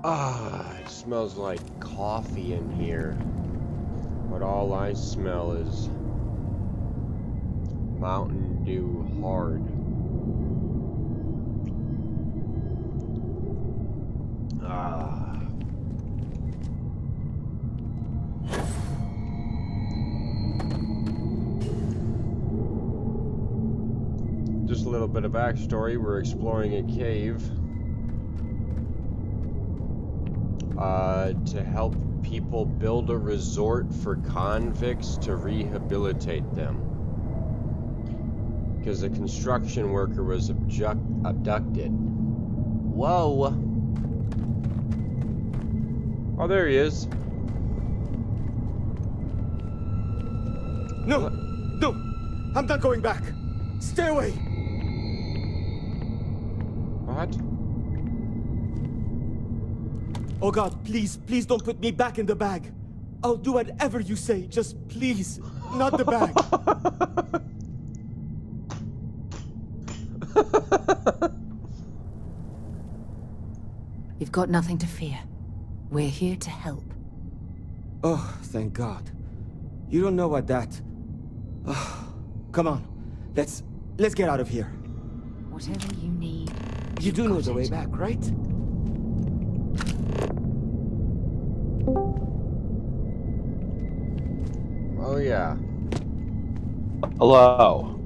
Ah, it smells like coffee in here. But all I smell is Mountain Dew hard. Ah. Just a little bit of backstory. We're exploring a cave to help people build a resort for convicts to rehabilitate them. Because a construction worker was abducted. Whoa! Oh, there he is. No! No! I'm not going back! Stay away! What? Oh God, please, please don't put me back in the bag. I'll do whatever you say, just please, not the bag. You've got nothing to fear. We're here to help. Oh, thank God. You don't know what that... Oh, come on, let's get out of here. Whatever you need. You do know the way back, right? Oh yeah. Hello.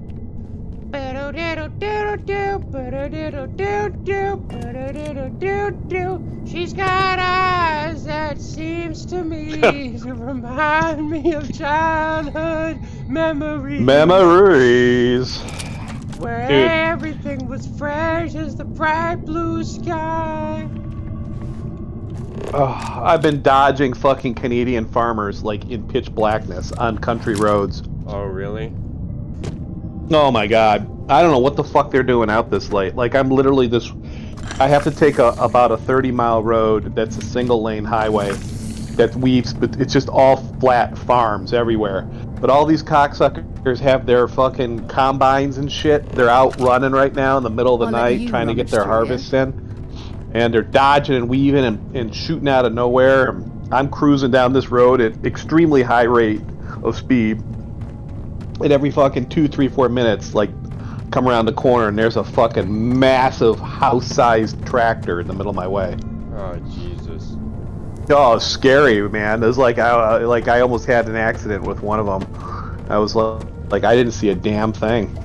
She's got eyes that seems to me to remind me of childhood memories. Memories. Where Dude. everything was fresh as the bright blue sky. Oh, I've been dodging fucking Canadian farmers like in pitch blackness on country roads. Oh really? Oh my god. I don't know what the fuck they're doing out this late. Like I'm literally this... I have to take about a 30-mile road that's a single lane highway that weaves, but it's just all flat farms everywhere. But all these cocksuckers have their fucking combines and shit. They're out running right now in the middle of the night trying to get their harvests in. And they're dodging and weaving and shooting out of nowhere. I'm cruising down this road at extremely high rate of speed. And every fucking 2, 3, 4 minutes, like, come around the corner and there's a fucking massive house-sized tractor in the middle of my way. Oh Jesus. Oh, scary, man. It was like I almost had an accident with one of them. I was like I didn't see a damn thing.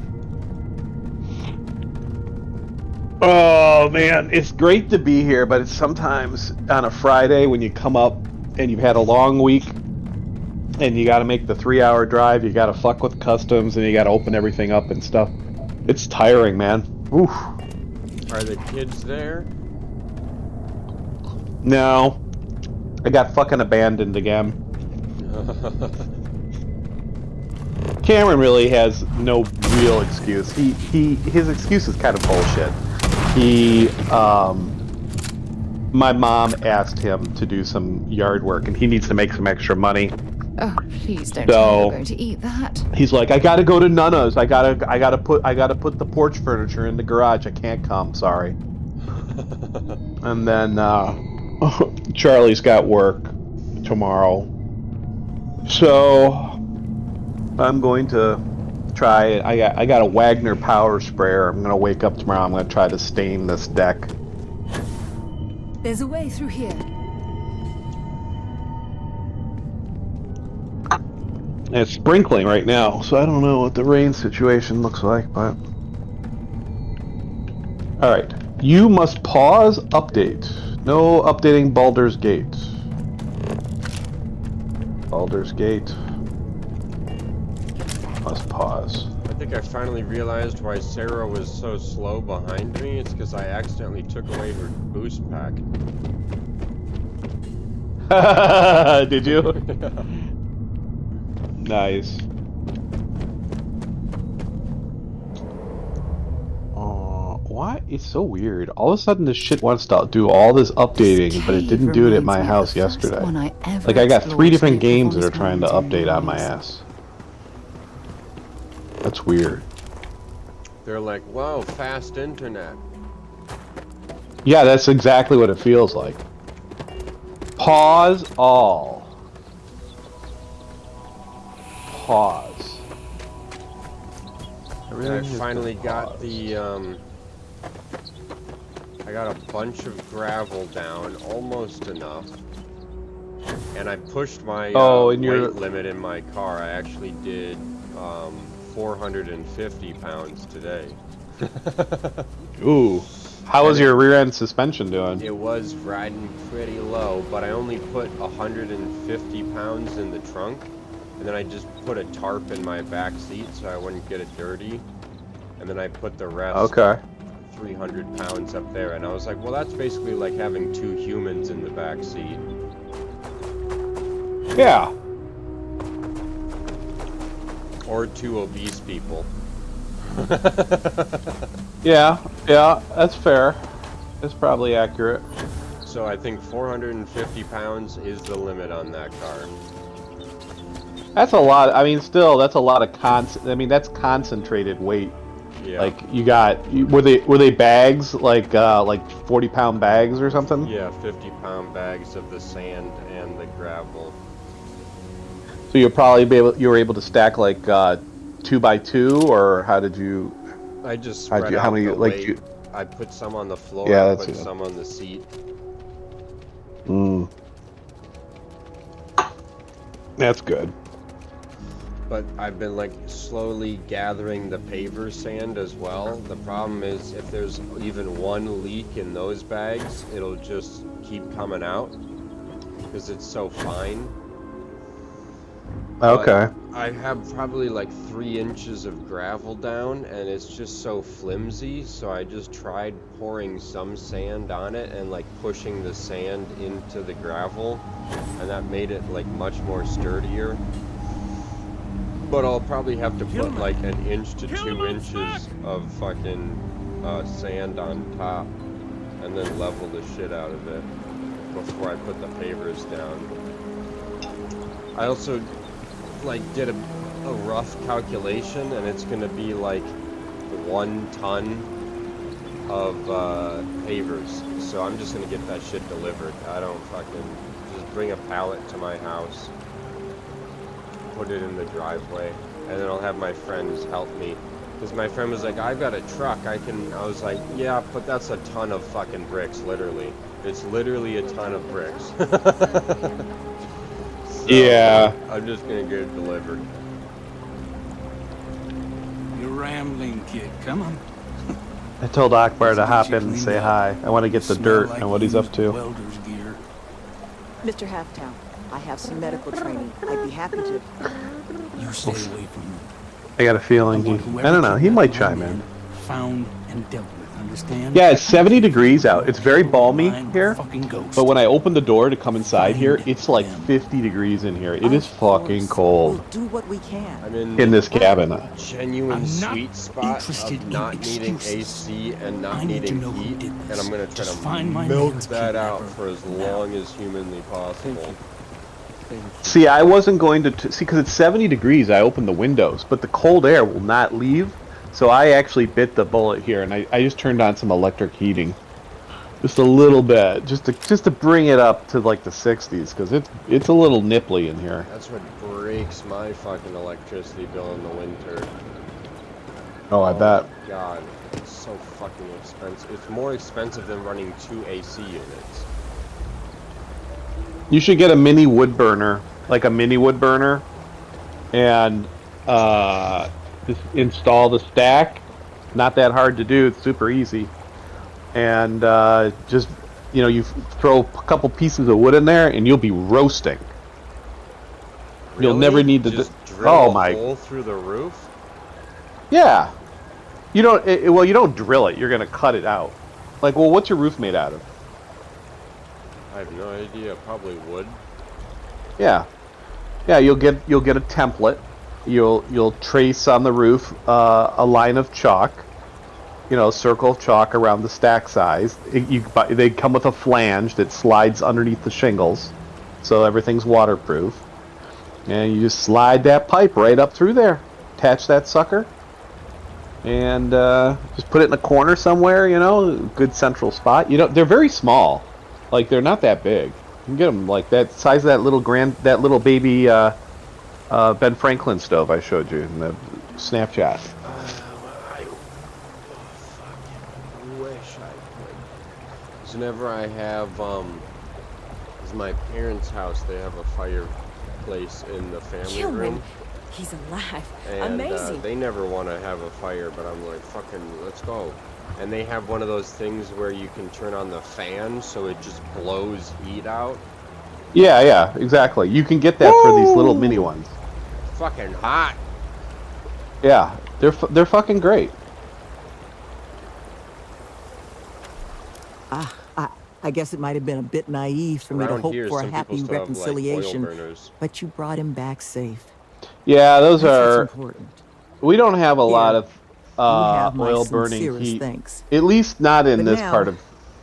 Oh man, it's great to be here, but it's sometimes on a Friday when you come up and you've had a long week and you got to make the 3-hour drive, you got to fuck with customs and you got to open everything up and stuff. It's tiring, man. Oof. Are the kids there? No. I got fucking abandoned again. Cameron really has no real excuse. His excuse is kind of bullshit. My mom asked him to do some yard work and he needs to make some extra money. Oh, please don't tell me you're going to eat that. He's like, I gotta go to Nana's. I gotta put the porch furniture in the garage. I can't come, sorry. And then Charlie's got work tomorrow. So I'm going to try it. I got a Wagner power sprayer. I'm gonna wake up tomorrow. I'm gonna try to stain this deck. There's a way through here. And it's sprinkling right now, so I don't know what the rain situation looks like, but... Alright. You must pause update. No updating Baldur's Gate. Baldur's Gate. Must pause. I think I finally realized why Sarah was so slow behind me. It's because I accidentally took away her boost pack. Did you? Nice. What? It's so weird. All of a sudden this shit wants to do all this updating, but it didn't do it at my house yesterday. Like I got 3 different games that are trying to update on my ass. That's weird. They're like, wow, fast internet. Yeah, that's exactly what it feels like. Pause all. Pause. I finally got the, I got a bunch of gravel down, almost enough. And I pushed my weight limit in my car. I actually did 450 pounds today. Ooh. How was your rear end suspension doing? It was riding pretty low, but I only put 150 pounds in the trunk. And then I just put a tarp in my back seat so I wouldn't get it dirty. And then I put the rest, 300 pounds up there. And I was like, well, that's basically like having 2 humans in the back seat. Yeah. Or 2 obese people. Yeah, that's fair. That's probably accurate. So I think 450 pounds is the limit on that car. That's a lot. I mean, still, that's a lot of that's concentrated weight. Yeah. Like you got, were they bags like 40-pound bags or something? Yeah, 50-pound bags of the sand and the gravel. So you were able to stack like 2x2, or how did you? I just spread out the weight. I put some on the floor. Yeah, I put some on the seat. That's good. But I've been like slowly gathering the paver sand as well. The problem is if there's even one leak in those bags, it'll just keep coming out because it's so fine. Okay. But I have probably like 3 inches of gravel down and it's just so flimsy, so I just tried pouring some sand on it and like pushing the sand into the gravel, and that made it like much more sturdier. But I'll probably have to put like 1 inch to 2 inches of fucking sand on top and then level the shit out of it before I put the pavers down. I also like did a rough calculation, and it's gonna be like 1 ton of pavers. So I'm just gonna get that shit delivered. I don't fucking just bring a pallet to my house, put it in the driveway, and then I'll have my friends help me. Because my friend was like, I've got a truck, I was like, yeah, but that's a ton of fucking bricks, literally. It's literally a ton of bricks. So, yeah. I'm just gonna get it delivered. You're rambling, kid. Come on. I told Akbar to hop in and say hi. I want to get the dirt and what he's up to. Welder's gear. Mr. Halftown, I have some medical training. I'd be happy to. You stay away from him. I got a feeling I don't know, he might chime in. Found and dealt with, understand? Yeah, it's 70 degrees out. It's very balmy here. Fucking ghost. But when I open the door to come inside here, it's like 50 degrees in here. It is fucking cold. We'll do what we can. I'm in this cabin. Genuine sweet spot of not needing AC and not needing heat, and I'm gonna try to milk that out for as long as humanly possible. See, I wasn't going to see because it's 70 degrees. I opened the windows, but the cold air will not leave. So I actually bit the bullet here, and I just turned on some electric heating, just a little bit, just to bring it up to like the 60s, because it's a little nipply in here. That's what breaks my fucking electricity bill in the winter. Oh, I bet. God, it's so fucking expensive. It's more expensive than running 2 AC units. You should get a mini wood burner, like a mini wood burner, and just install the stack. Not that hard to do. It's super easy. And just, you throw a couple pieces of wood in there, and you'll be roasting. Really? You'll never need to. Just drill a hole through the roof? Yeah. You don't. Well, you don't drill it. You're gonna cut it out. Like, well, what's your roof made out of? I have no idea. Probably wood. Yeah. Yeah. You'll get a template. You'll trace on the roof a line of chalk, circle of chalk around the stack size. They come with a flange that slides underneath the shingles, so everything's waterproof. And you just slide that pipe right up through there, attach that sucker, and just put it in a corner somewhere. Good central spot. They're very small, like they're not that big. You can get them like that size of that little baby Ben Franklin stove I showed you in the Snapchat. I wish I could. Because whenever I have, it's my parents' house, they have a fireplace in the family room. He's alive. And Amazing. they never want to have a fire, but I'm like, fucking, let's go. And they have one of those things where you can turn on the fan so it just blows heat out. Yeah, exactly. You can get that for these little mini ones. Fucking hot. Yeah, they're fucking great. I guess it might have been a bit naive for me to Around hope here, for a some happy people still have, like, reconciliation, oil burners. but you brought him back safe. Yeah, those That's are. what's important. We don't have a lot of You have my oil burning sincerest heat. thanks. At least not in But this now, part of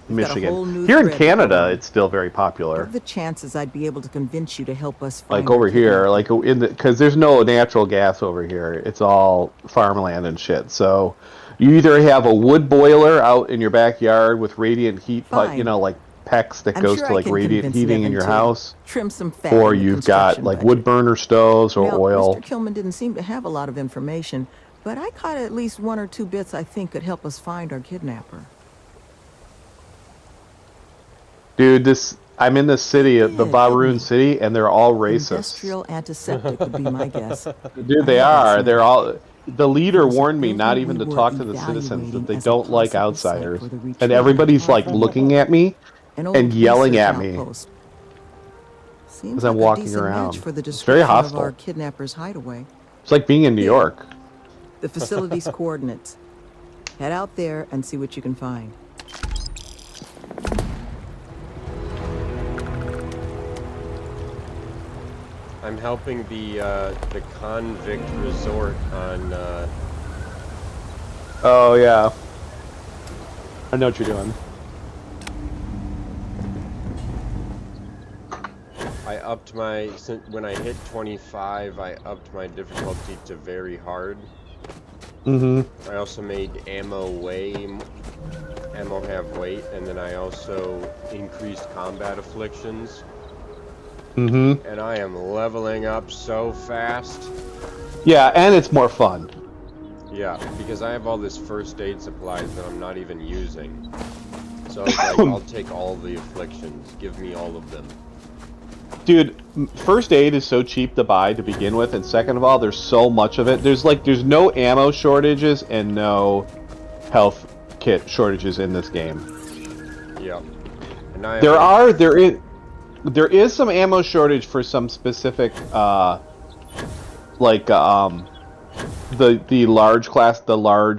we've got a whole Michigan. new Here in thread to Canada, pull on. it's still very What popular. are the chances I'd be able to convince you to help us find Like our over here, kidnapper? like in the because there's no natural gas over here. It's all farmland and shit. So you either have a wood boiler out in your backyard with radiant heat, Fine. like PEX that I'm goes sure to I like can radiant convince heating in Nevin your to house, trim some fat or in the you've got construction like budget. wood burner stoves or Now, oil. Mr. Kilman didn't seem to have a lot of information, but I caught at least one or two bits I think could help us find our kidnapper. Dude, I'm in the city, the Did, Baroon didn't he? city, and they're all racist. Industrial antiseptic would be my guess. Dude, they I are. haven't They're seen all. The leader There's a warned me not building even we to were talk to the citizens, that evaluating they as a don't like possible site outsiders. for the retreat And of everybody's the like Powerful looking Hole. at me An old and yelling research at me outpost. Seems as I'm like a walking decent around. match for the It's very description of our hostile. kidnapper's hideaway. It's like being in New Here. York. The facility's coordinates. Head out there and see what you can find. I'm helping the convict resort on, Oh yeah. I know what you're doing. I upped my, when I hit 25, I upped my difficulty to very hard. Mm-hmm. I also made ammo have weight, and then I also increased combat afflictions. Mm-hmm. And I am leveling up so fast. Yeah, and it's more fun. Yeah, because I have all this first aid supplies that I'm not even using. So I was like, I'll take all the afflictions. Give me all of them. Dude, first aid is so cheap to buy to begin with, and second of all, there's so much of it. There's no ammo shortages and no health kit shortages in this game. Yeah. And I There is some ammo shortage for some specific the large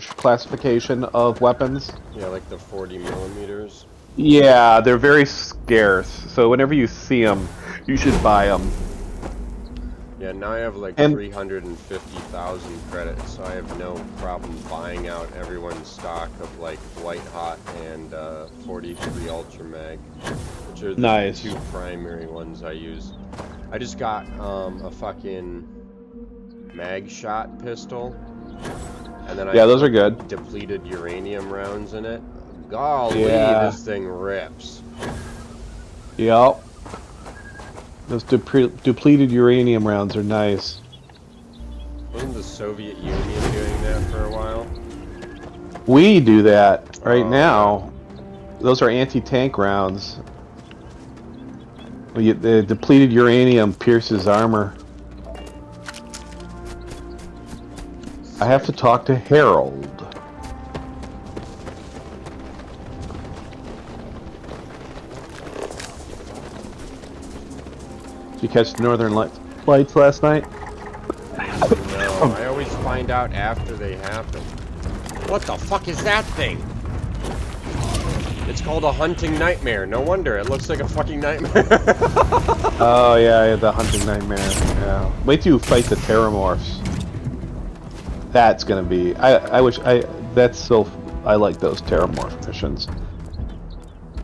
classification of weapons. Yeah, like the 40 millimeters. Yeah, they're very scarce. So whenever you see them, you should buy them. Yeah, now I have like And 350,000 credits, so I have no problem buying out everyone's stock of like White Hot and 43 Ultra Mag, which are the Nice. two primary ones I use. I just got a fucking mag shot pistol, and then I those are put good. depleted uranium rounds in it. Golly, Yeah. this thing rips. Yep. Those depleted uranium rounds are nice. Wasn't the Soviet Union doing that for a while? We do that right Oh, now. Those are anti-tank rounds. The depleted uranium pierces armor. I have to talk to Harold. Did you catch the Northern Lights last night? No, I always find out after they happen. What the fuck is that thing? It's called a hunting nightmare. No wonder, it looks like a fucking nightmare. Oh yeah, the hunting nightmare. Yeah. Wait till you fight the Terramorphs. That's gonna be. I like those Terramorph missions.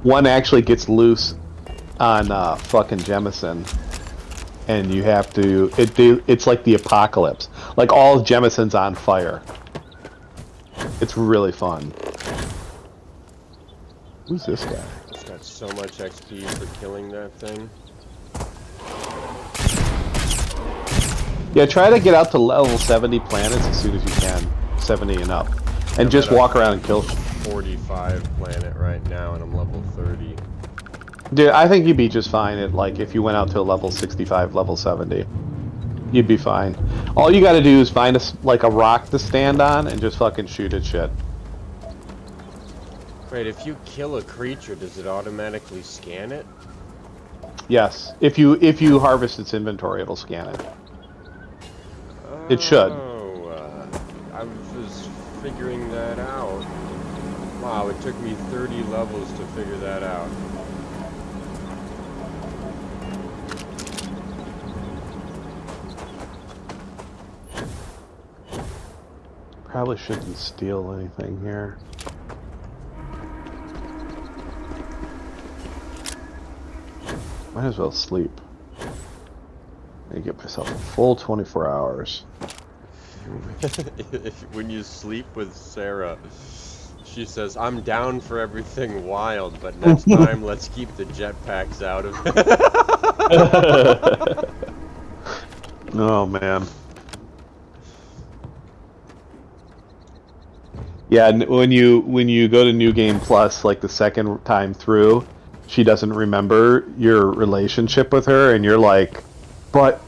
One actually gets loose on fucking Jemison, and you have to. It's like the apocalypse. Like all of Jemison's on fire. It's really fun. Who's this guy? It's got so much XP for killing that thing. Yeah, try to get out to level 70 planets as soon as you can. 70 and up. And just walk around and kill. 45 planet right now, and I'm level 30. Dude, I think you'd be just fine at, like, if you went out to a level 65, level 70. You'd be fine. All you gotta do is find like a rock to stand on and just fucking shoot at shit. Wait, if you kill a creature, does it automatically scan it? Yes. If you harvest its inventory, it'll scan it. It should. Oh, I was figuring that out. Wow, it took me 30 levels to figure that out. Probably shouldn't steal anything here. Might as well sleep. I get myself a full 24 hours. When you sleep with Sarah, she says, I'm down for everything wild, but next time let's keep the jetpacks out of it. Oh, man. Yeah, when you go to New Game Plus, like the second time through, she doesn't remember your relationship with her, and you're like, but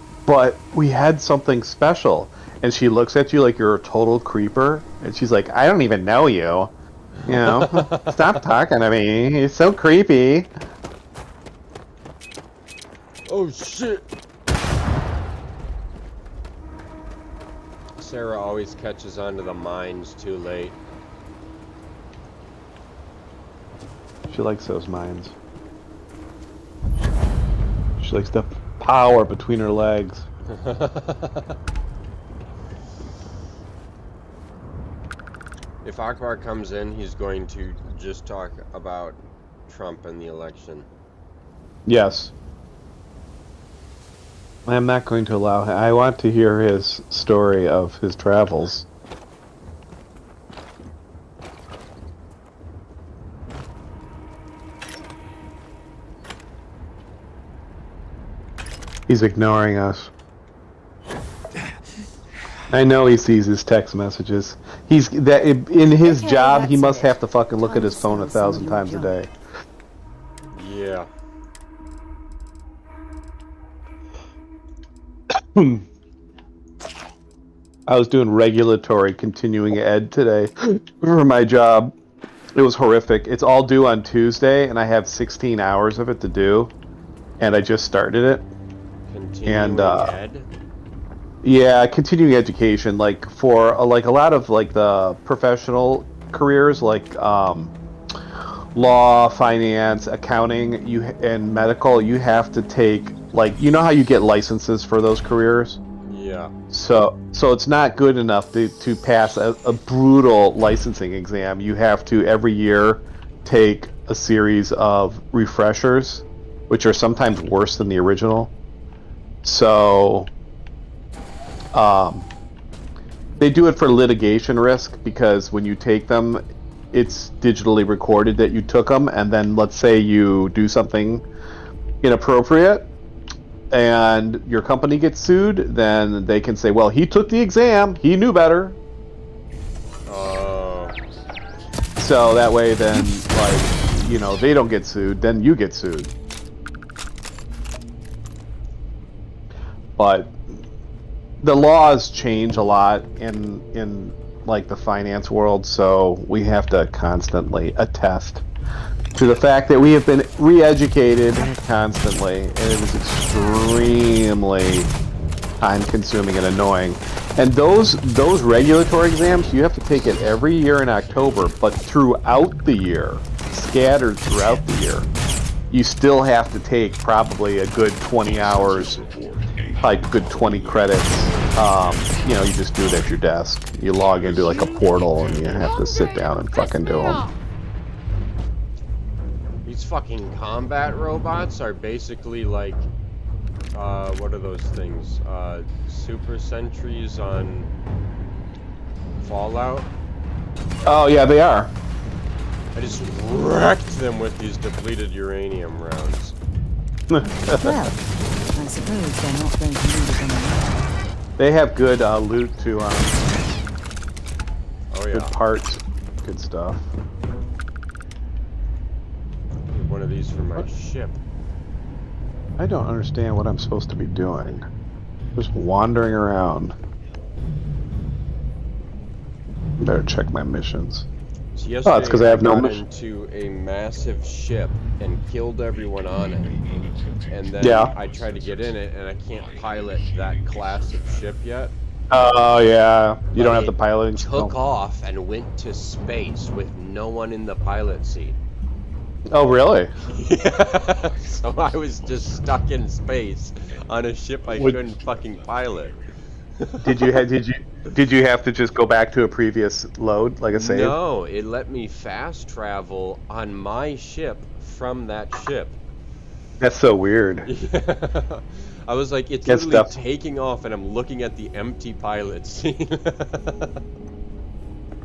we had something special. And she looks at you like you're a total creeper, and she's like, I don't even know you. You know, stop talking to me. You're so creepy. Oh shit! Sarah always catches on to the mines too late. She likes those mines. She likes the power between her legs. If Akbar comes in, he's going to just talk about Trump and the election. Yes. I'm not going to allow him. I want to hear his story of his travels. He's ignoring us. I know he sees his text messages. He's that in his job. He must have to fucking look at his phone 1,000 times a day. Yeah. I was doing regulatory continuing ed today for my job. It was horrific. It's all due on Tuesday, and I have 16 hours of it to do, and I just started it. Continuing ed? Yeah, continuing education, like for like a lot of like the professional careers, like law, finance, accounting, and medical. You have to take, like, you know how you get licenses for those careers. Yeah. So it's not good enough to pass a brutal licensing exam. You have to every year take a series of refreshers, which are sometimes worse than the original. So they do it for litigation risk, because when you take them, it's digitally recorded that you took them, and then let's say you do something inappropriate and your company gets sued, then they can say, well, he took the exam, he knew better. So that way then, like, you know, they don't get sued, then you get sued. But the laws change a lot in like the finance world, so we have to constantly attest to the fact that we have been re-educated constantly, and it is extremely time-consuming and annoying. And those regulatory exams, you have to take it every year in October, but throughout the year, scattered throughout the year, you still have to take probably a good 20 hours, like good 20 credits. You know, you just do it at your desk. You log into like a portal and you have to sit down and fucking do them. These fucking combat robots are basically like, what are those things? Super sentries on Fallout? Oh yeah, they are. I just wrecked them with these depleted uranium rounds. Well, I suppose they're not going to need it anymore. They have good loot too. Oh Good yeah. parts, good stuff. Need one of these for my ship. I don't understand what I'm supposed to be doing. Just wandering around. Better check my missions. So yesterday it's 'cause I have no got mission. into a massive ship and killed everyone on it. And then Yeah. I tried to get in it and I can't pilot that class of ship yet. Oh yeah, you don't have the It piloting. Took off and went to space with no one in the pilot seat. Oh really? Yeah. So I was just stuck in space on a ship I couldn't fucking pilot. Did you have to just go back to a previous load, like a save? No, it let me fast travel on my ship from that ship. That's so weird. Yeah. I was like, it's Good literally stuff. taking off and I'm looking at the empty pilot seat.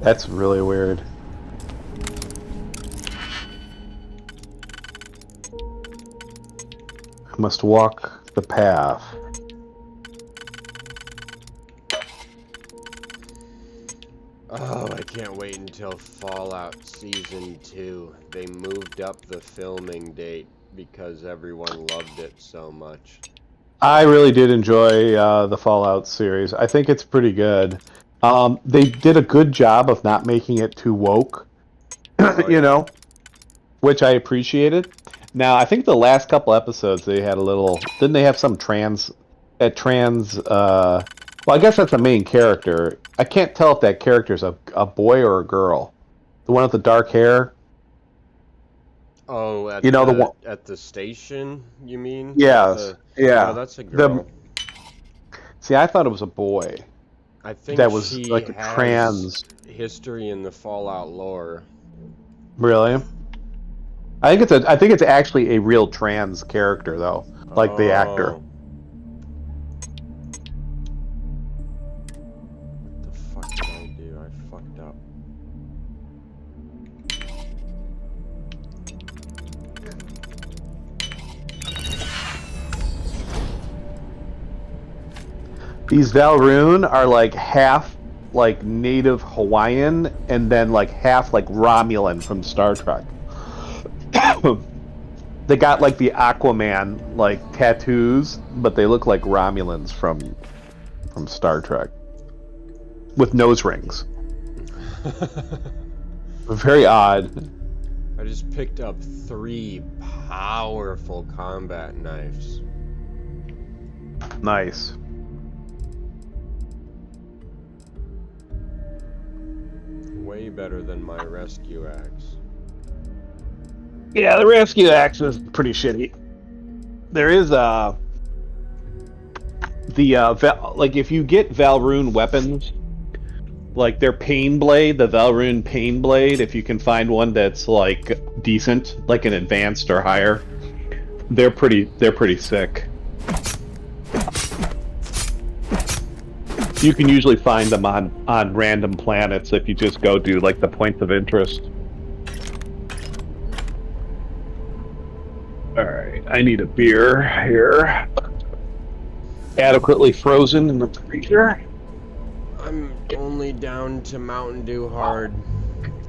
That's really weird. I must walk the path. Oh, I can't wait until Fallout Season 2. They moved up the filming date because everyone loved it so much. I really did enjoy the Fallout series. I think it's pretty good. They did a good job of not making it too woke, Oh, you yeah. know, which I appreciated. Now, I think the last couple episodes they had a little. Didn't they have some well, I guess that's a main character. I can't tell if that character's a boy or a girl. The one with the dark hair. Oh, at You know, the the one- at the station, you mean? Yes. Yeah. No, that's a girl. See, I thought it was a boy. I think that was she like a has trans. history in the Fallout lore. Really? I think it's actually a real trans character though, like the actor. Oh. What the fuck did I do? I fucked up. These Valroon are like half like native Hawaiian and then like half like Romulan from Star Trek. They got like the Aquaman like tattoos, but they look like Romulans from Star Trek with nose rings. Very odd. I just picked up 3 powerful combat knives. Nice. Way better than my rescue axe. Yeah, the rescue axe is pretty shitty. There is like if you get Valroon weapons, like their pain blade, the Valroon pain blade, if you can find one that's like decent, like an advanced or higher, they're pretty sick. You can usually find them on random planets if you just go do like the points of interest. Alright, I need a beer here. Adequately frozen in the freezer. I'm only down to Mountain Dew Hard.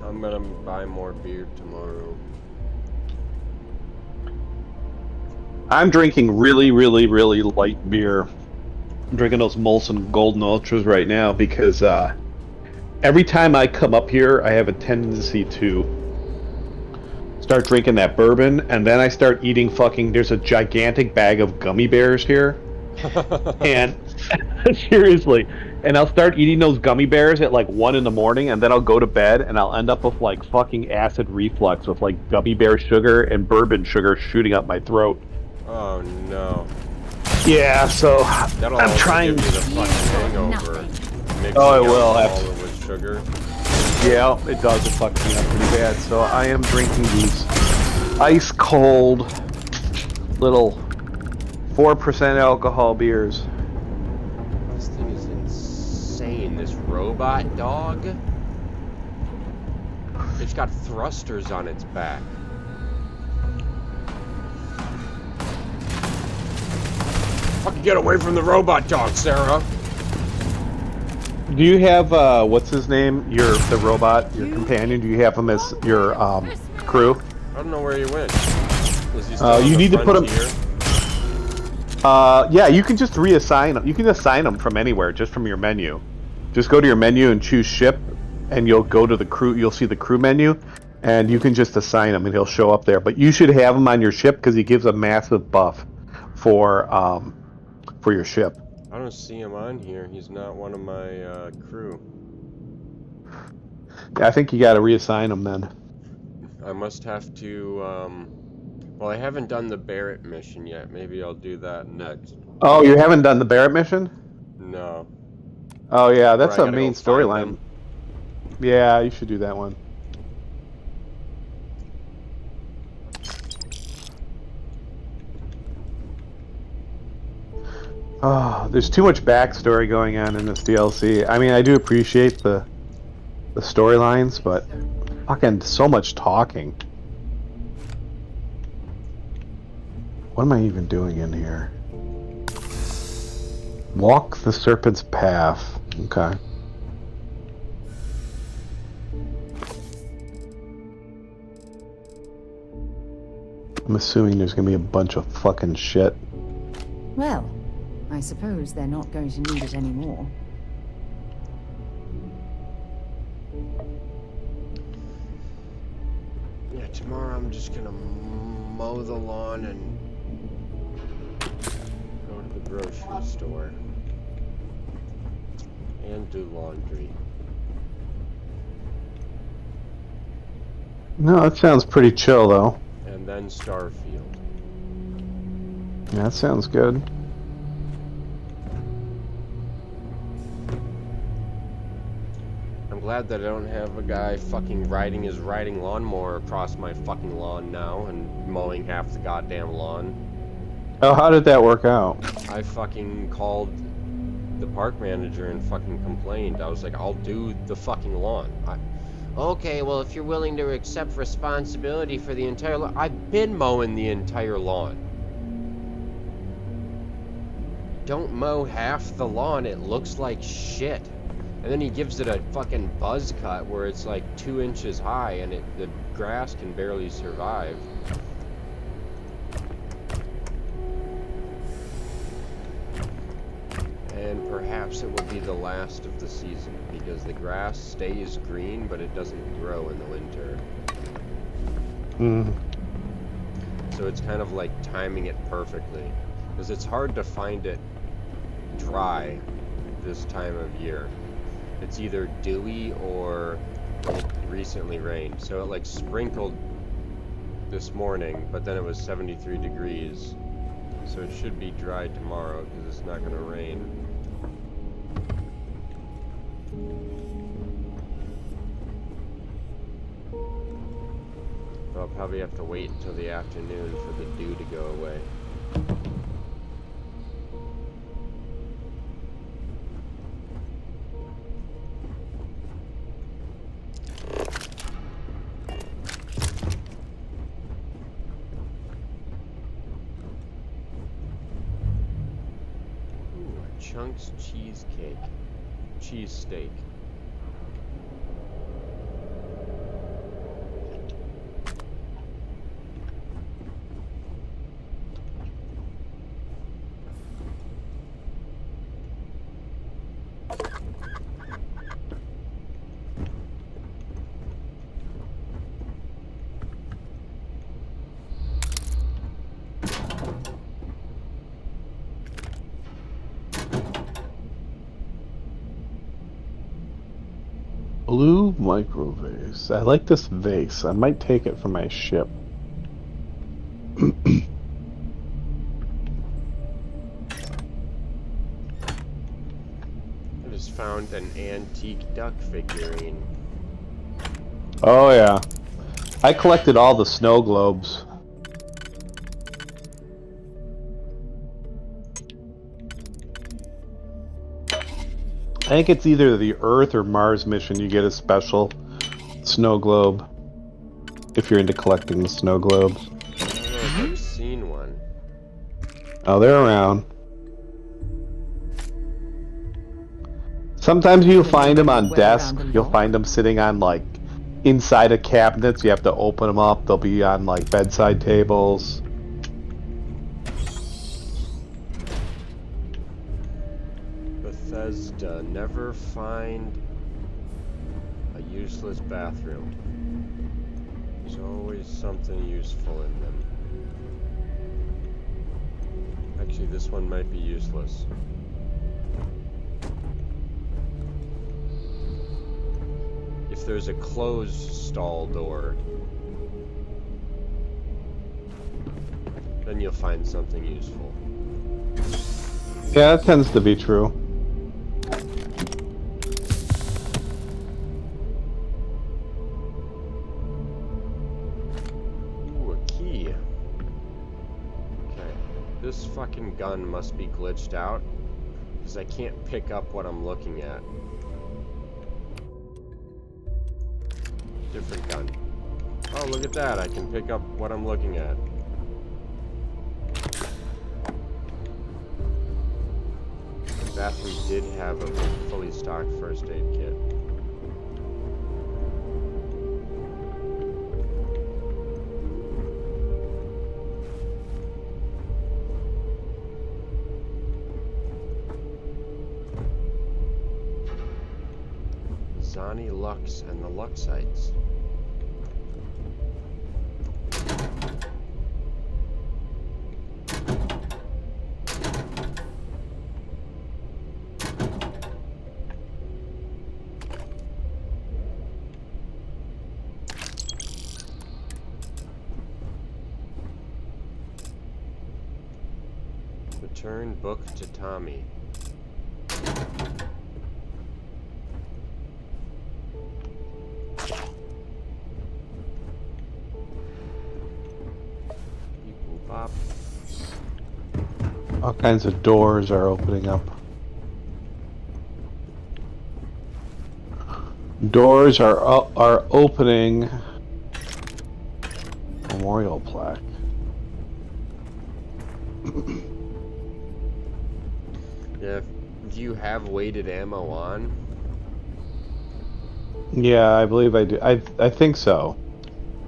I'm gonna buy more beer tomorrow. I'm drinking really, really, really light beer. I'm drinking those Molson Golden Ultras right now because every time I come up here, I have a tendency to start drinking that bourbon, and then I start eating there's a gigantic bag of gummy bears here. And seriously, and I'll start eating those gummy bears at like 1 in the morning, and then I'll go to bed, and I'll end up with like fucking acid reflux with like gummy bear sugar and bourbon sugar shooting up my throat. Oh no. Yeah, so That'll I'm also trying. give you the fucking hangover. Mixing Oh, it will. alcohol with sugar. Yeah, it does. It fucks me up pretty bad. So I am drinking these ice cold little 4% alcohol beers. This thing is insane. This robot dog. It's got thrusters on its back. Fucking get away from the robot dog, Sarah. Do you have what's his name? The robot, your companion. Do you have him as your crew? I don't know where he went. Is he still on You the need to put him. frontier? Yeah, you can just reassign them. You can assign them from anywhere, just from your menu. Just go to your menu and choose ship, and you'll go to the crew. You'll see the crew menu, and you can just assign him, and he'll show up there. But you should have him on your ship because he gives a massive buff for your ship. I don't see him on here. He's not one of my crew. I think you got to reassign him then. I must have to, well, I haven't done the Barrett mission yet. Maybe I'll do that next. Oh, you haven't done the Barrett mission? No. Oh yeah, that's Where I a gotta main go find storyline. them. Yeah, you should do that one. Oh, there's too much backstory going on in this DLC. I mean, I do appreciate the storylines, but fucking so much talking. What am I even doing in here? Walk the serpent's path. Okay. I'm assuming there's gonna be a bunch of fucking shit. Well, I suppose they're not going to need it anymore. Yeah, tomorrow I'm just gonna mow the lawn and go to the grocery store. And do laundry. No, that sounds pretty chill though. And then Starfield. Yeah, that sounds good. I'm glad that I don't have a guy fucking riding his riding lawnmower across my fucking lawn now and mowing half the goddamn lawn. Oh, how did that work out? I fucking called the park manager and fucking complained. I was like, I'll do the fucking lawn. Okay, well, if you're willing to accept responsibility for the entire lawn. I've been mowing the entire lawn. Don't mow half the lawn, it looks like shit. And then he gives it a fucking buzz cut where it's like 2 inches high and the grass can barely survive. And perhaps it will be the last of the season because the grass stays green but it doesn't grow in the winter. So it's kind of like timing it perfectly because it's hard to find it dry this time of year. It's either dewy or it recently rained. So it like sprinkled this morning, but then it was 73 degrees. So it should be dry tomorrow because it's not going to rain. I'll probably have to wait until the afternoon for the dew to go away. Chunks cheesecake. Cheesesteak. Blue micro vase. I like this vase. I might take it for my ship. I just found an antique duck figurine. Oh yeah. I collected all the snow globes. I think it's either the Earth or Mars mission you get a special snow globe. If you're into collecting the snow globes. I don't know if I've seen one. Oh, they're around. Sometimes you'll find them on desks. You'll find them sitting on, like, inside of cabinets. You have to open them up. They'll be on, like, bedside tables. Bethesda, never find a useless bathroom. There's always something useful in them. Actually, this one might be useless. If there's a closed stall door, then you'll find something useful. Yeah, that tends to be true. Ooh, a key. Okay, this fucking gun must be glitched out, because I can't pick up what I'm looking at. Different gun. Oh, look at that, I can pick up what I'm looking at. The bathroom did have a fully stocked first aid kit. Zani Lux and the Luxites. Return book to Tommy. Bop. All kinds of doors are opening up. Doors are opening. Memorial plaque. Yeah, do you have weighted ammo on? Yeah, I believe I do. I think so.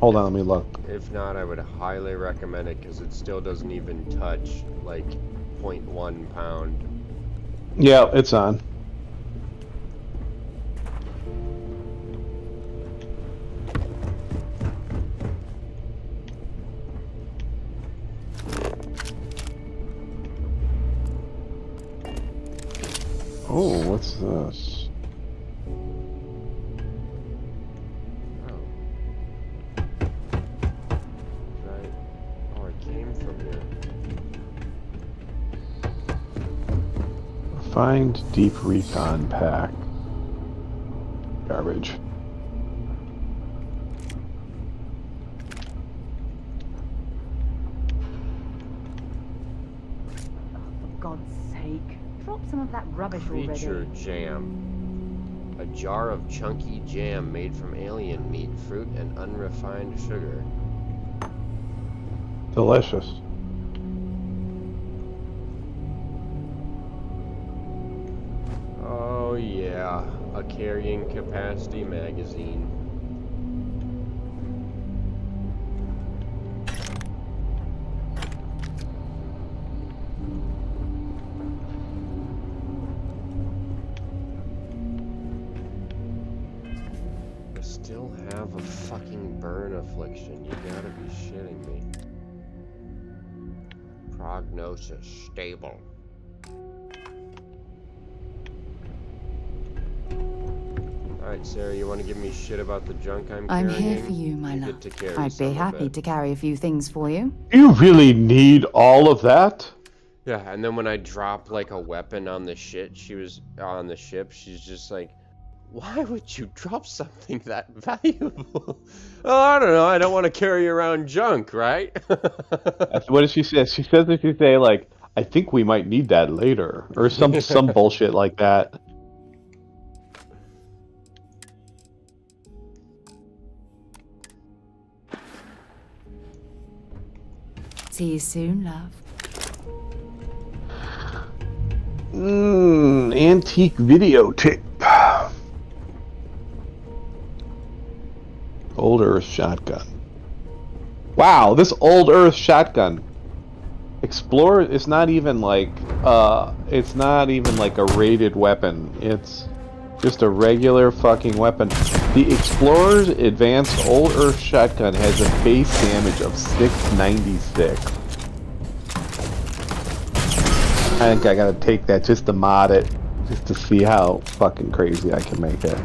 Hold on, let me look. If not, I would highly recommend it because it still doesn't even touch like 0.1 pound. Yeah, it's on. Oh, what's this? Oh. Right. Oh, it came from here. Find deep recon pack. Garbage. For God's sake, drop some of that rubbish Creature already. jam. A jar of chunky jam made from alien meat, fruit, and unrefined sugar. Delicious. Oh yeah, a carrying capacity magazine. I still have a fucking burn affliction. You gotta be shitting me. Prognosis stable. Alright, Sarah, you want to give me shit about the junk I'm I'm carrying? here for you, my You love. get to carry I'd some be of happy it. to carry a few things for you. You really need all of that? Yeah, and then when I drop like a weapon on the ship, she's just like, why would you drop something that valuable? Oh, I don't know, I don't want to carry around junk, right? What does she say? She says that you say like, I think we might need that later, or some bullshit like that. See you soon, love. Antique videotape. Old Earth shotgun. Wow, this Old Earth shotgun. Explorer is not even like it's not even like a rated weapon. It's just a regular fucking weapon. The Explorer's Advanced Old Earth shotgun has a base damage of 696. I think I gotta take that just to mod it, just to see how fucking crazy I can make it.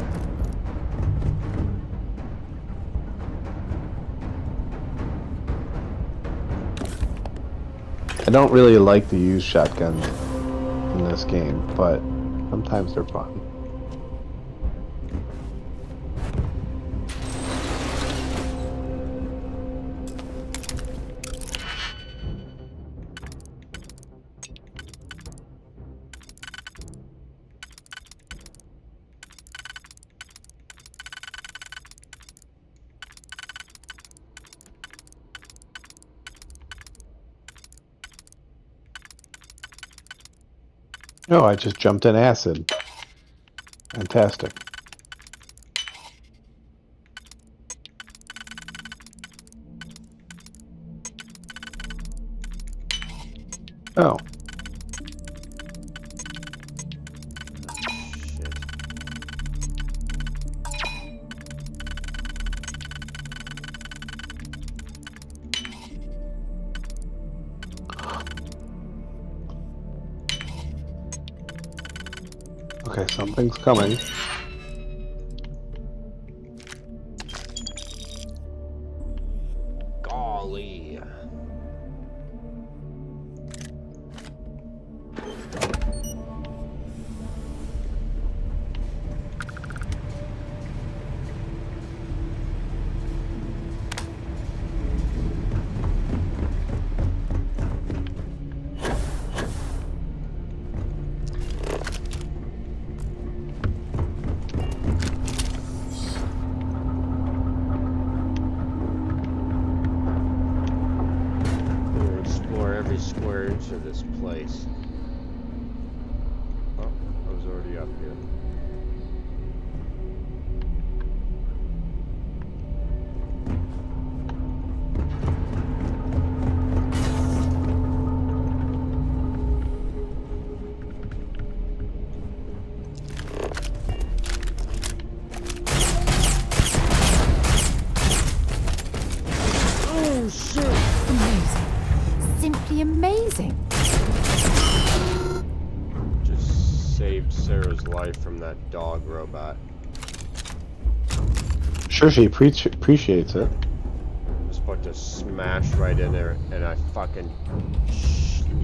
I don't really like to use shotguns in this game, but sometimes they're fun. Oh, I just jumped in acid. Fantastic. Oh. Shit. Okay, something's coming. Golly. Every square inch of this place. Oh, I was already up here. Oh shit! Amazing. Simply amazing. Just saved Sarah's life from that dog robot. Sure, she appreciates it. I was about to smash right in there, and I fucking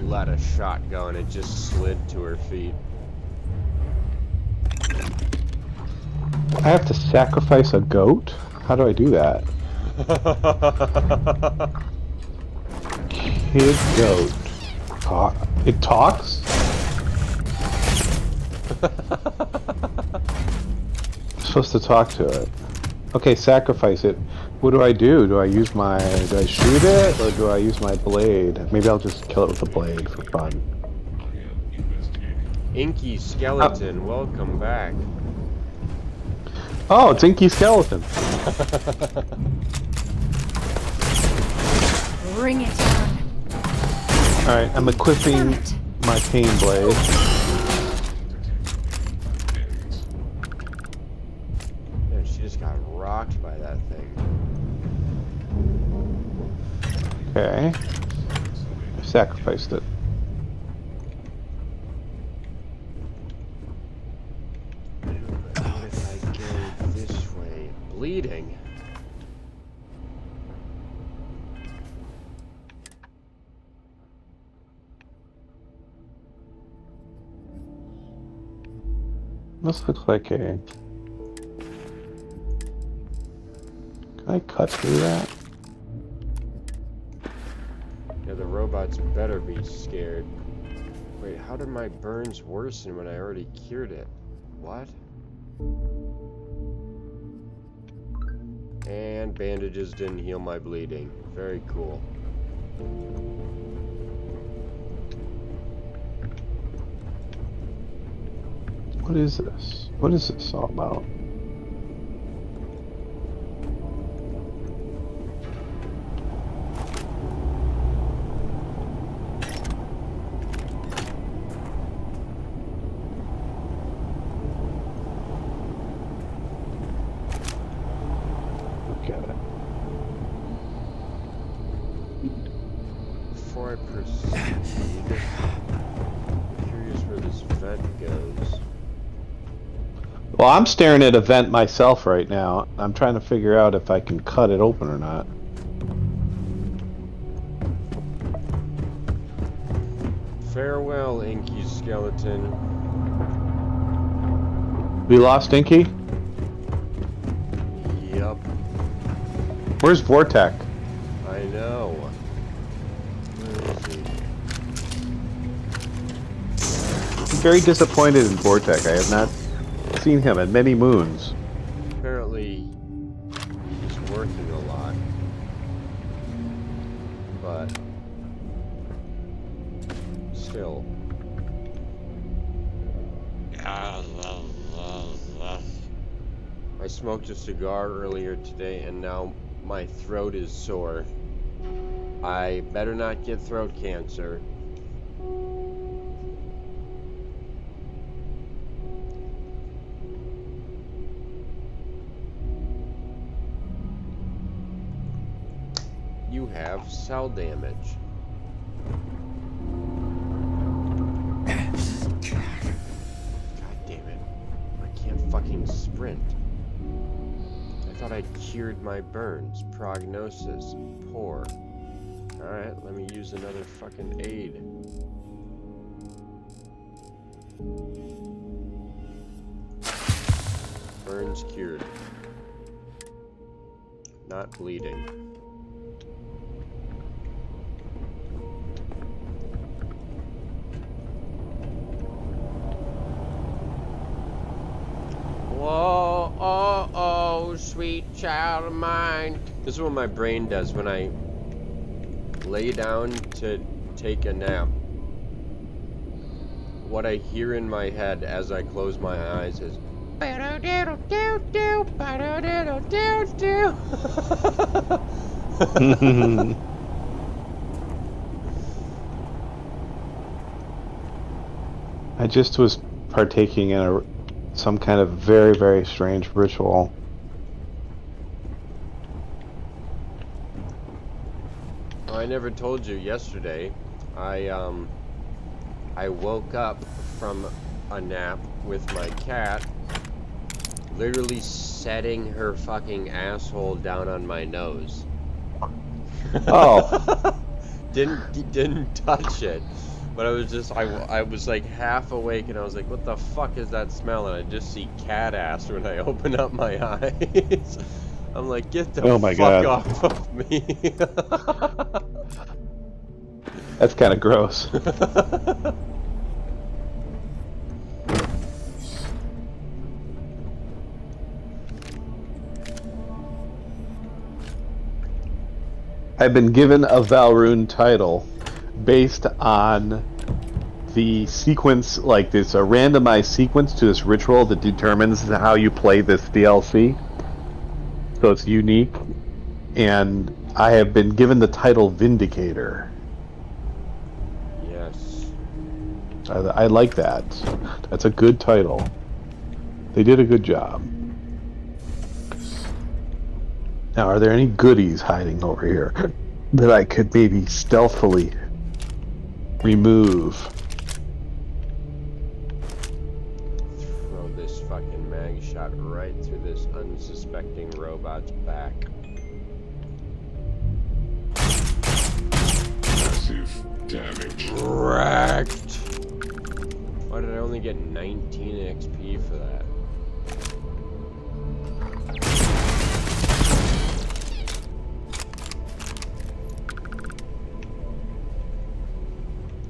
let a shot go, and it just slid to her feet. I have to sacrifice a goat? How do I do that? Kid goat. It talks? I'm supposed to talk to it. Okay, sacrifice it. What do? Do I shoot it, or do I use my blade? Maybe I'll just kill it with a blade for fun. Inky Skeleton, welcome back. Oh, it's Inky Skeleton. Bring it on. Alright, I'm equipping my pain blade. Man, she just got rocked by that thing. Okay. I sacrificed it. What if I go this way? Bleeding. This looks like a... Can I cut through that? Yeah, the robots better be scared. Wait, how did my burns worsen when I already cured it? What? And bandages didn't heal my bleeding. Very cool. What is this? What is this all about? Look at it. Before I proceed, I'm curious where this vent goes. Well, I'm staring at a vent myself right now. I'm trying to figure out if I can cut it open or not. Farewell, Inky Skeleton. We lost Inky? Yup, Where's Vortek? I know. Where is he? I'm very disappointed in Vortek. I have not seen him in many moons. Apparently, he's working a lot. But still. I smoked a cigar earlier today and now my throat is sore. I better not get throat cancer. You have cell damage. God damn it. I can't fucking sprint. I thought I'd cured my burns. Prognosis poor. Alright, let me use another fucking aid. Burns cured. Not bleeding. Whoa, oh, oh, sweet child of mine. This is what my brain does when I lay down to take a nap. What I hear in my head as I close my eyes is I just was partaking in some kind of very, very strange ritual. I never told you yesterday. I woke up from a nap with my cat literally setting her fucking asshole down on my nose. Oh. didn't touch it. But I was just, I was like half awake and I was like, what the fuck is that smell? And I just see cat ass when I open up my eyes. I'm like, get the Oh my fuck God. off of me. That's kind of gross. I've been given a Valrune title based on the sequence, like this a randomized sequence to this ritual that determines how you play this DLC. So it's unique, and I have been given the title Vindicator. Yes. I like that. That's a good title. They did a good job. Now, are there any goodies hiding over here that I could maybe stealthily remove? Throw this fucking mag shot right through this unsuspecting robot's back. Massive damage. Wrecked! Why did I only get 19 XP for that?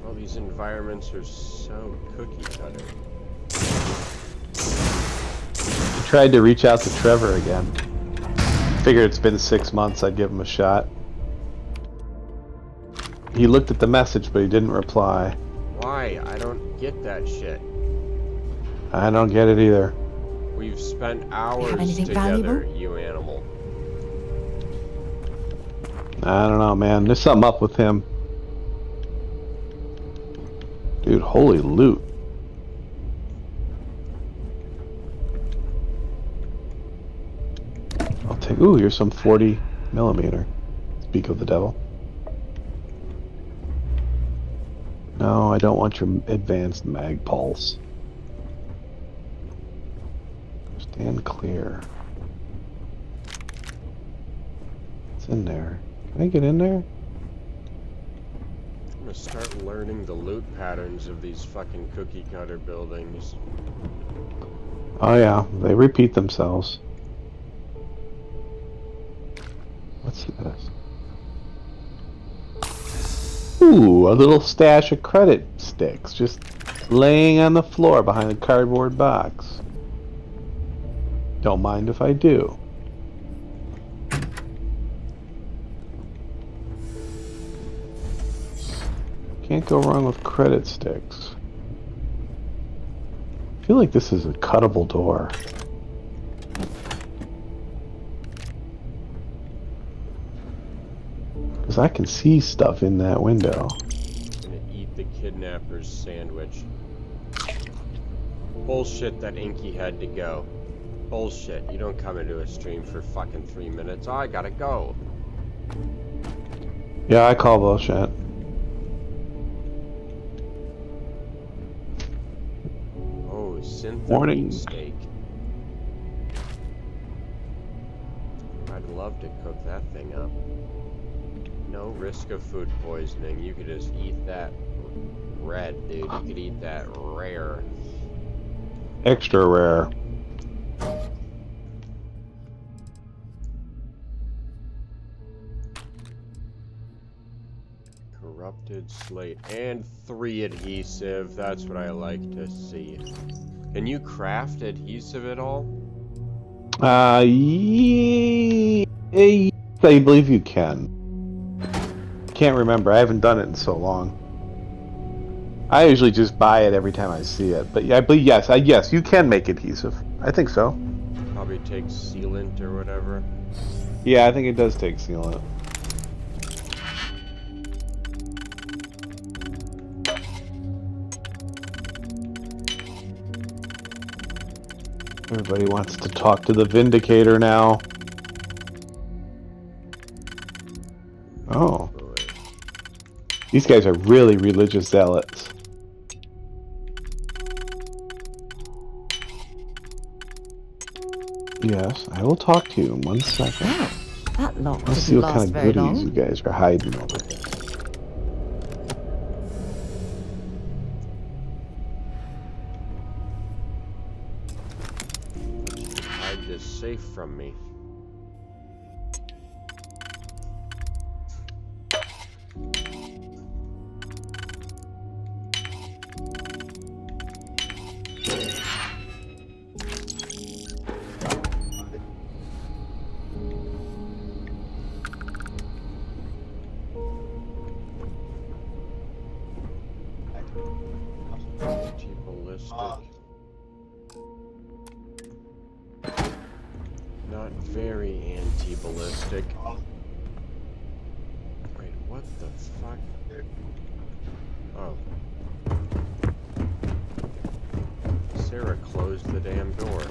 All these environments are so cookie cutter. I tried to reach out to Trevor again. Figured it's been 6 months, I'd give him a shot. He looked at the message, but he didn't reply. Why? I don't get that shit. I don't get it either. We've spent hours anything together, valuable? you animal. I don't know, man. There's something up with him. Dude, holy loot. I'll take... Ooh, here's some 40 millimeter. Speak of the devil. No, I don't want your advanced mag pulse. Stand clear. It's in there. Can I get in there? I'm gonna start learning the loot patterns of these fucking cookie cutter buildings. Oh yeah, they repeat themselves. What's this? Ooh, a little stash of credit sticks just laying on the floor behind a cardboard box. Don't mind if I do. Can't go wrong with credit sticks. I feel like this is a cuttable door. Because I can see stuff in that window. I'm gonna eat the kidnapper's sandwich. Bullshit that Inky had to go. Bullshit. You don't come into a stream for fucking 3 minutes. Oh, I gotta go. Yeah, I call bullshit. Oh, synth Warning. steak. I'd love to cook that thing up. No risk of food poisoning. You could just eat that red, dude. You could eat that rare. Extra rare. Corrupted slate and 3 adhesive. That's what I like to see. Can you craft adhesive at all? Yeah, I believe you can. Can't remember. I haven't done it in so long. I usually just buy it every time I see it. But yeah, I believe yes, you can make adhesive. I think so. Probably takes sealant or whatever. Yeah, I think it does take sealant. Everybody wants to talk to the Vindicator now. Oh. Boy. These guys are really religious zealots. Yes, I will talk to you in 1 second. Wow, that lock Let's see didn't what last kind of very goodies you long. guys are hiding over here. Hide this safe from me. Anti-ballistic. Not very anti-ballistic. Wait, what the fuck? Oh. Sarah closed the damn door.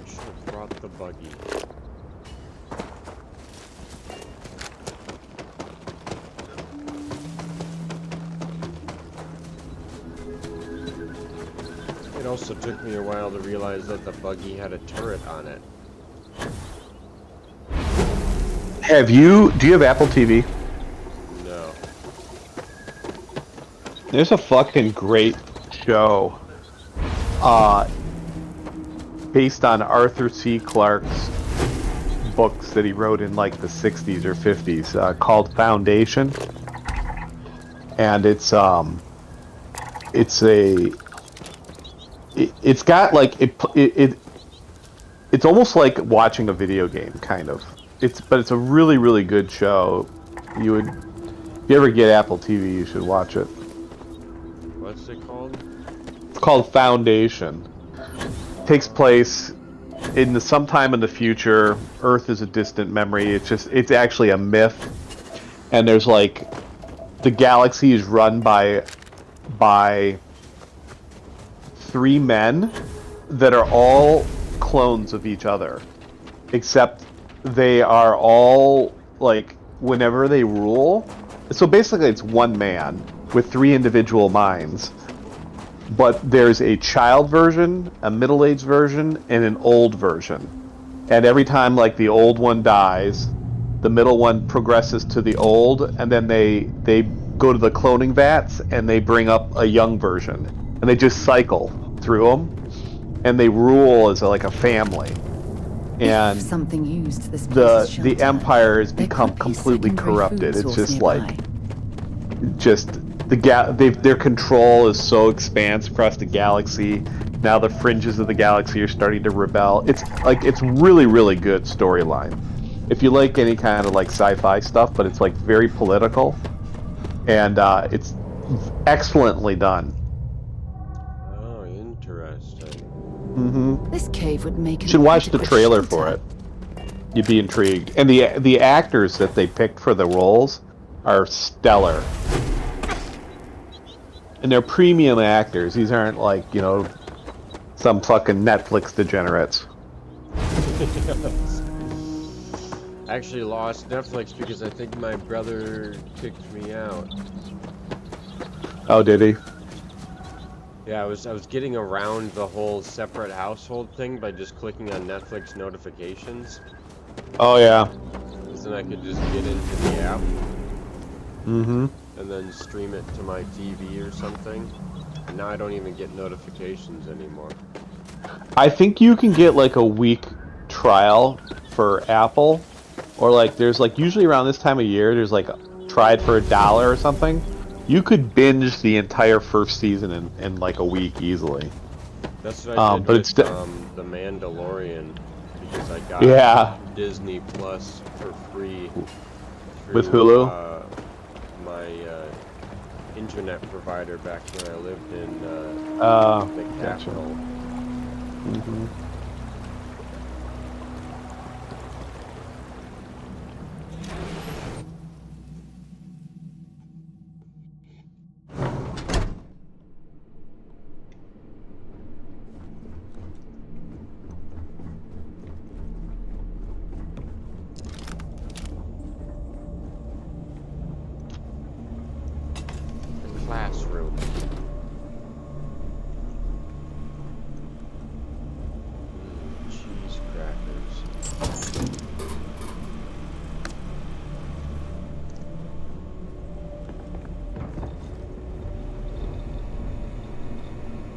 Should have brought the buggy. also took me a while to realize that the buggy had a turret on it. Do you have Apple TV? No. There's a fucking great show, based on Arthur C. Clarke's books that he wrote in like the 60s or 50s, called Foundation. And it's got like it's almost like watching a video game kind of. But it's a really, really good show. If you ever get Apple TV, you should watch it. What's it called? It's called Foundation. Takes place in sometime in the future. Earth is a distant memory. It's actually a myth. And there's like the galaxy is run by 3 men that are all clones of each other, except they are all like whenever they rule. So basically, it's one man with 3 individual minds. But there's a child version, a middle-aged version, and an old version. And every time like the old one dies, the middle one progresses to the old, and then they go to the cloning vats and they bring up a young version, and they just cycle through them, and they rule as like a family. And If something used this place as the shelter, empire has there become could be completely secondary corrupted. food It's source just nearby. their control is so expansive across the galaxy. Now the fringes of the galaxy are starting to rebel. It's really, really good storyline. If you like any kind of like sci-fi stuff, but it's like very political, and it's excellently done. Oh, interesting. Mm-hmm. This cave would make You should watch the adequate trailer shelter. for it. You'd be intrigued. And the actors that they picked for the roles are stellar. And they're premium actors. These aren't like, some fucking Netflix degenerates. I actually lost Netflix because I think my brother kicked me out. Oh, did he? Yeah, I was getting around the whole separate household thing by just clicking on Netflix notifications. Oh, yeah. Because then I could just get into the app. Mm-hmm. And then stream it to my TV or something. And now I don't even get notifications anymore. I think you can get like a week trial for Apple. Or like there's like usually around this time of year there's like try it for $1 or something. You could binge the entire first season in like a week easily. That's what I did but with it's The Mandalorian. Because I got Disney Plus for free. With through, Hulu? My internet provider back when I lived in the gotcha. capital. Mm-hmm. Classroom. Cheese crackers.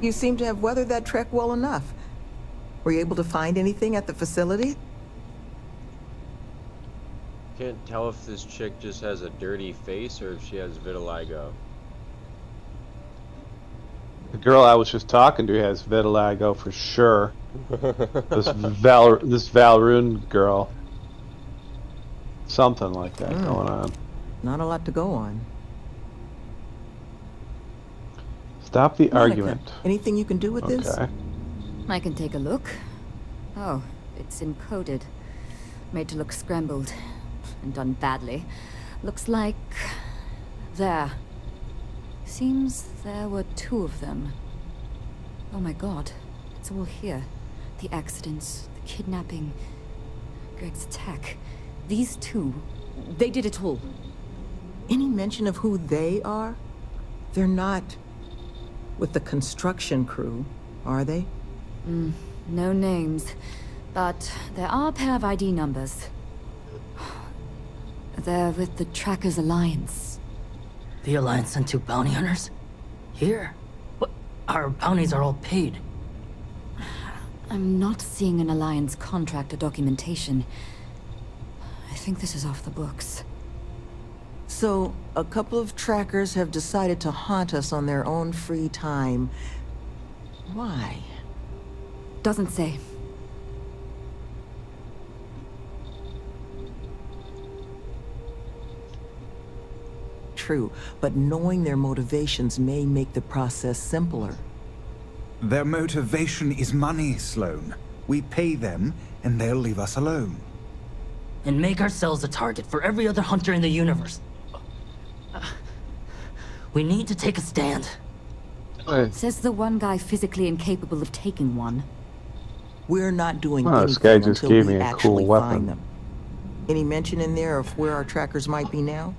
You seem to have weathered that trek well enough. Were you able to find anything at the facility? Can't tell if this chick just has a dirty face or if she has vitiligo. The girl I was just talking to has vitiligo for sure. This Valrune girl. Something like that going on. Not a lot to go on. Stop the Monica, argument. anything you can do with this? Okay. I can take a look. Oh, it's encoded. Made to look scrambled. And done badly. Looks like... there. Seems there were 2 of them. Oh my god. It's all here. The accidents, the kidnapping, Greg's attack. These 2, they did it all. Any mention of who they are? They're not with the construction crew. Are they? No names, but there are a pair of ID numbers. They're with the Trackers Alliance. The Alliance sent 2 bounty hunters? Here? But our bounties are all paid. I'm not seeing an Alliance contract or documentation. I think this is off the books. So, a couple of trackers have decided to haunt us on their own free time. Why? Doesn't say. True, but knowing their motivations may make the process simpler. Their motivation is money, Sloan. We pay them, and they'll leave us alone. And make ourselves a target for every other hunter in the universe. We need to take a stand. Says the one guy physically incapable of taking one. We're not doing Oh, this anything guy just until gave we me a actually cool weapon. find them. Any mention in there of where our trackers might be now?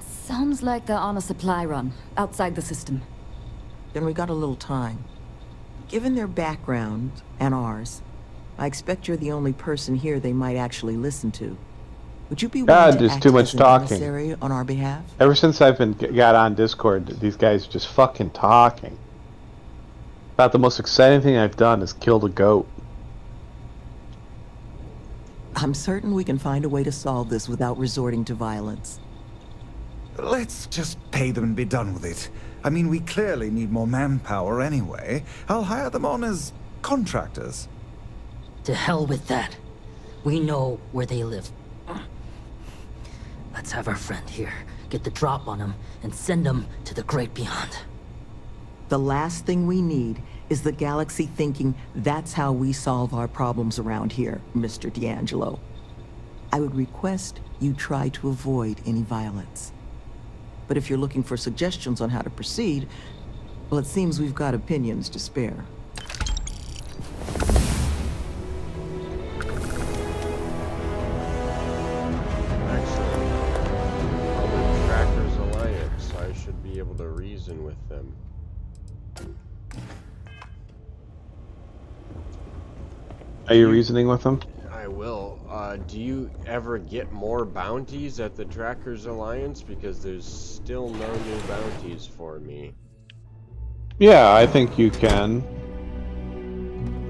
Sounds like they're on a supply run, outside the system. Then we got a little time. Given their background, and ours, I expect you're the only person here they might actually listen to. Would you be willing God, to there's act too much as an talking. emissary on our behalf? Ever since I've got on Discord, these guys are just fucking talking. About the most exciting thing I've done is killed a goat. I'm certain we can find a way to solve this without resorting to violence. Let's just pay them and be done with it. I mean, we clearly need more manpower anyway. I'll hire them on as contractors. To hell with that. We know where they live. Let's have our friend here get the drop on them and send them to the great beyond. The last thing we need is the galaxy thinking that's how we solve our problems around here, Mr. D'Angelo. I would request you try to avoid any violence. But if you're looking for suggestions on how to proceed, well, it seems we've got opinions to spare. Excellent. Other Trackers Alliance. I should be able to reason with them. Are you reasoning with them? I will. Do you ever get more bounties at the Trackers Alliance? Because there's still no new bounties for me. Yeah, I think you can.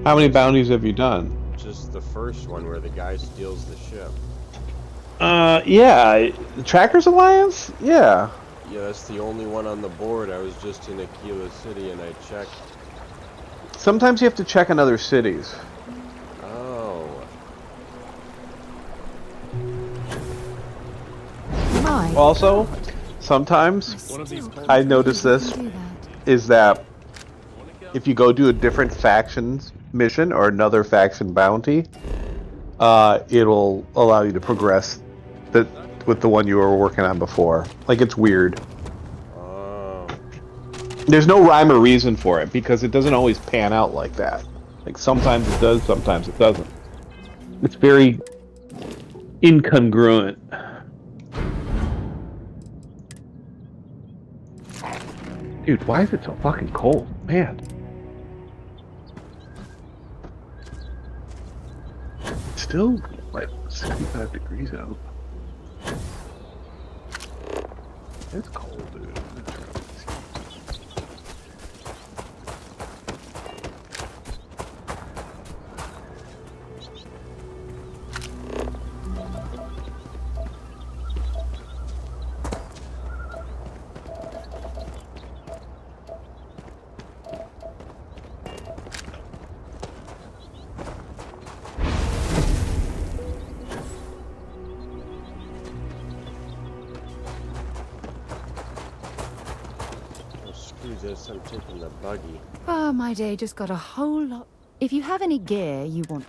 How many bounties have you done? Just the first one where the guy steals the ship. Yeah. The Trackers Alliance? Yeah. Yeah, that's the only one on the board. I was just in Aquila City and I checked. Sometimes you have to check in other cities. Oh. Also, sometimes I notice this is that if you go do a different faction's mission or another faction bounty, it'll allow you to progress with the one you were working on before. Like, it's weird. Oh. There's no rhyme or reason for it because it doesn't always pan out like that. Like, sometimes it does, sometimes it doesn't. It's very incongruent. Dude, why is it so fucking cold? Man. It's still like 65 degrees out. It's cold, dude. This, I'm taking the buggy. Oh, my day just got a whole lot. If you have any gear you want.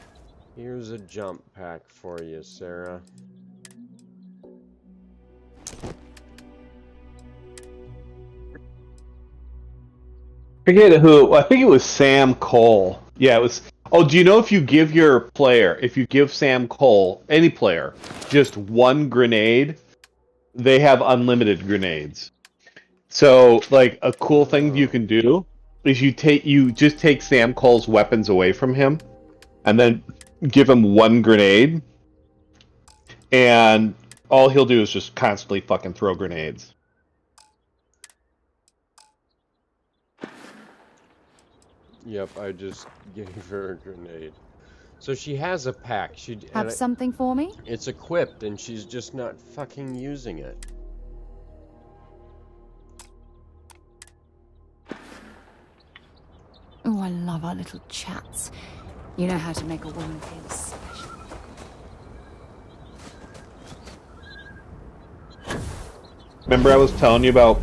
Here's a jump pack for you, Sarah. Forget who. I think it was Sam Cole. Yeah, it was. Oh, do you know if you give your player, if you give Sam Cole, any player, just one grenade, they have unlimited grenades. So, like, a cool thing you can do, is you just take Sam Cole's weapons away from him, and then give him one grenade, and all he'll do is just constantly fucking throw grenades. Yep, I just gave her a grenade. So she has a pack. Have something for me? It's equipped, and she's just not fucking using it. Oh, I love our little chats. You know how to make a woman feel special. Remember I was telling you about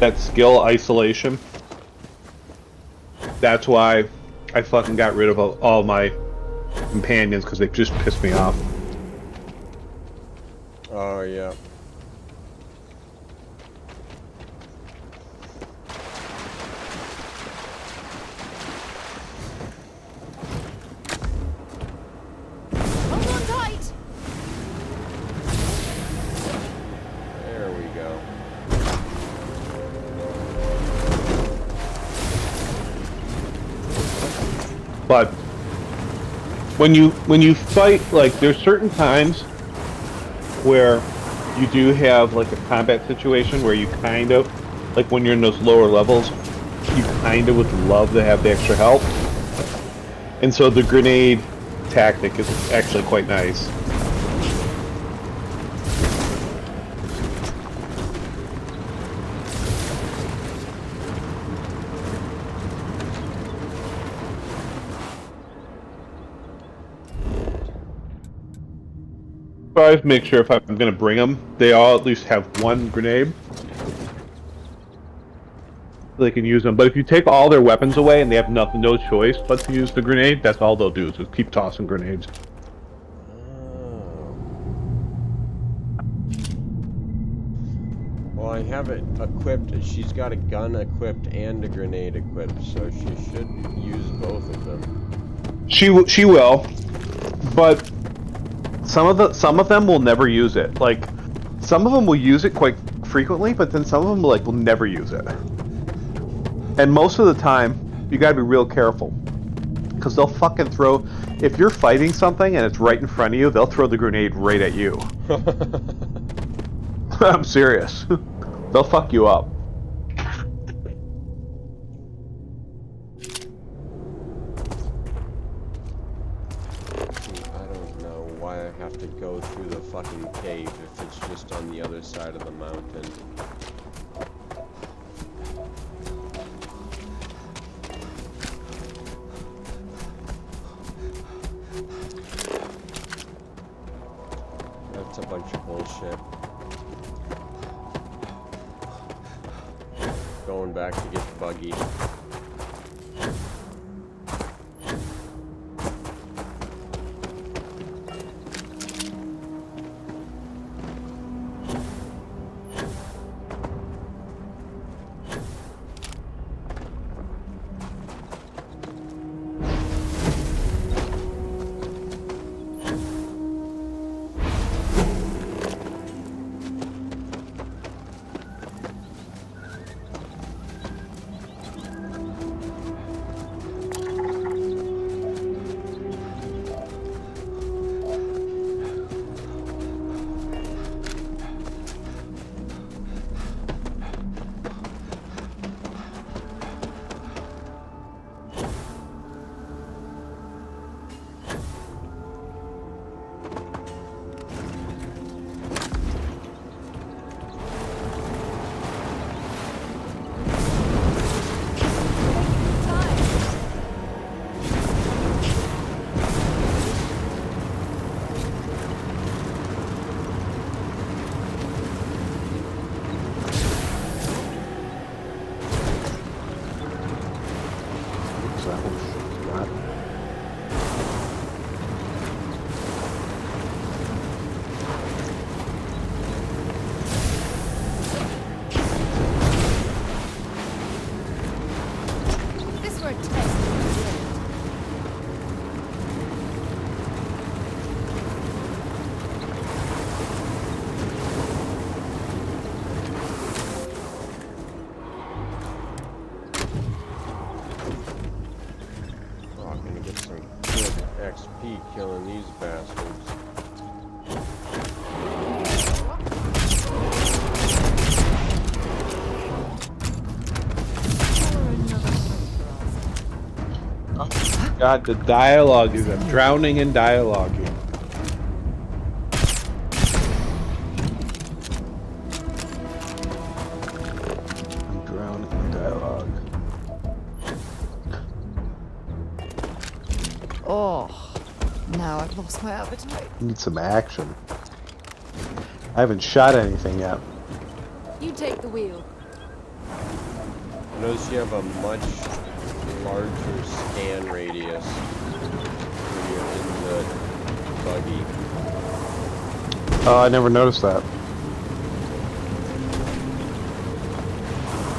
that skill isolation? That's why I fucking got rid of all my companions, because they just pissed me off. Oh, yeah. Hold on tight! There we go. But when you fight, like, there's certain times where you do have like a combat situation where you kind of, like when you're in those lower levels, you kind of would love to have the extra help. And so the grenade tactic is actually quite nice. I always make sure if I'm going to bring them, they all at least have one grenade. So they can use them. But if you take all their weapons away and they have no choice but to use the grenade, that's all they'll do is just keep tossing grenades. Oh. Well, I have it equipped. She's got a gun equipped and a grenade equipped, so she should use both of them. She will, but some of them will never use it. Like, some of them will use it quite frequently, but then some of them will never use it. And most of the time, you gotta be real careful, because they'll fucking throw. If you're fighting something and it's right in front of you, they'll throw the grenade right at you. I'm serious. They'll fuck you up. To go through the fucking cave if it's just on the other side of the mountain. That's a bunch of bullshit. Going back to get the buggy. killing these bastards. God, the dialogue is I'm drowning in dialogue here. I'm drowning in dialogue. Oh, now I've lost my appetite. Need some action. I haven't shot anything yet. You take the wheel. Notice you have a much larger scan radius when you're in the buggy. I never noticed that.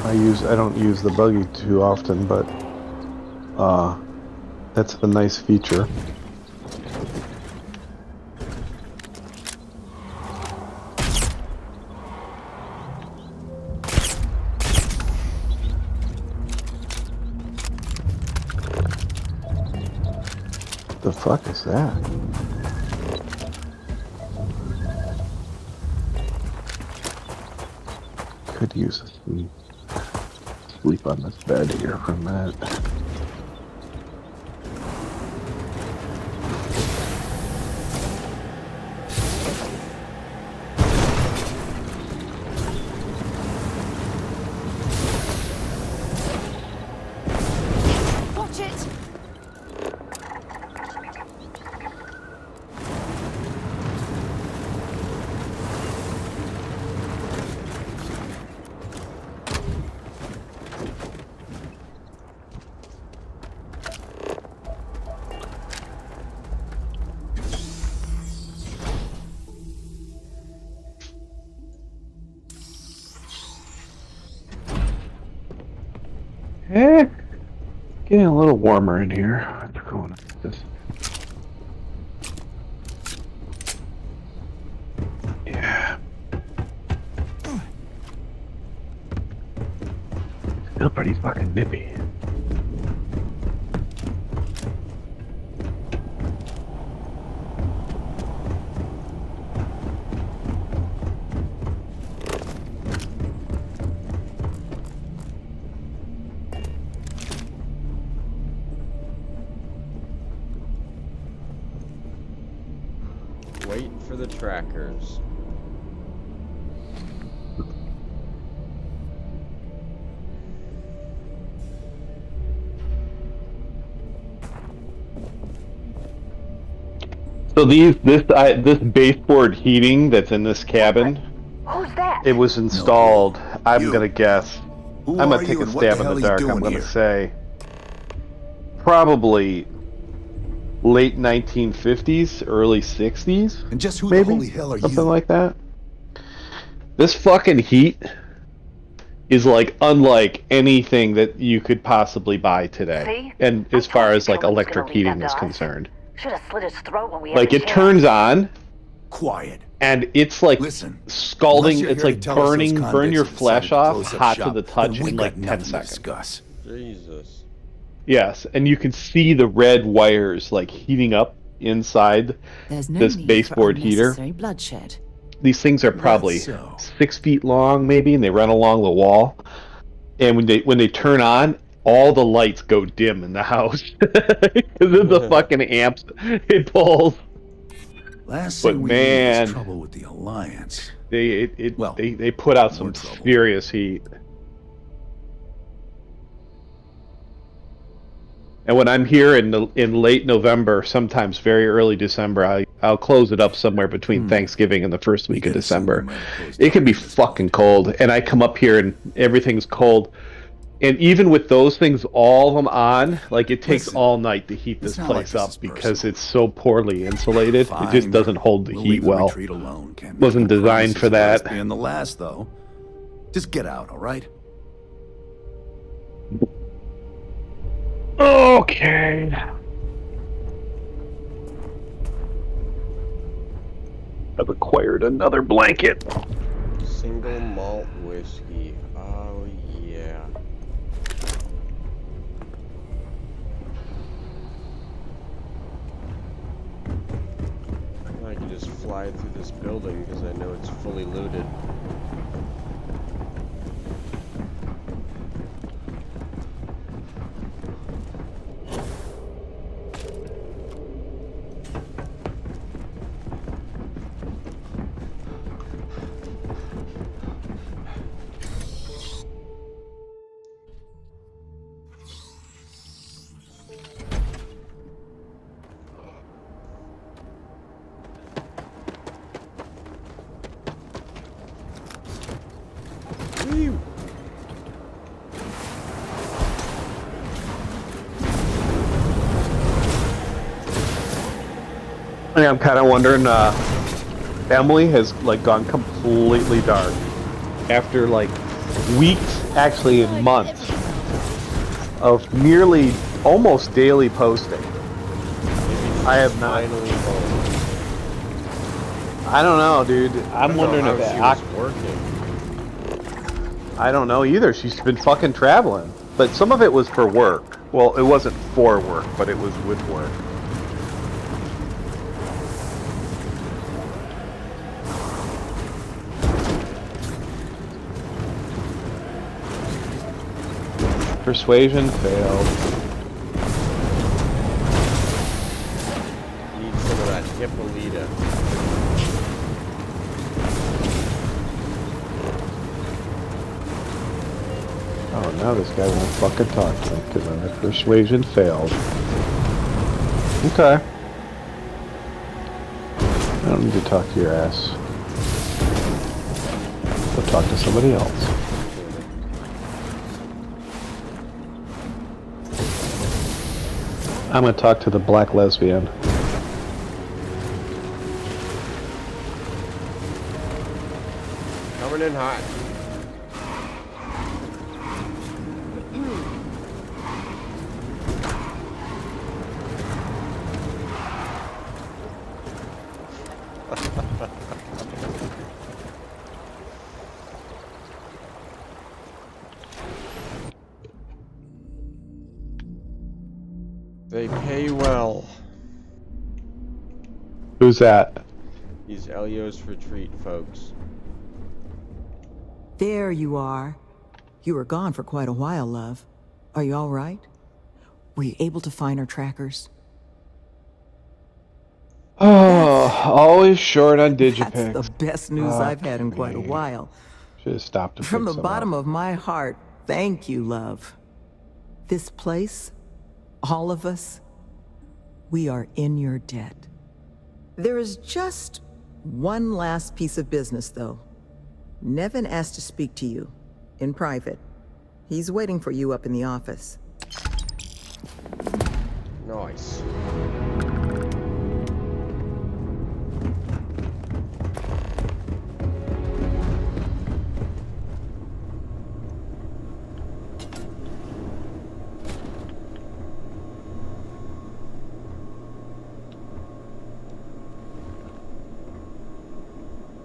I don't use the buggy too often, but that's a nice feature. The fuck is that? Could use a sleep on this bed here for a minute. Watch it! Getting a little warmer in here. What's going on with this? Yeah. Still pretty fucking nippy. Wait for the trackers. So this baseboard heating that's in this cabin, Who's that? it was installed. I'm You. gonna guess. Who I'm are gonna take you a and what the stab in hell the are you dark. I'm doing gonna here? say probably late 1950s, early 60s, And just who maybe the holy hell are something you? like that. This fucking heat is like unlike anything that you could possibly buy today. See? And I as far told as you like Bill was electric gonna leave heating that is to us. concerned. Should have slit his throat when we had Like the it chance. turns on Quiet. and it's like Listen, scalding, unless you're it's here to like tell us those burn your convicts have flesh decided to off, close up hot to shop, the then touch we in got like 10 nothing to seconds. discuss. Jesus. Yes, and you can see the red wires like heating up inside There's no this need baseboard for heater. unnecessary bloodshed. These things are probably so. 6 feet long maybe, and they run along the wall. And when they turn on, all the lights go dim in the house because of the fucking amps it pulls. Last But thing we need man, is trouble with the Alliance. They Well, they put out some more trouble. serious heat. And when I'm here in late November, sometimes very early December, I'll close it up somewhere between Thanksgiving and the first week of gotta assume we December. might have closed It down can be business fucking by cold, and I come up here and everything's cold. And even with those things, all of them on, like it takes Listen, all night to heat it's this not like place this up is because personal. it's so poorly insulated. It Fine. just doesn't hold the We'll heat leave the well. retreat alone. Can't make Wasn't no designed for promises about that. us being the last, though. Just get out, all right? Okay. I've acquired another blanket. Single malt whiskey. Oh, yeah. fly through this building because I know it's fully looted. Yeah, I'm kind of wondering, Emily has, like, gone completely dark. After, like, weeks, actually months, of nearly, almost daily posting. I have not. I don't know, dude. I'm wondering if that she was working. I don't know either. She's been fucking traveling. But some of it was for work. Well, it wasn't for work, but it was with work. Persuasion failed. Need some of that Hippolyta. Oh, now this guy won't fucking talk to me because my persuasion failed. Okay. I don't need to talk to your ass. Go talk to somebody else. I'm gonna talk to the black lesbian. Coming in hot. They pay well. Who's that? These Elio's retreat folks. There you are. You were gone for quite a while, love. Are you all right? Were you able to find our trackers? Oh, always short on Digipex. That's the best news I've had in quite a while. Should have stopped to From pick the some bottom up. of my heart, thank you, love. This place, all of us, we are in your debt. There is just one last piece of business, though. Nevin asked to speak to you, in private. He's waiting for you up in the office. Nice.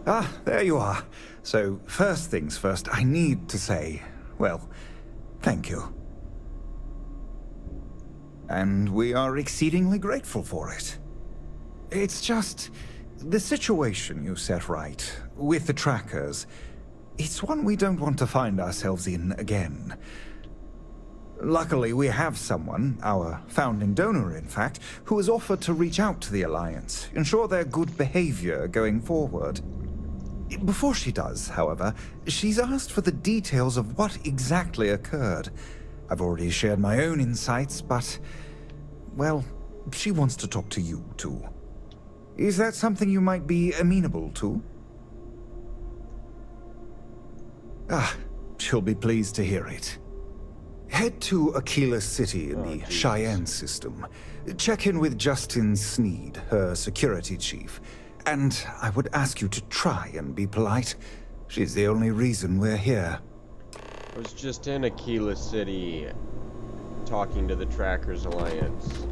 Ah, there you are. So, first things first, I need to say, well, thank you. And we are exceedingly grateful for it. It's just, the situation you set right, with the trackers, it's one we don't want to find ourselves in again. Luckily, we have someone, our founding donor in fact, who has offered to reach out to the Alliance, ensure their good behavior going forward. Before she does, however, she's asked for the details of what exactly occurred. I've already shared my own insights, but, well, she wants to talk to you, too. Is that something you might be amenable to? Ah, she'll be pleased to hear it. Head to Aquila City in the Cheyenne system. Check in with Justin Sneed, her security chief. And I would ask you to try and be polite. She's the only reason we're here. I was just in Aquila City talking to the Trackers Alliance.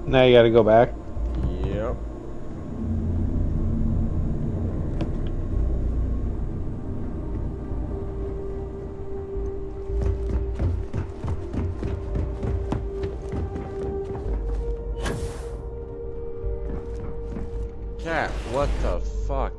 Now you gotta go back. Yep. Cat. What the fuck?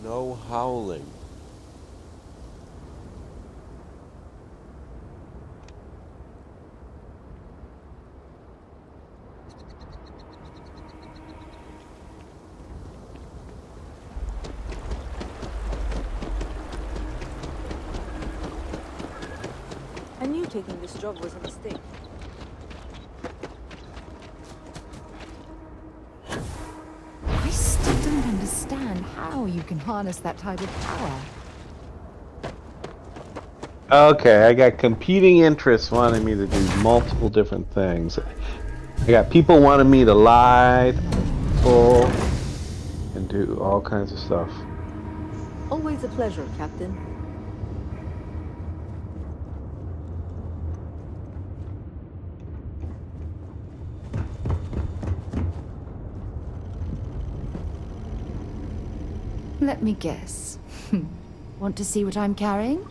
No howling. I knew taking this job was a mistake. I still don't understand how you can harness that type of power. Okay, I got competing interests wanting me to do multiple different things. I got people wanting me to lie, pull, and do all kinds of stuff. Always a pleasure, Captain. Let me guess. Want to see what I'm carrying?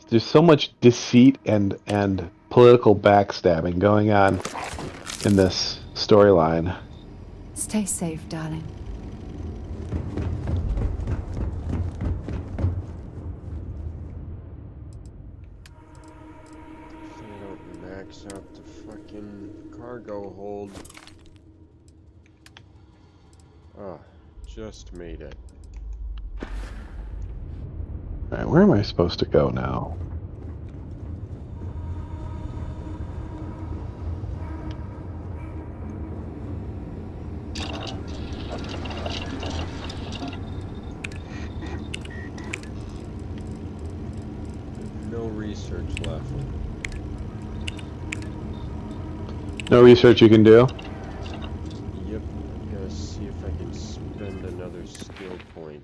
There's so much deceit and political backstabbing going on in this storyline. Stay safe, darling. If I don't max out the fucking cargo hold. Oh, just made it. Alright, where am I supposed to go now? No research left. No research you can do? Yep, gotta see if I can spend another skill point.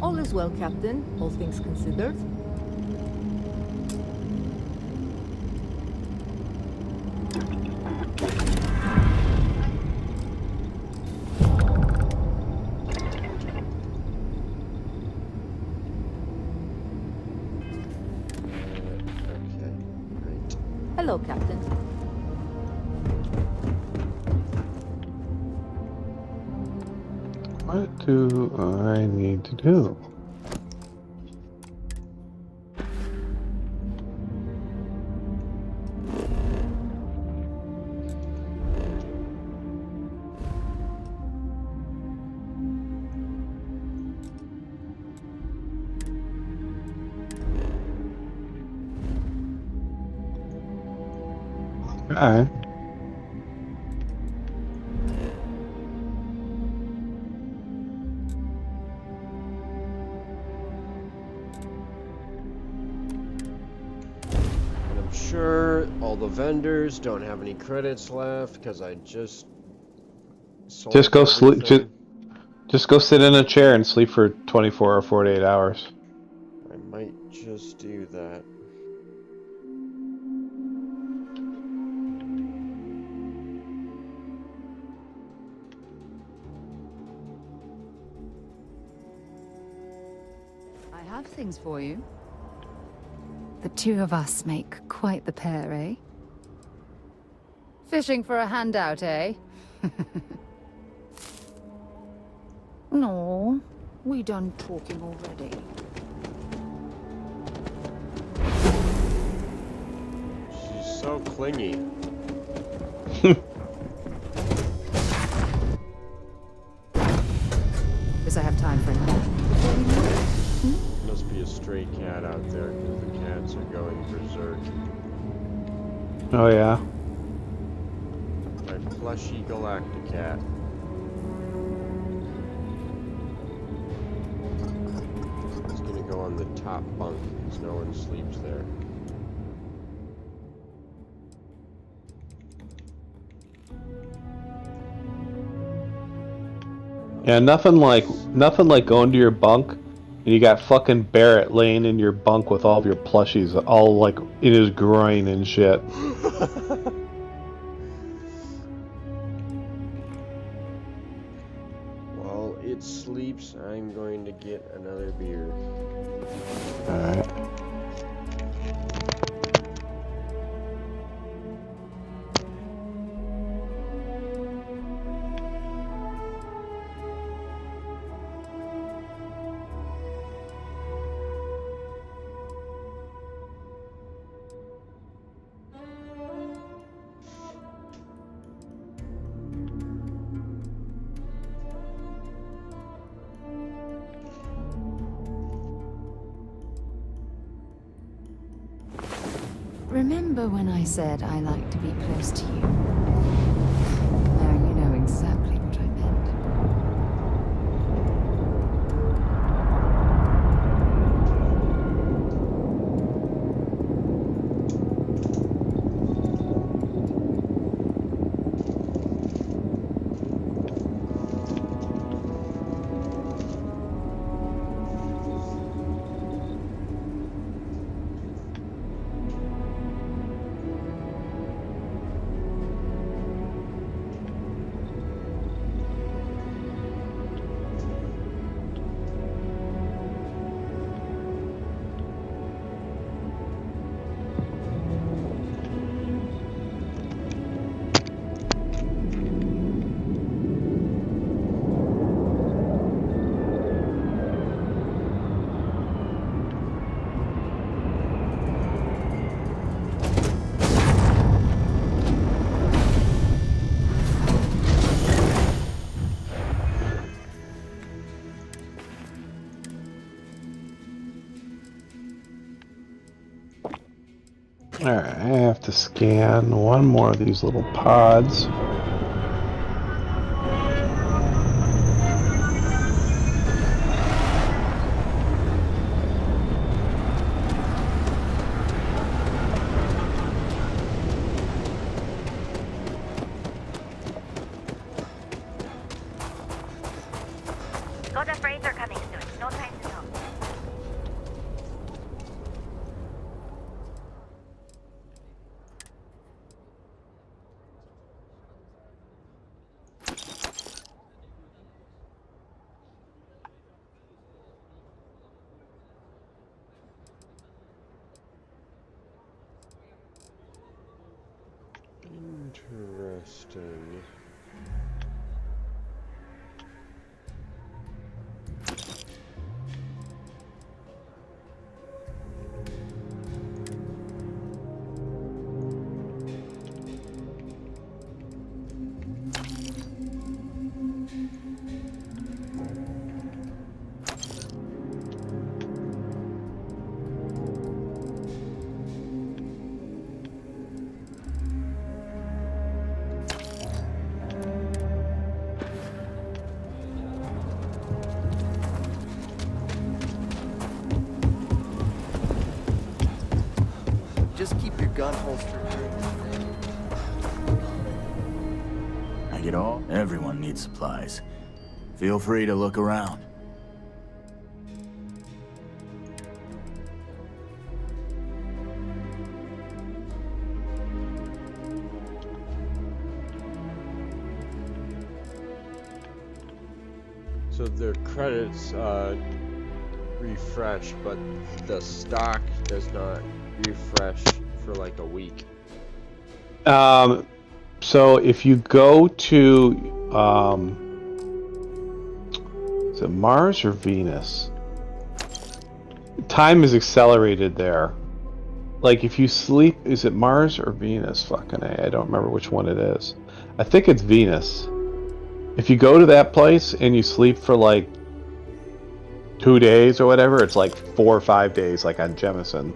All is well, Captain, all things considered. Okay, great. Hello, Captain. What do I need to do? Okay. And I'm sure all the vendors don't have any credits left because I just sold Just go sleep. everything. Just go sit in a chair and sleep for 24 or 48 hours. I might just do that. I have things for you. The two of us make quite the pair, eh? Fishing for a handout, eh? No, we done talking already. She's so clingy. Guess I have time for another. Must be a stray cat out there because the cats are going berserk. Oh yeah. My plushy Galacticat. top bunk, because no one sleeps there. Yeah, nothing like going to your bunk and you got fucking Barrett laying in your bunk with all of your plushies all like in his groin and shit. While it sleeps, I'm going to get another beer. Alright. Remember when I said I like to be close to you? Now you know exactly what I meant. Alright, I have to scan one more of these little pods. Got a freighter coming soon. No time to talk. Interesting. Just keep your gun holstered. I get all. Everyone needs supplies. Feel free to look around. So their credits refresh, but the stock does not refresh for like a week. So if you go to is it Mars or Venus? Time is accelerated there. Like if you sleep, is it Mars or Venus? Fucking A, I don't remember which one it is. I think it's Venus. If you go to that place and you sleep for like 2 days or whatever, it's like 4 or 5 days, like on Jemison.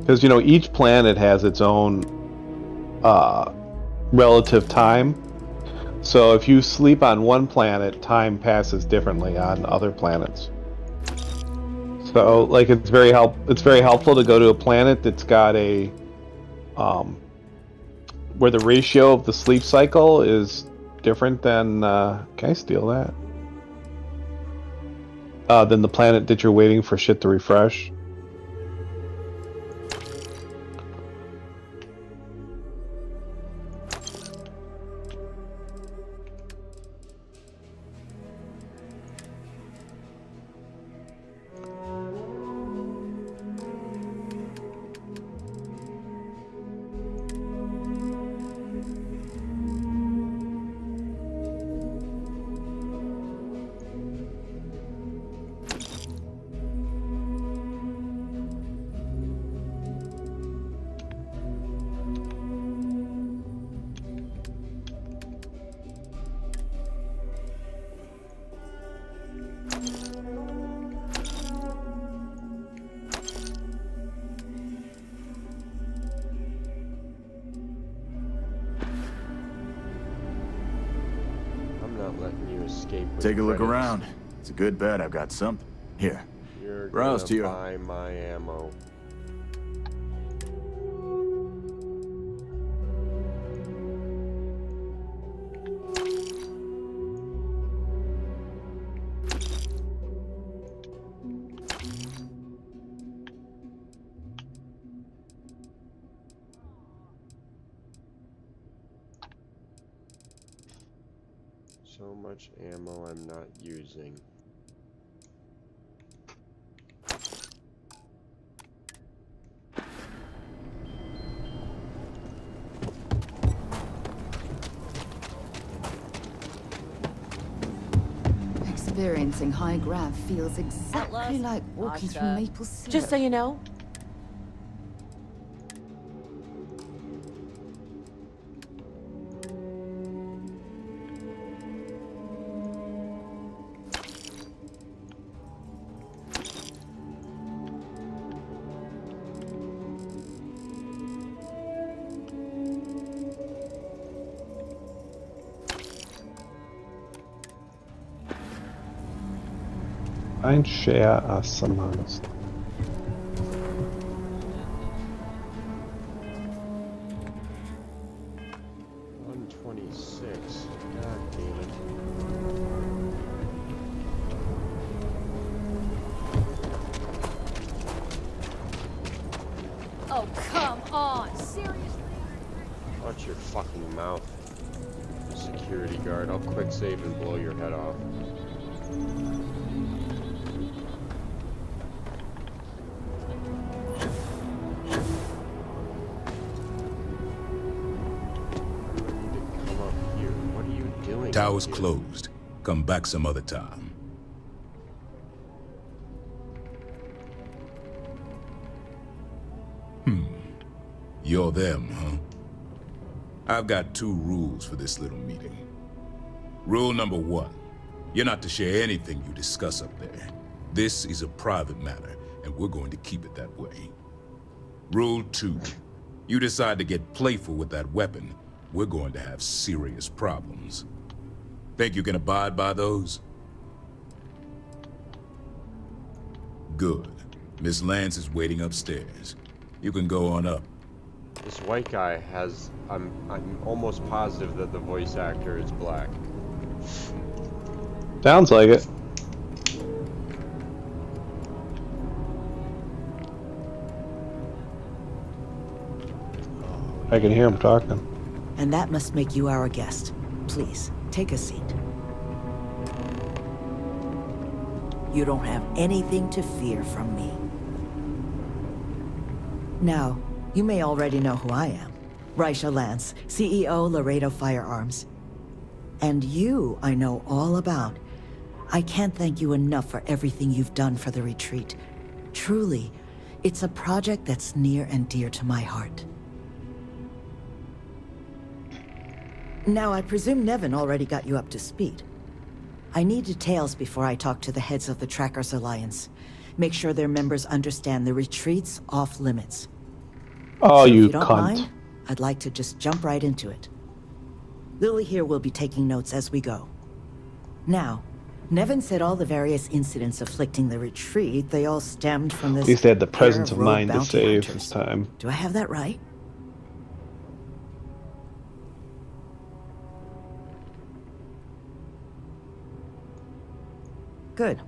Because, you know, each planet has its own relative time. So if you sleep on one planet, time passes differently on other planets. So like it's very helpful to go to a planet that's got a where the ratio of the sleep cycle is different than can I steal that? Than the planet that you're waiting for shit to refresh. Take a look around. It's a good bet I've got something. Here. You're browse to gonna your... buy my ammo. So much ammo I'm not using. Experiencing high grav feels exactly like walking through maple syrup. Just so you know, Ein share as samanas. Oh, come on! Seriously? Watch your fucking mouth, security guard. I'll quick save and blow your head off. Tower's closed. Come back some other time. You're them, huh? I've got 2 rules for this little meeting. Rule number 1, you're not to share anything you discuss up there. This is a private matter, and we're going to keep it that way. Rule 2, you decide to get playful with that weapon, we're going to have serious problems. Think you can abide by those? Good. Miss Lance is waiting upstairs. You can go on up. This white guy has... I'm almost positive that the voice actor is black. Sounds like it. I can hear him talking. And that must make you our guest. Please, take a seat. You don't have anything to fear from me. Now, you may already know who I am. Raisha Lance, CEO, Laredo Firearms. And you, I know all about. I can't thank you enough for everything you've done for the retreat. Truly, it's a project that's near and dear to my heart. Now, I presume Nevin already got you up to speed. I need details before I talk to the heads of the Trackers Alliance. Make sure their members understand the retreat's off limits. Oh, so you if you don't cunt. mind, I'd like to just jump right into it. Lily here will be taking notes as we go. Now, Nevin said all the various incidents afflicting the retreat, they all stemmed from this. At least they had the presence of rogue mind to bounty save hunters. this time. Do I have that right? Good.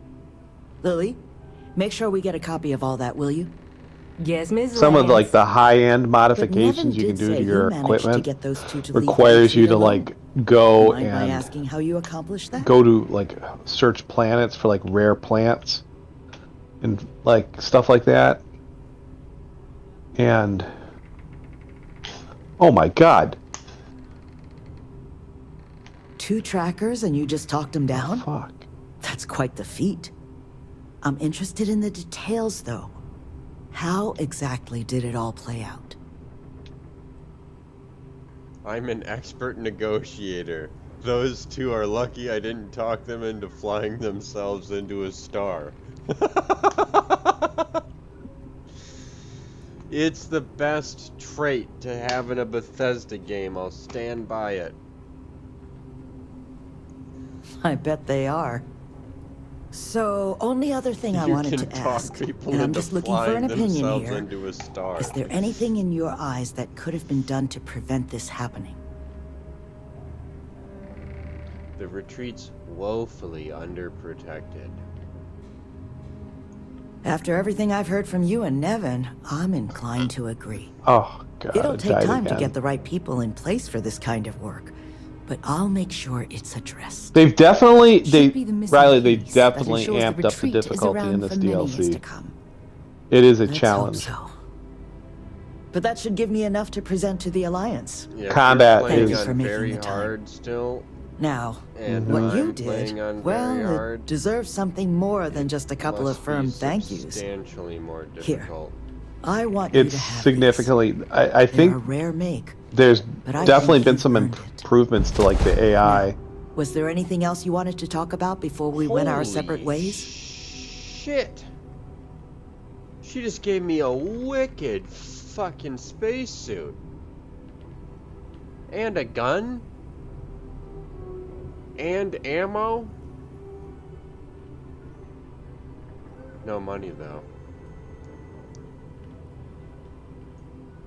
Lily, make sure we get a copy of all that, will you? Yes, Miss Some of Lance. like the high-end But modifications you Nevin can did do say to you your managed to equipment get those two to leave the requires you retreat to alone. like go Mind my and asking how you accomplished that? go to like search planets for like rare plants and like stuff like that. And oh my god. 2 trackers and you just talked them down? Oh, fuck. That's quite the feat. I'm interested in the details, though. How exactly did it all play out? I'm an expert negotiator. Those 2 are lucky I didn't talk them into flying themselves into a star. It's the best trait to have in a Bethesda game. I'll stand by it. I bet they are. So, only other thing I wanted to ask, and I'm just looking for an opinion here, into a star. is there anything in your eyes that could have been done to prevent this happening? The retreat's woefully underprotected. After everything I've heard from you and Nevin, I'm inclined to agree. Oh god. It'll it take died time to again. get the right people in place for this kind of work, but I'll make sure it's addressed. They've definitely Should be the missing Riley, they piece that definitely ensures the amped up the retreat is difficulty in around this for many years DLC. to come. It is a Let's challenge. hope so. But that should give me enough to present to the Alliance. Yeah, Combat we're playing is- on very hard still. Now, And what I'm you playing did, on well, very it hard. deserves something more than just a couple of Must be firm thank yous. substantially more Here, difficult. I want you It's to have significantly. I They're a think rare make. there's but I definitely think been you've some earned improvements to like the AI. Was there anything else you wanted to talk about before we went our separate ways? Shit. She just gave me a wicked fucking spacesuit. And a gun. And ammo. No money though.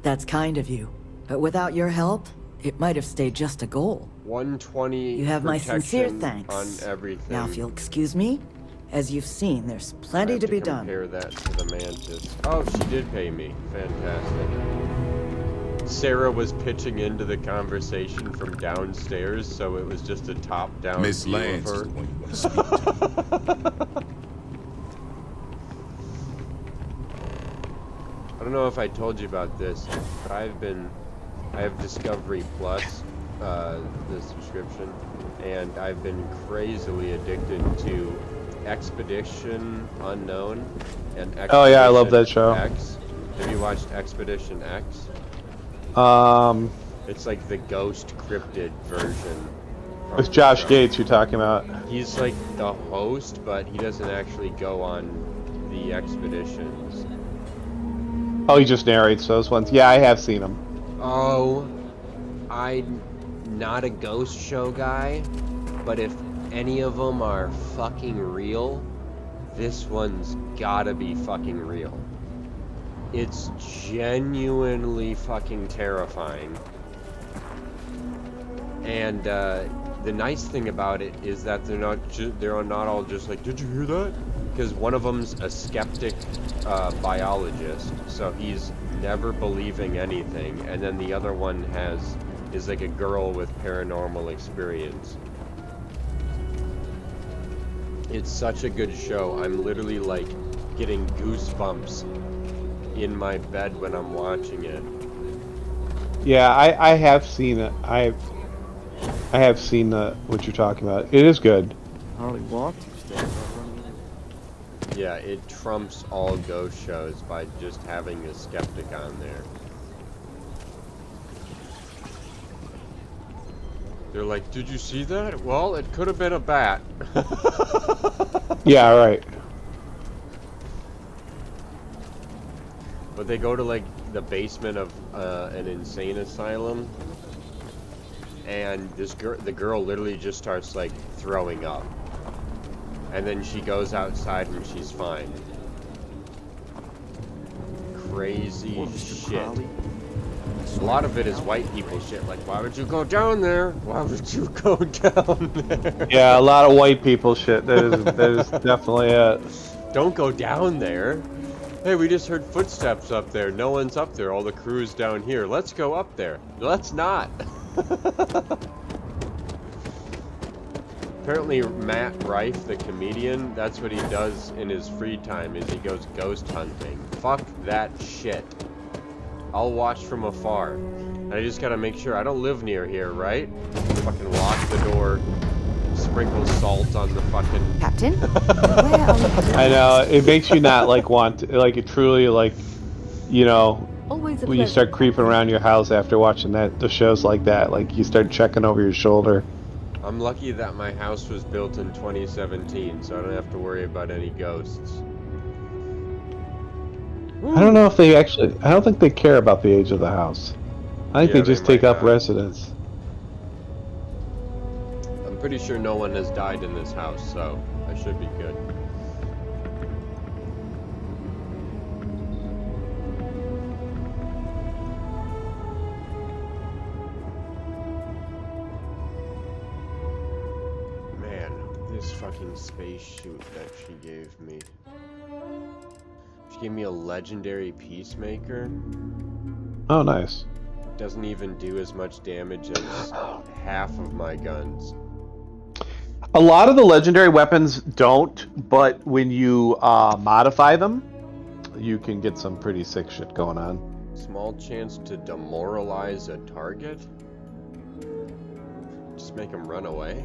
That's kind of you. But without your help, it might have stayed just a goal. 120 You have my sincere protection thanks. on everything. Now, if you'll excuse me, as you've seen, there's plenty to be done. Compare that to the Mantis. Oh, she did pay me. Fantastic. Sarah was pitching into the conversation from downstairs, so it was just a top-down Miss view Lance of is her. the one you want to speak to. I don't know if I told you about this, but I have Discovery Plus, the subscription, and I've been crazily addicted to Expedition Unknown and Expedition Oh yeah, I love that show. X. Have you watched Expedition X? It's like the ghost cryptid version. It's Josh Gates you're talking about. He's like the host, but he doesn't actually go on the expeditions. Oh, he just narrates those ones. Yeah, I have seen them. Oh, I'm not a ghost show guy, but if any of them are fucking real, this one's gotta be fucking real. It's genuinely fucking terrifying. And the nice thing about it is that they're not all just like, did you hear that? Because one of them's a skeptic biologist, so he's never believing anything, and then the other one is like a girl with paranormal experience. It's such a good show. I'm literally like getting goosebumps in my bed when I'm watching it. Yeah, I have seen it. I have seen what you're talking about. It is good. Harley walked. Yeah, it trumps all ghost shows by just having a skeptic on there. They're like, did you see that? Well, it could have been a bat. Yeah, right. But they go to like the basement of an insane asylum, and the girl literally just starts like throwing up, and then she goes outside and she's fine. Crazy shit. A lot of it is white people shit, like, why would you go down there? Why would you go down there? Yeah, a lot of white people shit. That is definitely it. Don't go down there. Hey, we just heard footsteps up there. No one's up there. All the crew's down here. Let's go up there. Let's not. Apparently Matt Rife, the comedian, that's what he does in his free time, is he goes ghost hunting. Fuck that shit. I'll watch from afar. And I just gotta make sure I don't live near here, right? Fucking lock the door. Sprinkle salt on the fucking... Captain? Where are we? I know, it makes you not like want, like it truly like, you know, when you start creeping around your house after watching the shows like that, like you start checking over your shoulder. I'm lucky that my house was built in 2017, so I don't have to worry about any ghosts. I don't know if they actually, I don't think they care about the age of the house. I think Yeah, they just take up residence. I'm pretty sure no one has died in this house, so I should be good. Man, this fucking space shoot that she gave me. She gave me a legendary peacemaker. Oh, nice. Doesn't even do as much damage as half of my guns. A lot of the legendary weapons don't, but when you modify them, you can get some pretty sick shit going on. Small chance to demoralize a target? Just make him run away?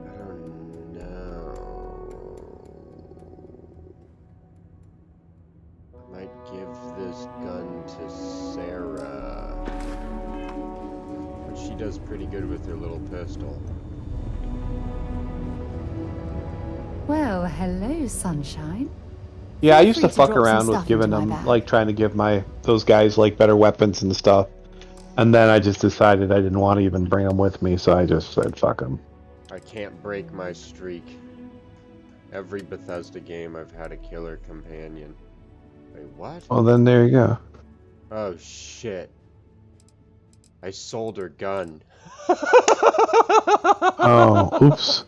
I don't know. I might give this gun to Sarah. But she does pretty good with her little pistol. Well, hello, sunshine. Yeah, I Feel used free to fuck drop some around with stuff giving into my them, bag. like trying to give those guys like better weapons and stuff. And then I just decided I didn't want to even bring them with me, so I just said fuck them. I can't break my streak. Every Bethesda game I've had a killer companion. Wait, what? Well, then there you go. Oh shit. I sold her gun. Oh, oops.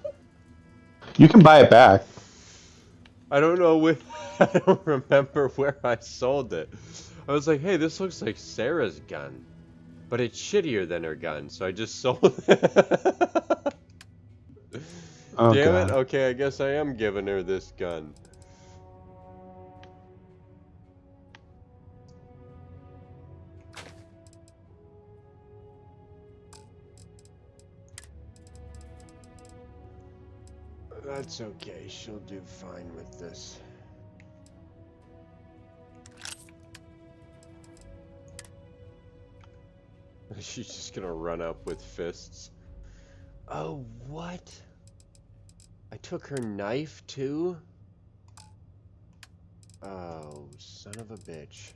You can buy it back. I don't know I don't remember where I sold it. I was like, hey, this looks like Sarah's gun. But it's shittier than her gun, so I just sold it. Oh, Damn it, God. okay, I guess I am giving her this gun. That's okay, she'll do fine with this. She's just gonna run up with fists. Oh, what? I took her knife too? Oh, son of a bitch.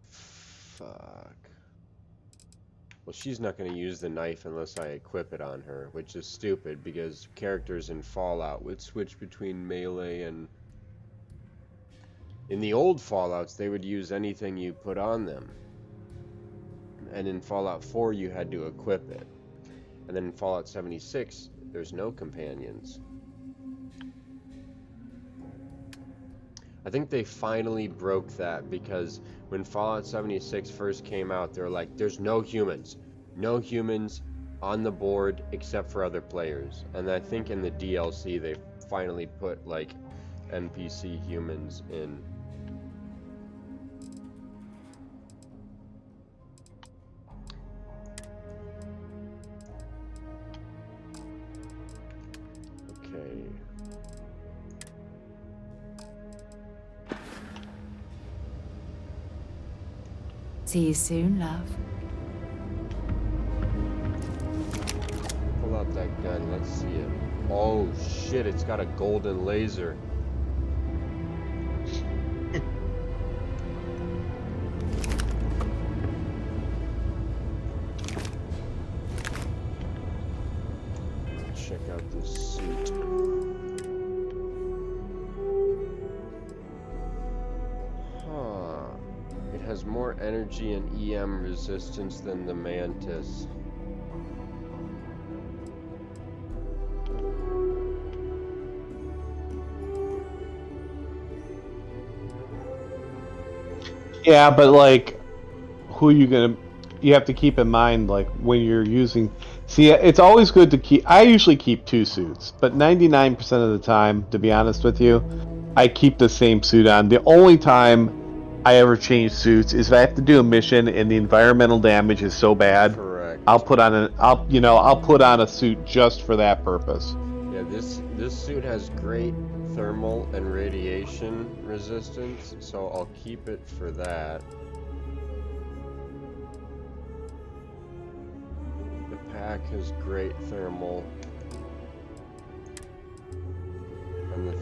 Fuck. Well, she's not going to use the knife unless I equip it on her, which is stupid because characters in Fallout would switch between melee and... In the old Fallouts, they would use anything you put on them. And in Fallout 4, you had to equip it. And then in Fallout 76, there's no companions. I think they finally broke that because when Fallout 76 first came out, they were like, there's no humans. No humans on the board except for other players. And I think in the DLC, they finally put, like, NPC humans in. Okay. See you soon, love. Pull out that gun, let's see it. Oh shit, it's got a golden laser. has more energy and EM resistance than the Mantis. Yeah, but like, who you gonna? You have to keep in mind, like, when you're using. See, it's always good to keep. I usually keep 2 suits, but 99% of the time, to be honest with you, I keep the same suit on. The only time I ever change suits is if I have to do a mission and the environmental damage is so bad. Correct. I'll put on I'll put on a suit just for that purpose. Yeah, this suit has great thermal and radiation resistance, so I'll keep it for that. The pack has great thermal, and the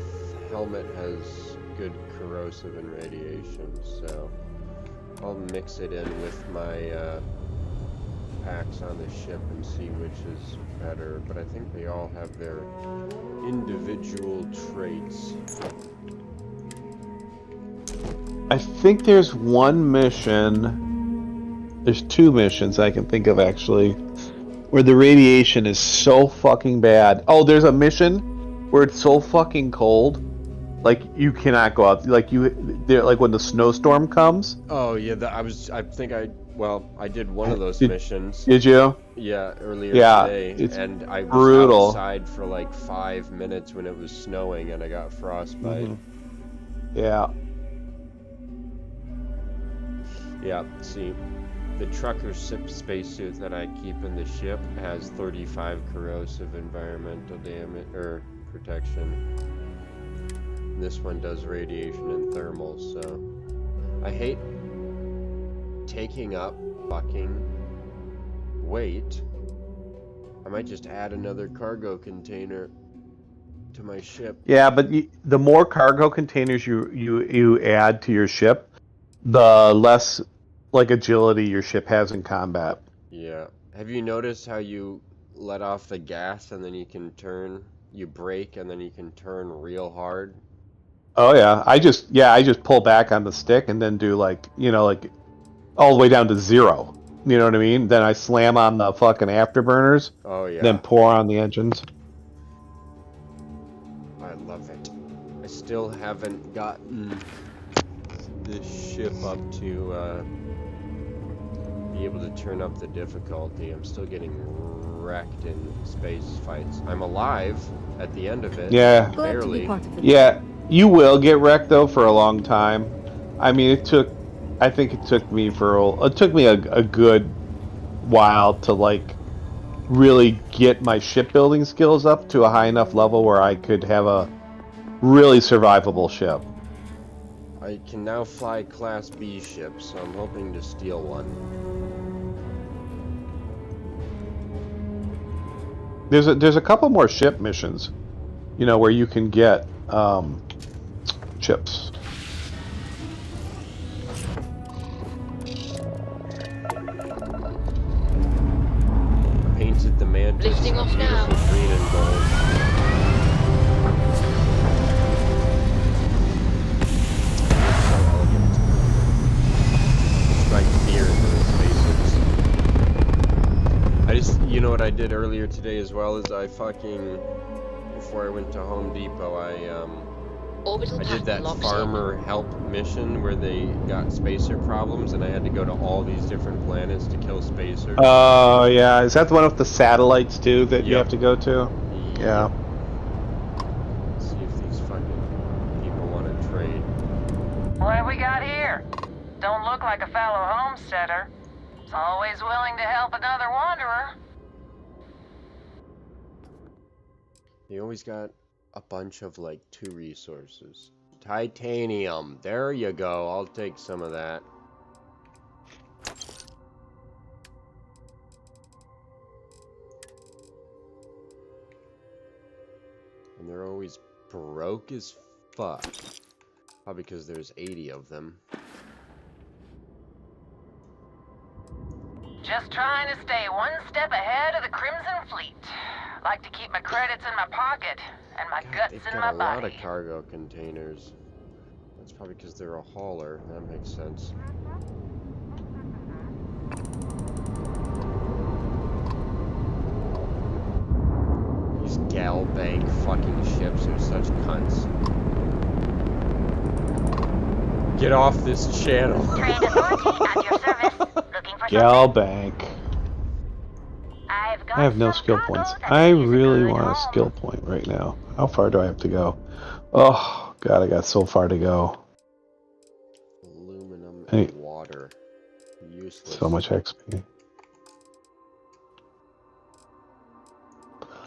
helmet has good corrosive and radiation, so I'll mix it in with my packs on the ship and see which is better, but I think they all have their individual traits. I think there's one mission, there's 2 missions I can think of actually, where the radiation is so fucking bad. Oh, there's a mission where it's so fucking cold, like you cannot go out. Like like when the snowstorm comes. Oh yeah, I did one of those missions. Did you? Yeah, earlier Yeah, today, it's and I was brutal. outside for like 5 minutes when it was snowing, and I got frostbite. Yeah. Yeah, see, the trucker spacesuit that I keep in the ship has 35 corrosive environmental damage or protection. This one does radiation and thermal, so I hate taking up fucking weight. I might just add another cargo container to my ship. Yeah, but the more cargo containers you add to your ship, the less like agility your ship has in combat. Yeah. Have you noticed how you let off the gas and then you brake and then you can turn real hard? Oh yeah, I just pull back on the stick and then do like all the way down to 0. You know what I mean? Then I slam on the fucking afterburners. Oh yeah. Then pour on the engines. I love it. I still haven't gotten this ship up to be able to turn up the difficulty. I'm still getting wrecked in space fights. I'm alive at the end of it. Yeah. Barely. Yeah, you will get wrecked though for a long time. I mean, I think it took me a good while to like really get my shipbuilding skills up to a high enough level where I could have a really survivable ship. I can now fly Class B ships, so I'm hoping to steal one. There's a couple more ship missions, where you can get chips. Painted the Mantis Lifting off now. beautiful green and gold. So elegant. Strike fear into the spaces. You know what I did earlier today as well is before I went to Home Depot, I did that farmer help mission where they got spacer problems and I had to go to all these different planets to kill spacers. Oh yeah, is that the one with the satellites too that you have to go to? Yeah. Let's see if these fucking people want to trade. What have we got here? Don't look like a fellow homesteader. It's always willing to help another wanderer. They always got a bunch of like 2 resources. Titanium. There you go. I'll take some of that. And they're always broke as fuck. Probably because there's 80 of them. Just trying to stay one step ahead of the Crimson Fleet. Like to keep my credits in my pocket and my guts They've in got my a lot of body. cargo containers. That's probably because they're a hauler. That makes sense. These gal bank fucking ships are such cunts. Get off this channel. Trade authority at your service. Looking for Gal something? bank. I've got I have no some skill cargo points. that I could use a really good want a home. skill point right now. How far do I have to go? Oh, God, I got so far to go. Aluminum Hey. and water. Useless. So much XP.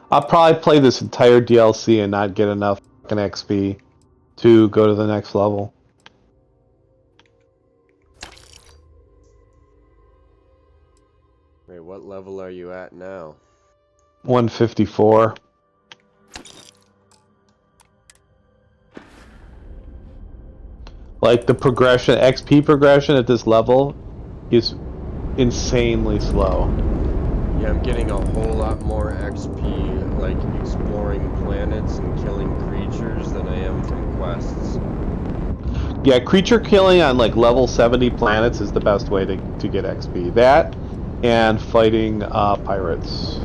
I'll probably play this entire DLC and not get enough fucking XP to go to the next level. Wait, what level are you at now? 154. Like the progression, XP progression at this level is insanely slow. Yeah, I'm getting a whole lot more XP, like, exploring planets and killing creatures than I am from quests. Yeah, creature killing on like level 70 planets is the best way to get XP. That and fighting pirates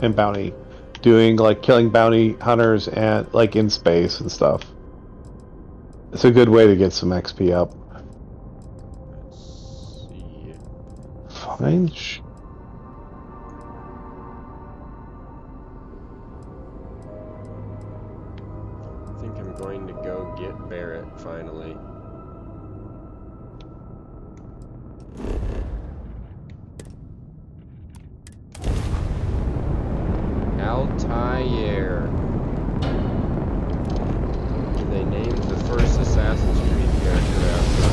and bounty. Doing like killing bounty hunters and like in space and stuff. It's a good way to get some XP up. Let's see. Fine. I think I'm going to go get Barrett, finally. Altair. They named the first Assassin's Creed character after.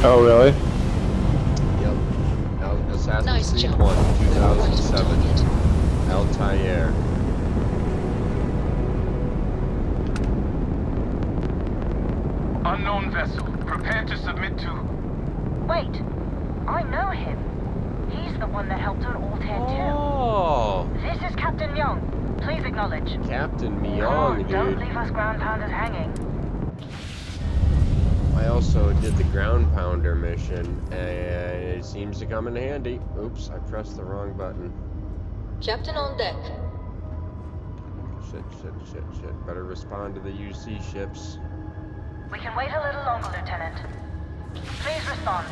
Oh, really? Yep. Assassin's Creed 1, 2007. Altair. Unknown vessel. Prepare to submit to... Wait, I know him. He's the one that helped on Altair 2. Oh! This is Captain Young. Please acknowledge. Captain Come Myung, on, dude. don't leave us ground pounders hanging. I also did the ground pounder mission, and it seems to come in handy. Oops, I pressed the wrong button. Captain on deck. Shit. Better respond to the UC ships. We can wait a little longer, Lieutenant. Please respond.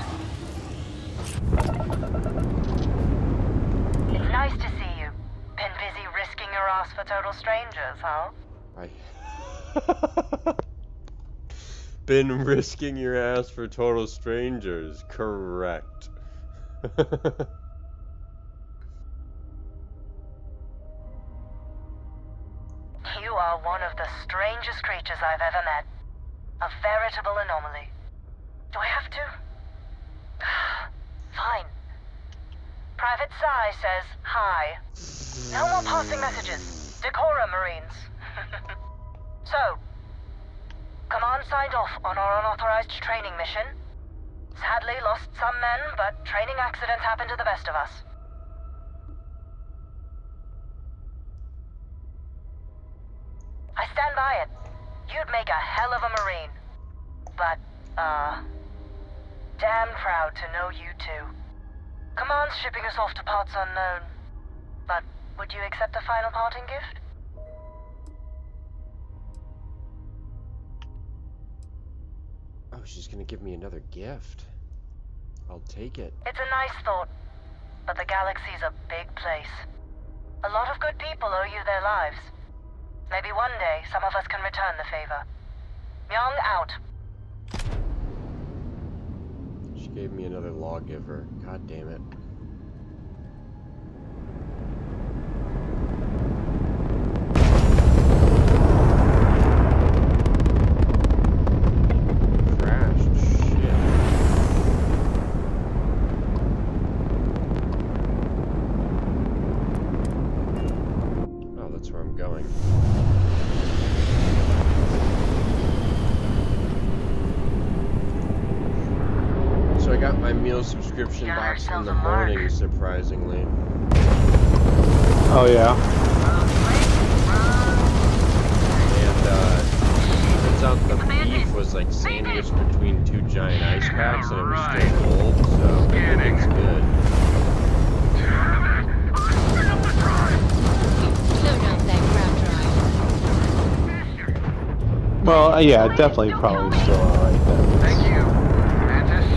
It's nice to see you. Been busy risking your ass for total strangers, huh? Been risking your ass for total strangers. Correct. You are one of the strangest creatures I've ever met. A veritable anomaly. Do I have to? Fine. Private Psy says hi. No more passing messages. Decorum, Marines. So, Command signed off on our unauthorized training mission. Sadly lost some men, but training accidents happen to the best of us. I stand by it. You'd make a hell of a Marine. But, damn proud to know you too. Command's shipping us off to parts unknown. But would you accept a final parting gift? Oh, she's gonna give me another gift. I'll take it. It's a nice thought, but the galaxy's a big place. A lot of good people owe you their lives. Maybe one day some of us can return the favor. Myung out. She gave me another lawgiver. God damn it. Subscription box in the morning, surprisingly. Oh yeah. And turns out the beef was like sandwiched between two giant ice packs and it was still cold, so I think it's good. Slow down that ground drive. Well, yeah, definitely probably still alright then. Thank you. Mantis?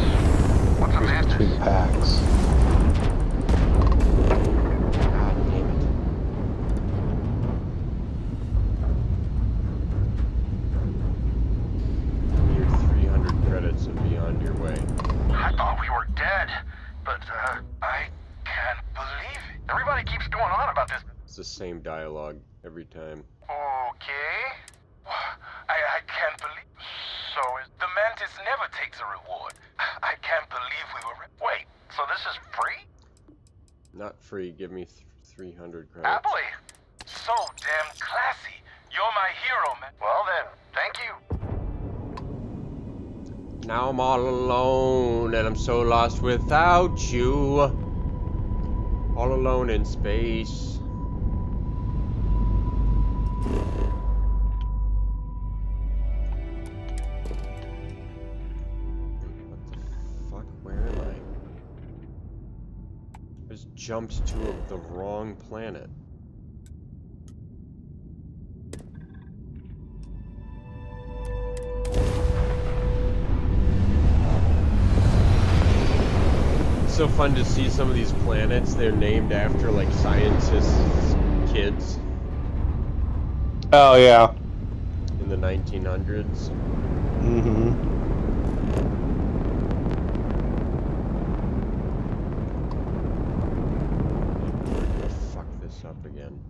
What's a mantis? Between packs. God damn it. You're 300 credits and be on your way. I thought we were dead, but I can't believe it. Everybody keeps going on about this. It's the same dialogue every time. Okay. I can't believe. So the mantis never takes a reward. I can't believe we were. Wait. So this is free? Not free. Give me 300 credits. Happily. So damn classy. You're my hero, man. Well then, thank you. Now I'm all alone and I'm so lost without you. All alone in space. What the fuck? Where am I? I just jumped to the wrong planet. It's so fun to see some of these planets. They're named after like scientists' kids Oh, yeah. in the 1900s. Mm-hmm. Fuck this up again.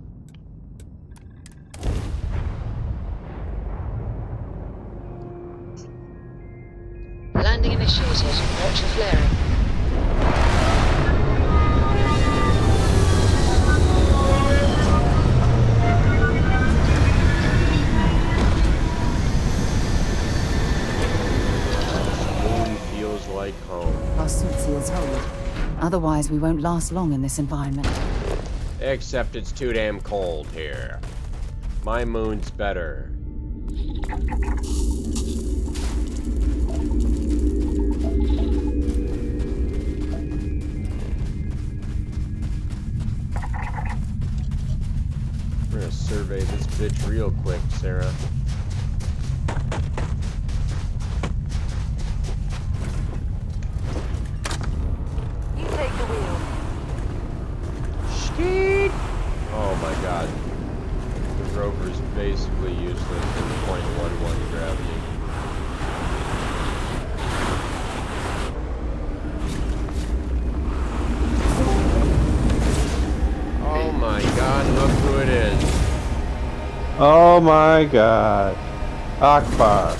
Landing initiated. Watch for flaring. Moon feels like home. Our suit seals hold. Otherwise, we won't last long in this environment. Except it's too damn cold here. My moon's better. We're gonna survey this bitch real quick, Sarah. You take the wheel. Skeet! Oh my god. The rover's basically useless in 0.11 gravity. Oh my god, look who it is. Oh my god. Akbar.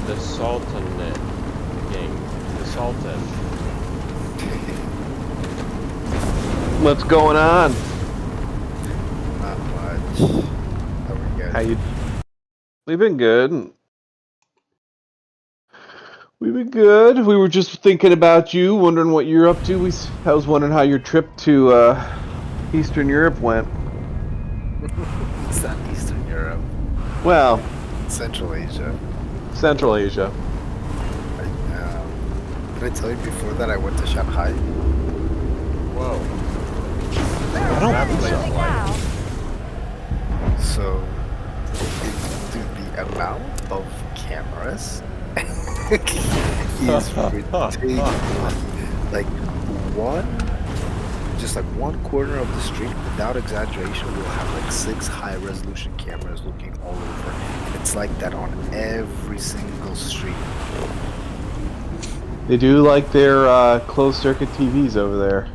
The Sultanate King. The Sultan. What's going on? Not much. How are you guys? How you? We've been good. We've been good. We were just thinking about you, wondering what you're up to. I was wondering how your trip to Eastern Europe went. It's not Eastern Europe. Well, Central Asia. Central Asia. Did I tell you before that I went to Shanghai? Whoa. I don't think so. So, dude, the amount of cameras is ridiculous. Like one corner of the street, without exaggeration, will have like 6 high-resolution cameras looking all over, and it's like that on every single street. They do like their closed-circuit TVs over there.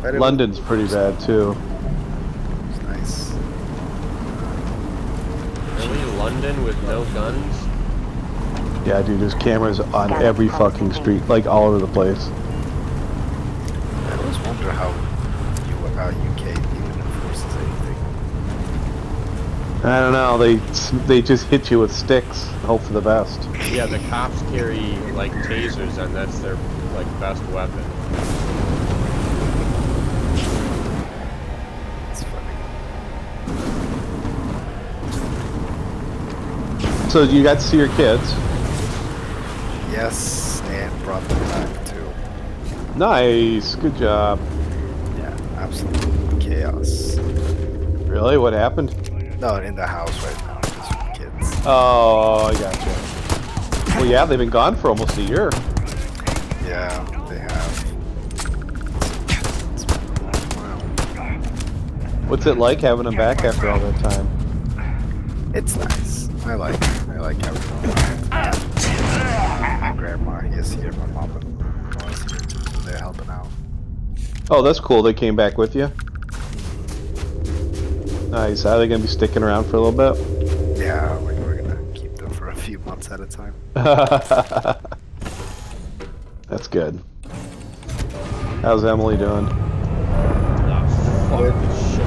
Dude. London's pretty bad too. It's nice. Really? London with no guns? Yeah, dude, there's cameras on every fucking street, like all over the place. I always wonder how UK even enforces anything. I don't know. They just hit you with sticks. Hope for the best. Yeah, the cops carry like tasers, and that's their like best weapon. It's funny. So you got to see your kids. Yes, and brought them back too. Nice, good job. Yeah, absolute chaos. Really? What happened? No, in the house right now, just with kids. Oh, I gotcha. Well, yeah, they've been gone for almost a year. Yeah, they have. What's it like having them back after all that time? It's nice. I like having them back. My grandma is here, my mom and mom is here too, so they're helping out. Oh, that's cool. They came back with you. Nice. Are they gonna be sticking around for a little bit? Yeah, we're gonna keep them for a few months at a time. That's good. How's Emily doing? Fuck this shit.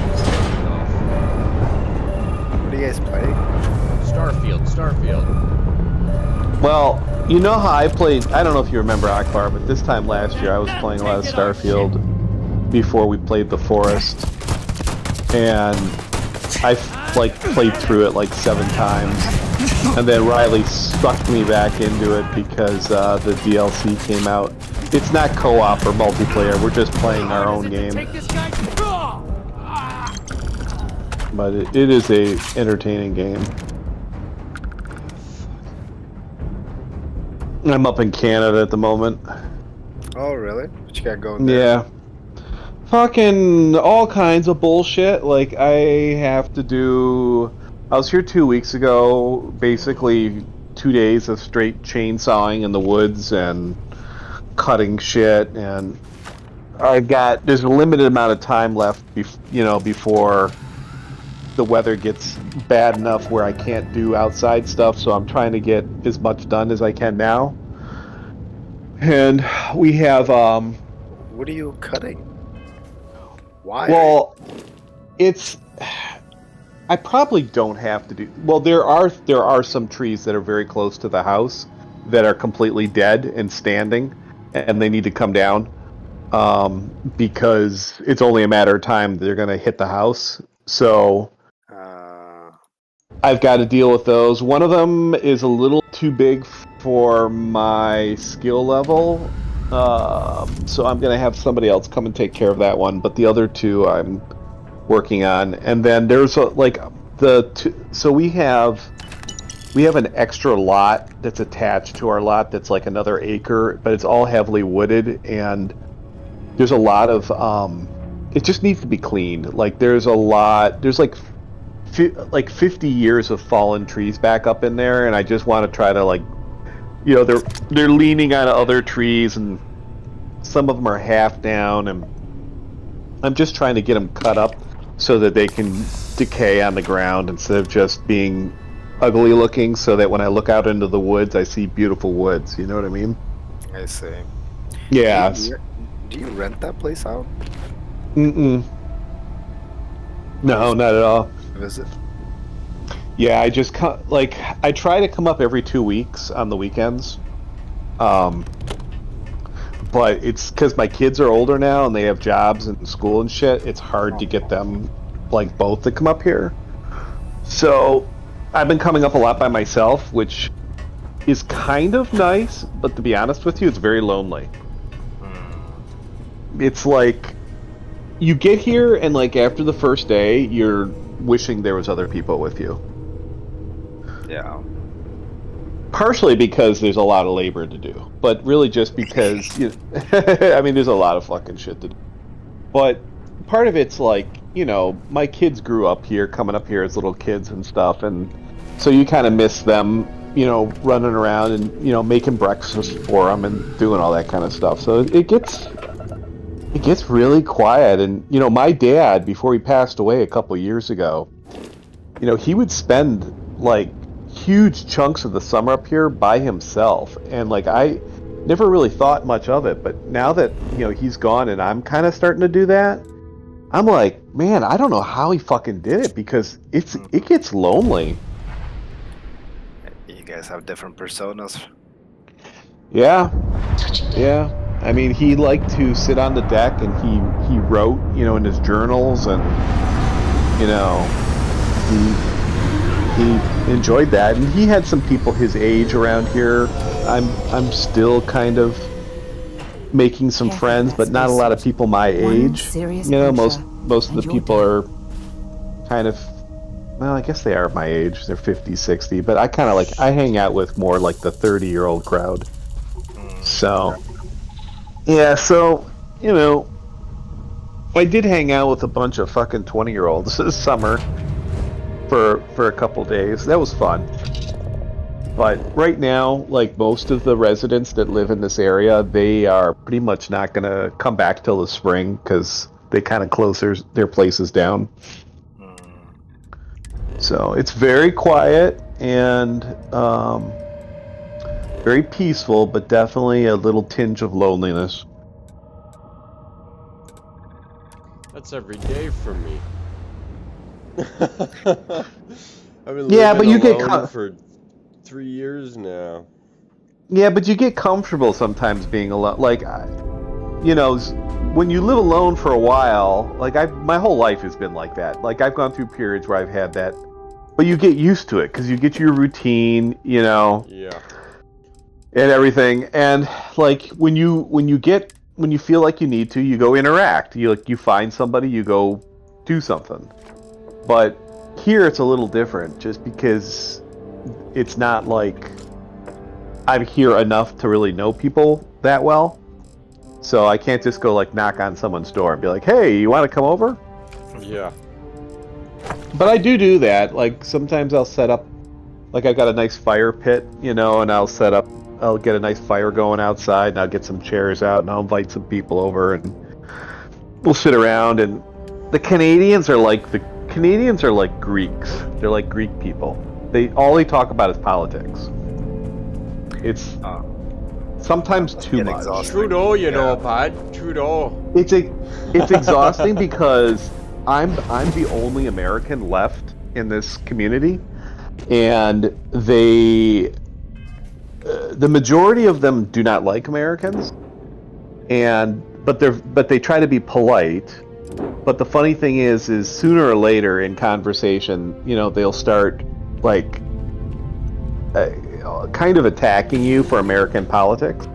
What are you guys playing? Starfield. Well, you know how I played. I don't know if you remember Akbar, but this time last year I was playing a lot of Starfield before we played The Forest, and I played through it like 7 times, and then Riley sucked me back into it because the DLC came out. It's not co-op or multiplayer. We're just playing our own game. But it is a entertaining game. I'm up in Canada at the moment. Oh, really? What you got going there? Yeah. Fucking all kinds of bullshit. Like, I have to do... I was here 2 weeks ago, basically 2 days of straight chainsawing in the woods and cutting shit, and there's a limited amount of time left, before the weather gets bad enough where I can't do outside stuff, so I'm trying to get as much done as I can now. And we have What are you cutting? Why? Well, I probably don't have to do. Well, there are some trees that are very close to the house that are completely dead and standing, and they need to come down because it's only a matter of time they're going to hit the house. So I've got to deal with those. One of them is a little too big for my skill level, so I'm going to have somebody else come and take care of that one. But the other 2 I'm working on. And then there's so we have an extra lot that's attached to our lot that's like another acre, but it's all heavily wooded, and there's a lot of it just needs to be cleaned. Like there's like 50 years of fallen trees back up in there, and I just want to try to they're leaning on other trees, and some of them are half down, and I'm just trying to get them cut up so that they can decay on the ground instead of just being ugly looking, so that when I look out into the woods I see beautiful woods, you know what I mean? I see. Yeah. Do you rent that place out? No, not at all. Visit? Yeah, I just I try to come up every 2 weeks on the weekends. But it's because my kids are older now and they have jobs and school and shit. It's hard to get them both to come up here. So I've been coming up a lot by myself, which is kind of nice, but to be honest with you, it's very lonely. It's like you get here and after the first day, you're wishing there was other people with you. Yeah. Partially because there's a lot of labor to do, but really just because, I mean, there's a lot of fucking shit to do. But part of it's my kids grew up here, coming up here as little kids and stuff, and so you kind of miss them, running around and, making breakfast for them and doing all that kind of stuff. So it gets really quiet. And, my dad, before he passed away a couple years ago, he would spend huge chunks of the summer up here by himself, and I never really thought much of it, but now that he's gone and I'm kind of starting to do that, I'm like, man, I don't know how he fucking did it, because it gets lonely. You guys have different personas. Yeah. I mean, he liked to sit on the deck and he wrote, in his journals, and he enjoyed that, and he had some people his age around here. I'm still kind of making some Careful, friends, but that's not a lot of people my One age. serious You know, puncture, most of and the you're people are kind of, well, I guess they are my age. They're 50, 60, but I kind of like, I hang out with more like the 30-year-old crowd. So, yeah, so, you know, I did hang out with a bunch of fucking 20-year-olds this summer for a couple days. That was fun. But right now, like most of the residents that live in this area, they are pretty much not going to come back till the spring because they kind of close their places down. So it's very quiet and very peaceful, but definitely a little tinge of loneliness. That's every day for me. I've been Yeah, living but you get alone for 3 years now. Yeah, but you get comfortable sometimes being alone. Like, you know, when you live alone for a while, like my whole life has been like that. Like I've gone through periods where I've had that, but you get used to it because you get your routine, you know. Yeah. And everything, and like when you feel like you need to, you go interact. You find somebody, you go do something. But here it's a little different, just because it's not like I'm here enough to really know people that well. So I can't just go like knock on someone's door and be like, "Hey, you want to come over?" Yeah. But I do that. Like sometimes I'll set up, like I've got a nice fire pit, you know, and I'll get a nice fire going outside, and I'll get some chairs out, and I'll invite some people over, and we'll sit around. And the Canadians are like Greeks. They're like Greek people. All they talk about is politics. It's sometimes too much. Exhausting. Trudeau, you know, Pat. Trudeau. It's exhausting because I'm the only American left in this community, and the majority of them do not like Americans, but they try to be polite. But the funny thing is sooner or later in conversation, you know, they'll start like kind of attacking you for American politics.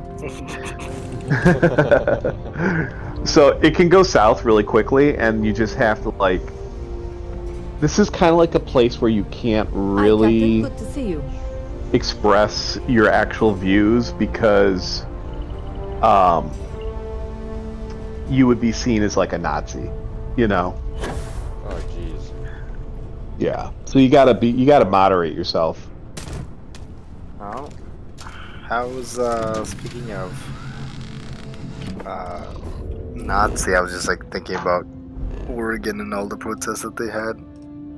So it can go south really quickly, and you just have to like. This is kind of like a place where you can't really. Hi, Captain. Good to see you. Express your actual views because you would be seen as like a Nazi, you know. Oh jeez. Yeah. So you gotta moderate yourself. Oh. How's speaking of Nazi, I was just like thinking about Oregon and all the protests that they had.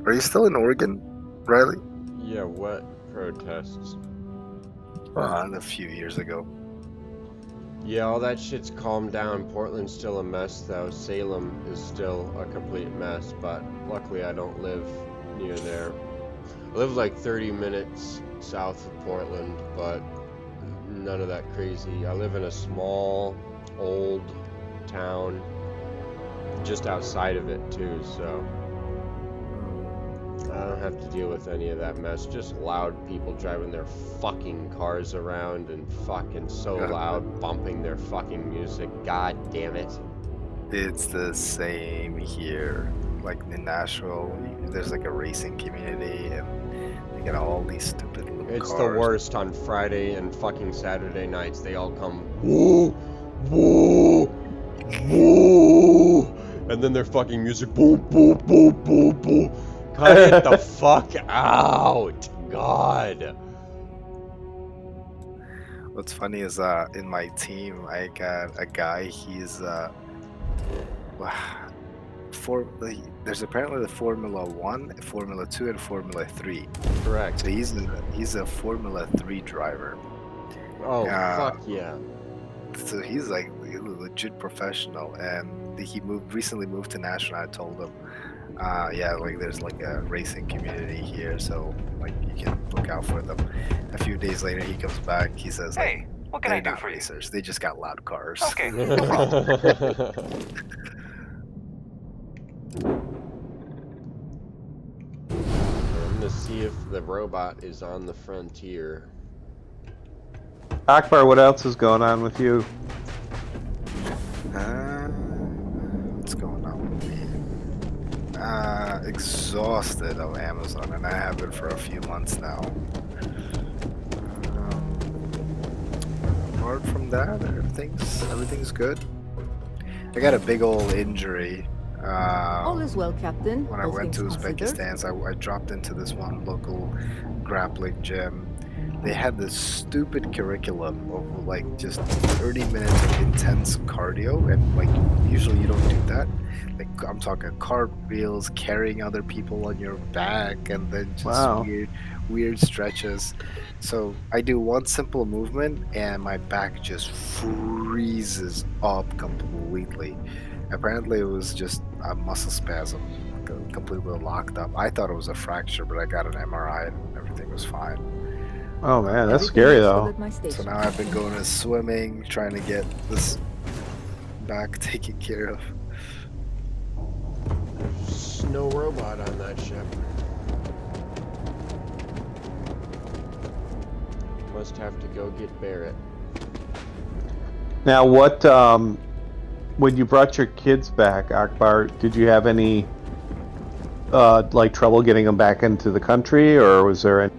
Are you still in Oregon, Riley? Yeah, what protests? A few years ago. Yeah, all that shit's calmed down. Portland's still a mess, though. Salem is still a complete mess, but luckily I don't live near there. I live like 30 minutes south of Portland, but none of that crazy. I live in a small, old town just outside of it, too, so I don't have to deal with any of that mess. Just loud people driving their fucking cars around and fucking so loud, bumping their fucking music. God damn it. It's the same here. Like in Nashville, there's like a racing community, and they got all these stupid little It's cars. the worst on Friday and fucking Saturday nights. They all come, woo, woo, woo, and then their fucking music, boom, boom, boom, boom, boom. Cut it the fuck out. God. What's funny is in my team I got a guy, he's there's apparently the Formula 1, Formula 2, and Formula 3. Correct. So he's a Formula 3 driver. Oh, fuck yeah. So he's like a legit professional, and he recently moved to Nashville. I told him, yeah, like there's like a racing community here, so like you can look out for them. A few days later, he comes back. He says, Hey, what can I do not for you? racers. They just got loud cars." Okay, no problem. I'm in the see if the robot is on the frontier. Akbar, what else is going on with you? What's going on with me? Exhausted of Amazon, and I have been for a few months now. Apart from that, everything's good. I got a big old injury. All is well, Captain. When I All went to things considered. Uzbekistan, I dropped into this one local grappling gym. They had this stupid curriculum of like just 30 minutes of intense cardio, and like usually you don't do that. Like I'm talking cartwheels, carrying other people on your back, and then just weird stretches. So I do one simple movement, and my back just freezes up completely. Apparently, it was just a muscle spasm, completely locked up. I thought it was a fracture, but I got an MRI, and everything was fine. Oh man, that's scary though. So now I've been going to swimming, trying to get this back taken care of. There's no robot on that ship. Must have to go get Barrett. Now, what? When you brought your kids back, Akbar, did you have any like trouble getting them back into the country, or was there any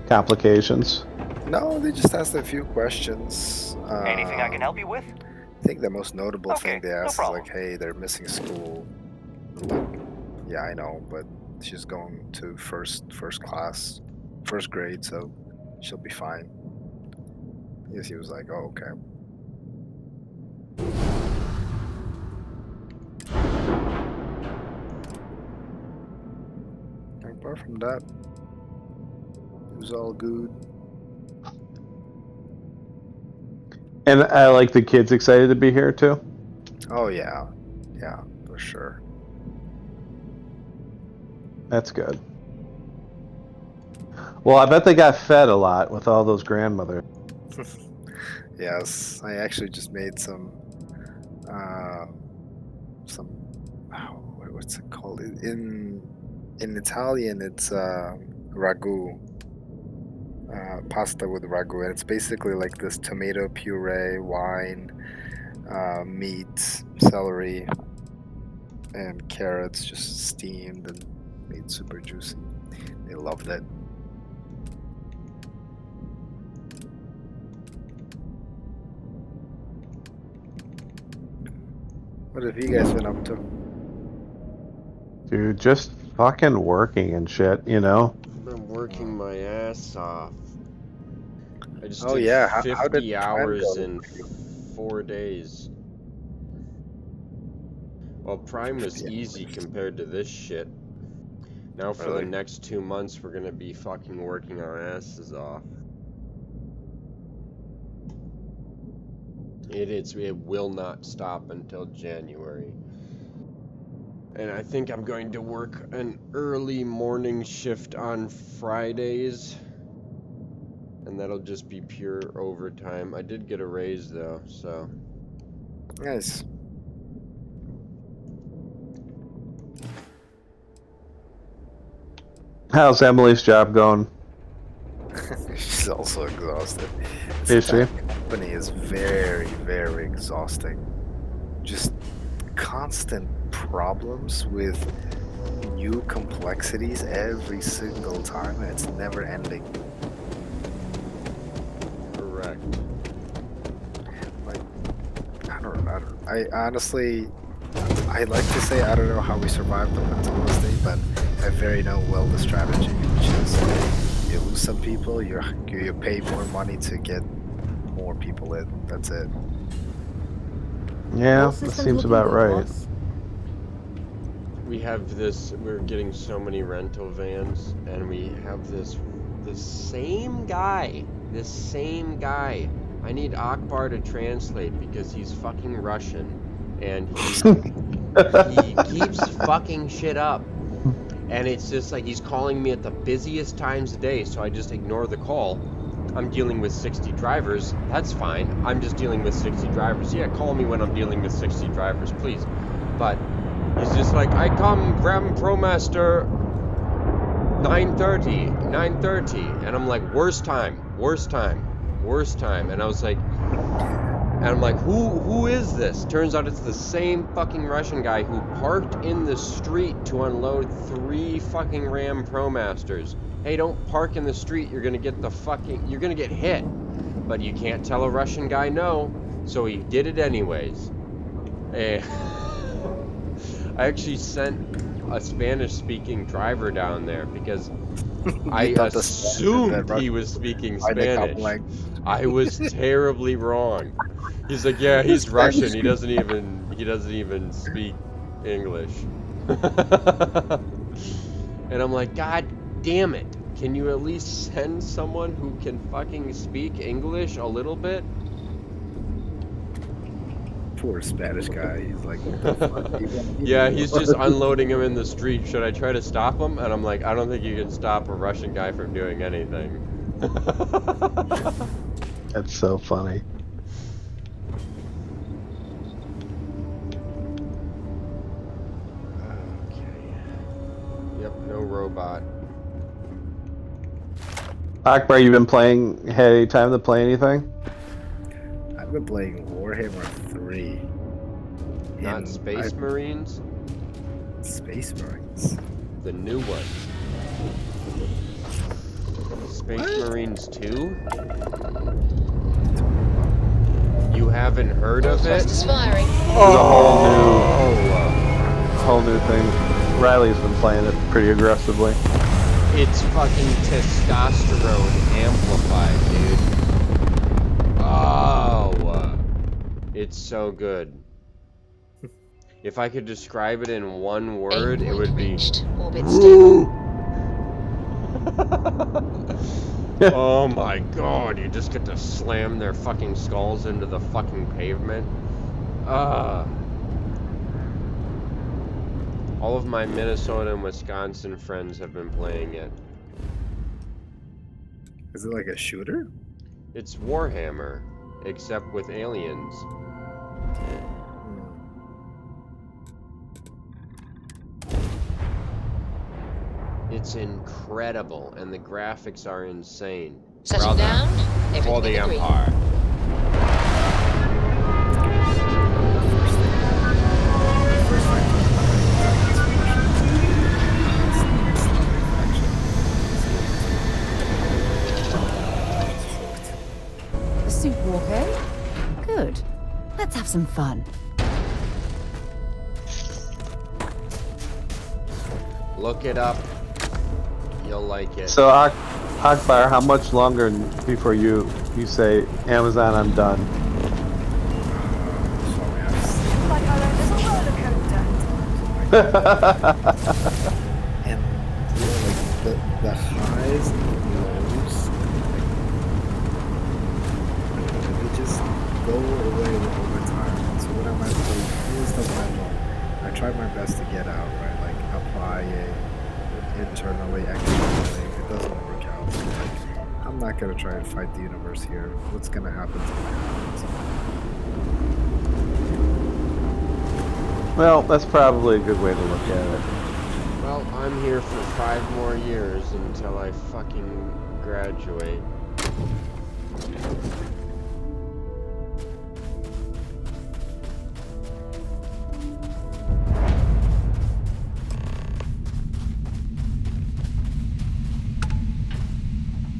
complications? No, they just asked a few questions. Anything I can help you with? I think the most notable thing they asked is like, hey, they're missing school. Like, yeah, I know, but she's going to first grade, so she'll be fine. Yes, he was like, oh, okay. Apart from that, it was all good. And like the kids excited to be here too? Oh yeah, for sure. That's good. Well, I bet they got fed a lot with all those grandmothers. Yes, I actually just made some what's it called? In Italian, it's ragu. Pasta with ragu, and it's basically like this tomato puree, wine, meat, celery, and carrots just steamed and made super juicy. They loved it. What have you guys been up to? Dude, just fucking working and shit, you know? I've been working my ass off. I just Oh did yeah, 50 how did hours Prime go? in 4 days. Well, Prime was easy compared to this shit. Now for the next 2 months, we're gonna be fucking working our asses off. It will not stop until January. And I think I'm going to work an early morning shift on Fridays. And that'll just be pure overtime. I did get a raise though, so. Nice. How's Emily's job going? She's also exhausted. Is she? That company is very, very exhausting. Just constant problems with new complexities every single time, and it's never ending. Correct. Like, I don't know. I honestly, I'd like to say I don't know how we survived up until this day, but I very well the strategy, which is you lose some people, you pay more money to get more people in. That's it. Yeah, that seems about right. We have this, we're getting so many rental vans, and we have this same guy. I need Akbar to translate because he's fucking Russian, and he keeps fucking shit up. And it's just like he's calling me at the busiest times of day, so I just ignore the call. I'm dealing with 60 drivers. That's fine. I'm just dealing with 60 drivers. Yeah, call me when I'm dealing with 60 drivers, please. But he's just like, I come, Ram ProMaster. 9:30, 9:30, and I'm like, worst time, and I was like, who is this? Turns out it's the same fucking Russian guy who parked in the street to unload 3 fucking Ram ProMasters. Hey, don't park in the street, you're gonna get hit. But you can't tell a Russian guy no, so he did it anyways. And I actually sent a Spanish-speaking driver down there because I assumed he was speaking Spanish. I was terribly wrong. He's like, yeah, he's Russian. He doesn't even speak English. And I'm like, God damn it. Can you at least send someone who can fucking speak English a little bit? Poor Spanish guy. He's like, yeah, he's just unloading him in the street. Should I try to stop him? And I'm like, I don't think you can stop a Russian guy from doing anything. That's so funny. Okay. Yep, no robot. Akbar, you been playing? Had any time to play anything? I've been playing Warhammer 3. Not Space Marines? Space Marines? The new one. Space Marines 2? You haven't heard of it? Firing. There's a whole new thing. Riley's been playing it pretty aggressively. It's fucking testosterone amplified, dude. Oh, it's so good. If I could describe it in one word, it would be oh my god, you just get to slam their fucking skulls into the fucking pavement. All of my Minnesota and Wisconsin friends have been playing it. Is it like a shooter? It's Warhammer, except with aliens. It's incredible, and the graphics are insane. Settle down. For the Empire. Suit Walker? Good. Let's have some fun. Look it up. You'll like it. So, Akbar, how much longer before you say, Amazon, I'm done? Like our own little roller coaster. And you know, like the highs and the lows, they just go away over time. So what I'm at, here's the dilemma. I tried my best to get out, right? Like apply it internally, externally. It doesn't work out. Like, I'm not gonna try and fight the universe here. What's gonna happen to my happens? Well, that's probably a good way to look at it. Well, I'm here for 5 more years until I fucking graduate.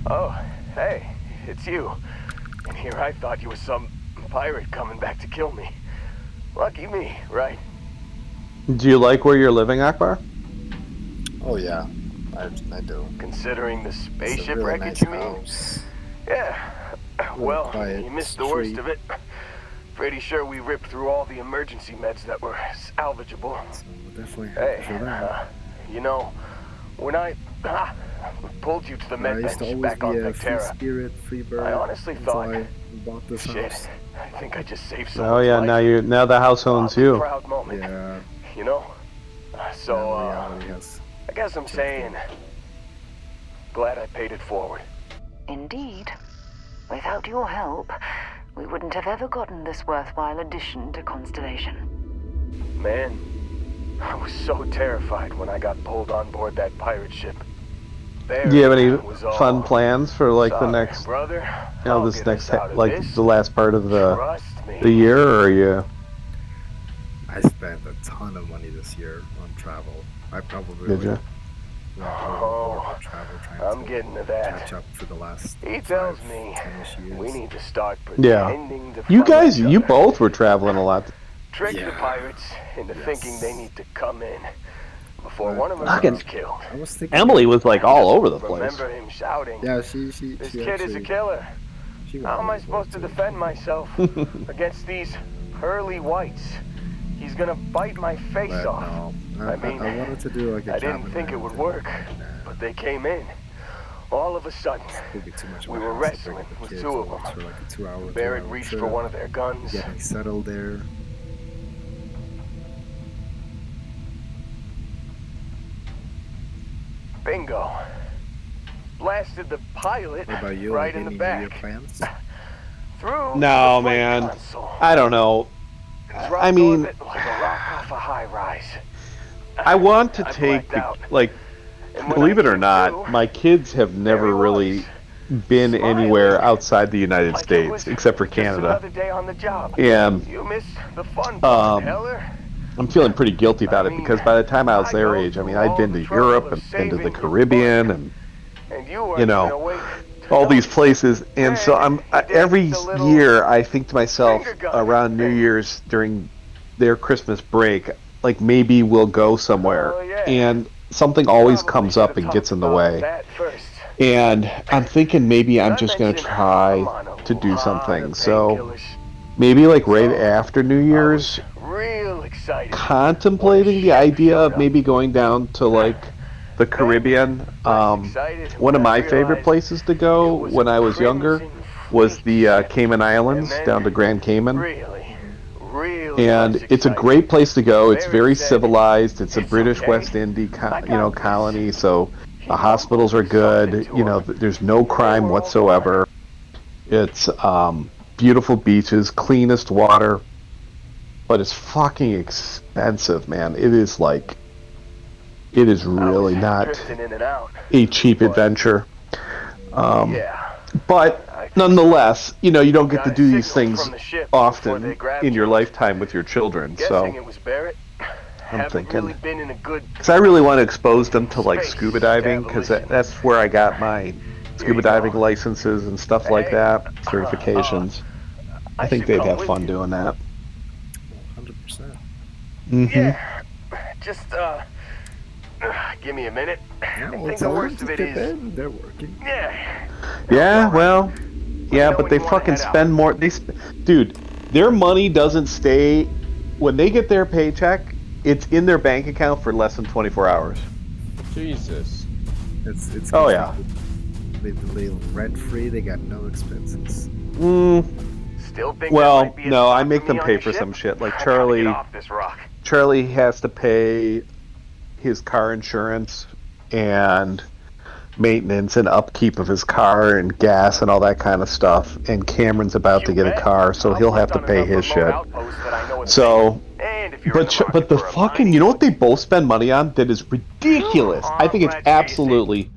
Oh, hey, it's you. And here I thought you were some pirate coming back to kill me. Lucky me, right? Do you like where you're living, Akbar? Oh yeah, I do. Considering the spaceship really wreckage, nice you mean? house. Yeah. Well, quiet you missed the worst street. of it. Pretty sure we ripped through all the emergency meds that were salvageable. Definitely. Hey, for that. you know, when I pulled you to the I med used to bench always back be on a free Vectera, spirit, free bird. I honestly until thought, I bought this shit, house. I think I just saved Oh someone's yeah, life. now the house owns you. Proud moment. Yeah. You know? So, reality has I guess I'm saying, glad I paid it forward. Indeed. Without your help, we wouldn't have ever gotten this worthwhile addition to Constellation. Man, I was so terrified when I got pulled on board that pirate ship. Do you have any was all. fun plans for like the Sorry, next, brother. you know, I'll this get next us out of like this. the last part of the Trust me. year, or are you? I spent a ton of money this year on travel. I probably Did you? went more on travel trying I'm to getting to that. catch up for the last He tells 5, me 10-ish years. we need to start Yeah. pretending to You fight guys, each you other. both were traveling a lot. Trick the Yeah. pirates into thinking they need to come in before But, one of them Fucking- gets killed. I was thinking Emily was like all over the place. Remember him shouting, Yeah, "This she kid is a actually- killer. she went How am I overboard, supposed to too. defend myself against these pearly whites? He's gonna bite my face But off." no, I mean, I wanted to do like a I didn't cabin think it ride would and- work, but they came in. All of a sudden, It would be too much of we a were hassle wrestling bringing the with kids two of over them. for like a 2-hour Barrett reached for trip, one of their guns. getting settled there. Bingo. Blasted the pilot What about you? right Any in the New Year back. plans? Through No, the flight man. console. I don't know. Dropped I mean, orbit like a rock off a high rise. I want to I take blacked out. like, And when believe I it or came not, to, my kids have never there he really was, been smiling, anywhere outside the United like it States was except for just Canada. another day on the job. And You missed the fun part, um, Heller. I'm feeling pretty guilty about it because by the time I was their age, I mean, I'd been to Europe and been to the Caribbean and, And you were you know, all these places. And so every year I think to myself around New Year's during their Christmas break, like maybe we'll go somewhere. And something always comes up and gets in the way. And I'm thinking maybe I'm just going to try to do something. So maybe like right after New Year's, Real excited. contemplating the idea of maybe going down to like the Caribbean. One of my favorite places to go when I was younger was the Cayman Islands, down to Grand Cayman. And it's a great place to go. It's very civilized. It's a British West Indies, colony, so the hospitals are good. You know, there's no crime whatsoever. It's beautiful beaches, cleanest water, but it's fucking expensive, man. It is really not Drifting in and out. a cheap adventure. But nonetheless, you know, you don't get to do these things often in your lifetime with your children. Guessing So it was Barrett. I'm Haven't thinking, really been in a good because I really want to expose them to like scuba diving, because that's where I got my scuba diving licenses and stuff like that, certifications. I think they'd have fun doing that. 100%. Yeah. Just give me a minute. I think the worst of it is they're working. Yeah, well, yeah, but they fucking spend more. Dude, their money doesn't stay. When they get their paycheck, it's in their bank account for less than 24 hours. Jesus. It's Oh yeah. They rent free. They got no expenses. Still think Well, no, I make them pay for some shit. Like Charlie, Charlie has to pay his car insurance and maintenance and upkeep of his car and gas and all that kind of stuff. And Cameron's about to get a car, so he'll have to pay his shit. So, but the fucking, you know what they both spend money on that is ridiculous? I think it's absolutely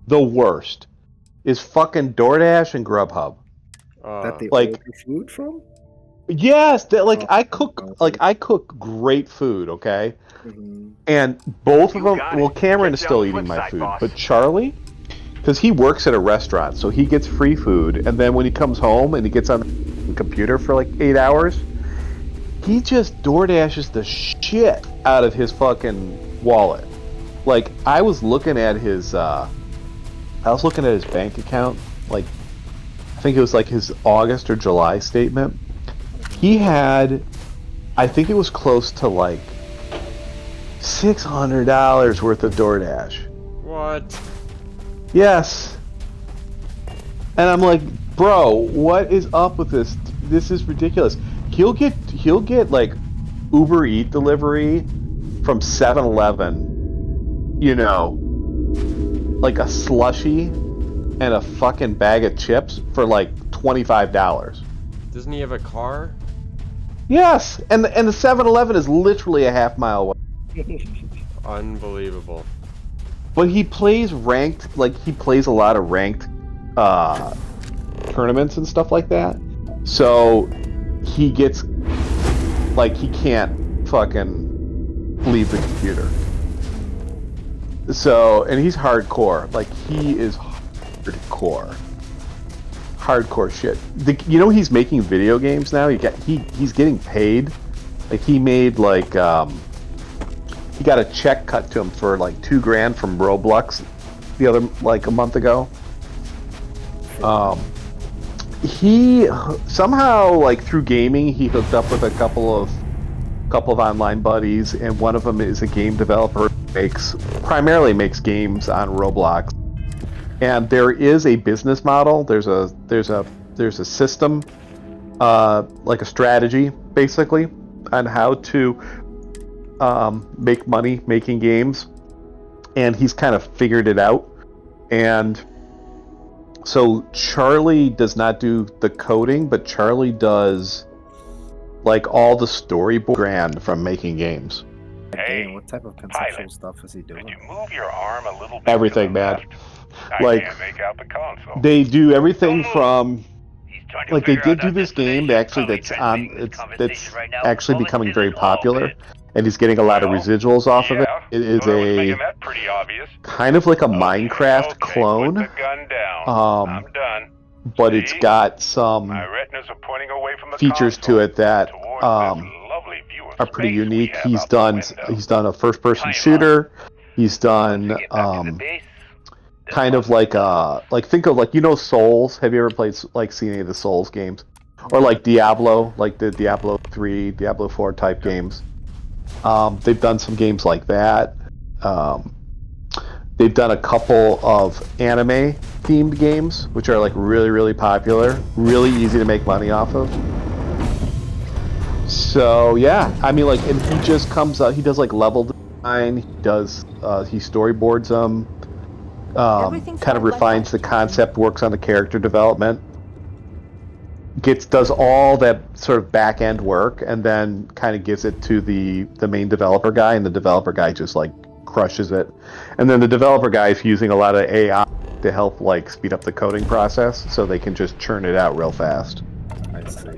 the worst. Is fucking DoorDash and Grubhub. That they like order food from? Yes, that like I cook great food, okay? And both of them, well, Cameron is still eating my food, but Charlie, because he works at a restaurant, so he gets free food, and then when he comes home and he gets on the computer for like 8 hours, he just DoorDashes the shit out of his fucking wallet. Like, I was looking at his bank account, like, I think it was like his August or July statement. He had, I think it was close to like $600 worth of DoorDash. What? Yes. And I'm like, bro, what is up with this? This is ridiculous. He'll get like Uber Eat delivery from 7-Eleven, you know, like a slushie and a fucking bag of chips for like $25. Doesn't he have a car? Yes, and the 7-Eleven is literally a half mile away. Unbelievable. But he plays ranked, like he plays a lot of ranked tournaments and stuff like that. So he gets, like, he can't fucking leave the computer. So, and he's hardcore. Like, he is hardcore shit. You know, he's making video games now. He's getting paid. Like, he made like he got a check cut to him for like $2,000 from Roblox a month ago. He somehow, like, through gaming, he hooked up with a couple of online buddies, and one of them is a game developer who primarily makes games on Roblox. And there is a business model. There's a system, like a strategy, basically, on how to make money making games, and he's kind of figured it out. And so Charlie does not do the coding, but Charlie does, like, all the storyboard from making games. Hey, what type of conceptual stuff is he doing? Could you move your arm a little bit? Everything, man. I can't make out the console. They do everything from, like, they did do this game that's actually becoming very popular, and he's getting a lot of residuals off of it. It is a kind of like a Minecraft clone, but it's got some features to it that are pretty unique. He's done a first-person shooter. He's done kind of like think of, like, you know, Souls. Have you ever played, like, seen any of the Souls games, or like Diablo, like the Diablo 3, Diablo 4 type games? They've done some games like that. They've done a couple of anime themed games, which are, like, really, really popular, really easy to make money off of. So yeah, I mean, like, and he just comes out. He does, like, level design. He storyboards them. Kind of refines the concept, works on the character development, does all that sort of back end work, and then kind of gives it to the main developer guy, and the developer guy just, like, crushes it. And then the developer guy is using a lot of AI to help, like, speed up the coding process, so they can just churn it out real fast. I see.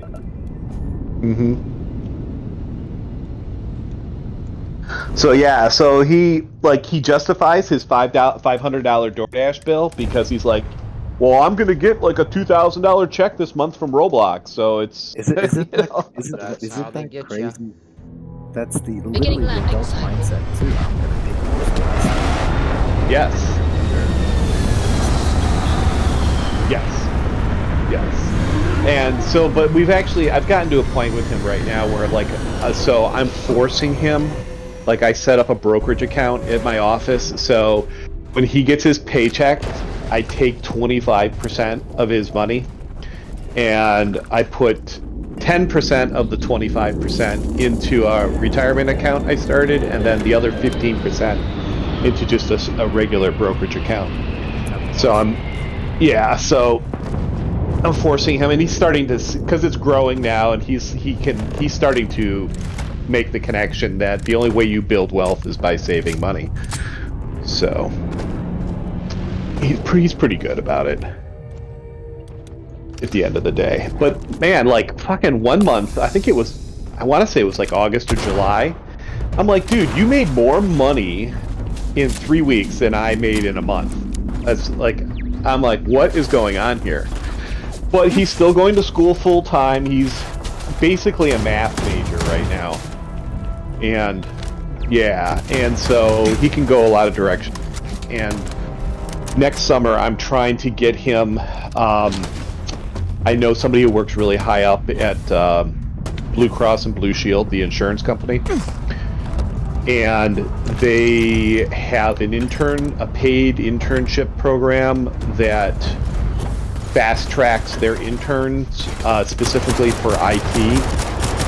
So yeah, so he justifies his $500 DoorDash bill because he's like, well, I'm gonna get, like, a $2,000 check this month from Roblox, so it's. Is it that crazy? That's literally the adult mindset too. I'm gonna make Yes. And so, but I've gotten to a point with him right now where, like, so I'm forcing him. Like, I set up a brokerage account at my office, so when he gets his paycheck, I take 25% of his money, and I put 10% of the 25% into a retirement account I started, and then the other 15% into just a regular brokerage account. So I'm forcing him, and he's starting to, because it's growing now, and he's starting to make the connection that the only way you build wealth is by saving money. So he's pretty good about it at the end of the day. But man, like, fucking 1 month, I want to say it was like August or July. I'm like, dude, you made more money in 3 weeks than I made in a month. That's like, I'm like, what is going on here? But he's still going to school full time. He's basically a math major right now. And yeah, and so he can go a lot of directions. And next summer, I'm trying to get him. I know somebody who works really high up at Blue Cross and Blue Shield, the insurance company, and they have a paid internship program that fast tracks their interns specifically for IT.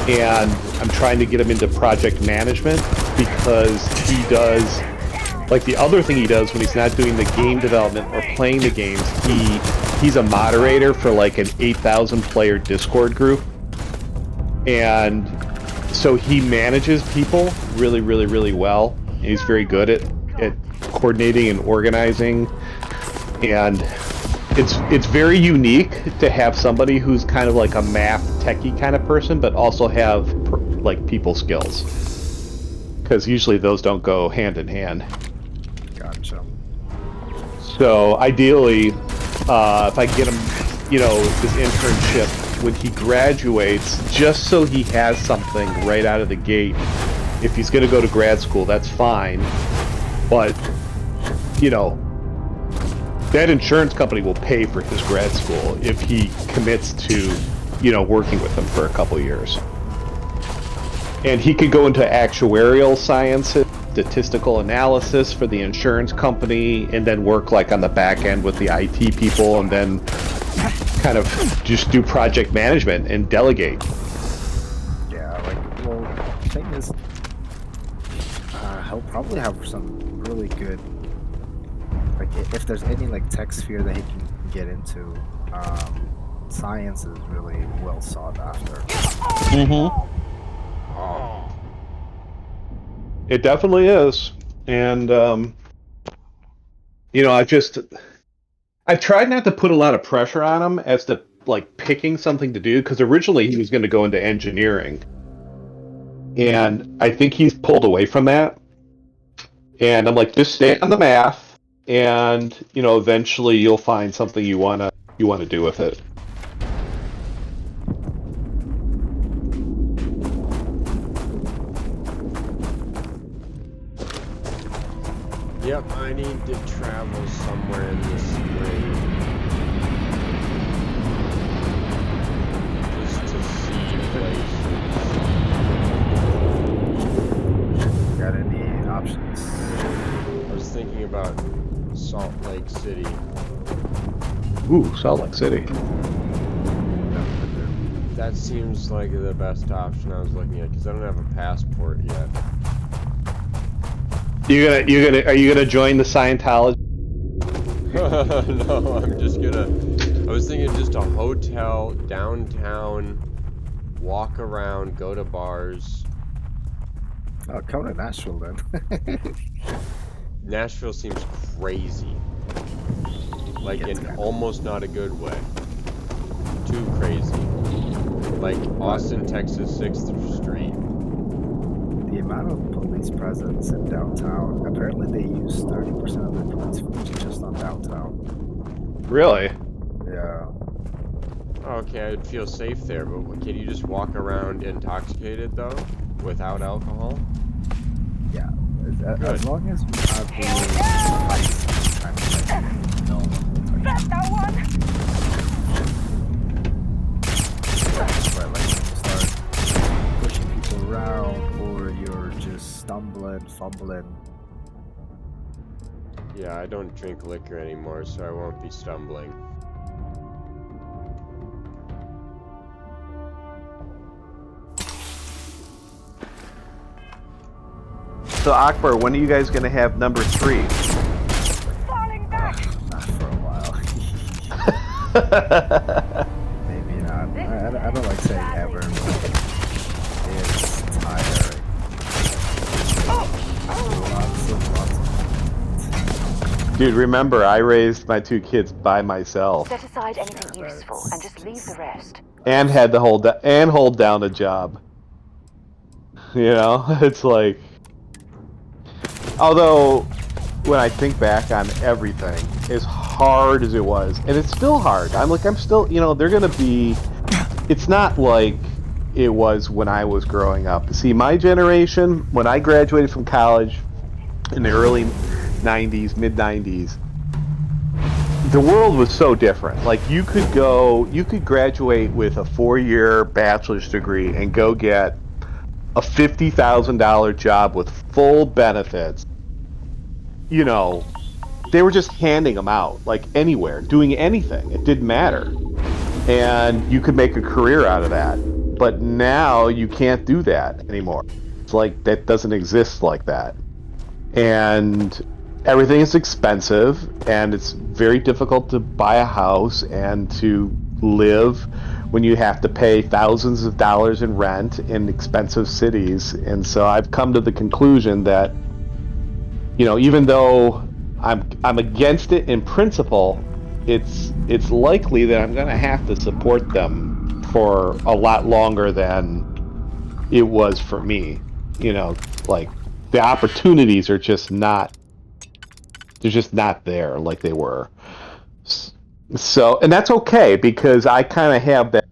And I'm trying to get him into project management because he does, like, the other thing he does when he's not doing the game development or playing the games, he's a moderator for, like, an 8,000 player Discord group. And so he manages people really, really, really well. And he's very good at coordinating and organizing, and it's very unique to have somebody who's kind of like a math techie kind of person, but also have like people skills, because usually those don't go hand in hand. Gotcha. So ideally, if I get him, you know, this internship when he graduates, just so he has something right out of the gate. If he's going to go to grad school, that's fine. But, you know, that insurance company will pay for his grad school if he commits to, you know, working with them for a couple years. And he could go into actuarial sciences, statistical analysis for the insurance company, and then work like on the back end with the IT people, and then kind of just do project management and delegate. Yeah, like, well, the thing is, he'll probably have some really good, like, if there's any, like, tech sphere that he can get into, science is really well sought after. Mm-hmm. It definitely is. And, you know, I've tried not to put a lot of pressure on him as to, like, picking something to do, because originally he was going to go into engineering. And I think he's pulled away from that. And I'm like, just stay on the math, and, you know, eventually you'll find something you wanna do with it. Yep, I need to travel somewhere in the spring. Just to see places. Got any options? I was thinking about Salt Lake City. Ooh, Salt Lake City. That seems like the best option I was looking at, because I don't have a passport yet. Are you gonna join the Scientology? No, I'm just gonna. I was thinking just a hotel downtown, walk around, go to bars. Oh, come to Nashville then. Nashville seems crazy. Like, Yeah, in almost not a good way. Too crazy. Like Austin, Texas, 6th Street. The amount of police presence in downtown, apparently they use 30% of their police force just on downtown. Really? Yeah. Okay, I'd feel safe there, but can you just walk around intoxicated, though? Without alcohol? Yeah. As long as you have the no one. That's that one! But like, you start pushing people around, or you're just stumbling, fumbling. Yeah, I don't drink liquor anymore, so I won't be stumbling. So Akbar, when are you guys gonna have number 3? Falling back! Not for a while. Maybe not. I don't like saying ever, but it's tiring. Lots. Dude, remember, I raised my 2 kids by myself Set aside anything useful and just leave the rest. and had to hold down a job. You know, it's like, although when I think back on everything, as hard as it was, and it's still hard. I'm still, you know, they're gonna be. It's not like it was when I was growing up. See, my generation, when I graduated from college in the early 90s, mid 90s, the world was so different. Like, you could graduate with a 4-year bachelor's degree and go get a $50,000 job with full benefits. You know, they were just handing them out, like, anywhere, doing anything. It didn't matter. And you could make a career out of that. But now you can't do that anymore. It's like, that doesn't exist like that. And everything is expensive, and it's very difficult to buy a house and to live when you have to pay thousands of dollars in rent in expensive cities. And so I've come to the conclusion that you know, even though I'm against it in principle, it's likely that I'm gonna have to support them for a lot longer than it was for me. You know, like the opportunities are just not, they're just not there like they were. So, and that's okay because I kind of have that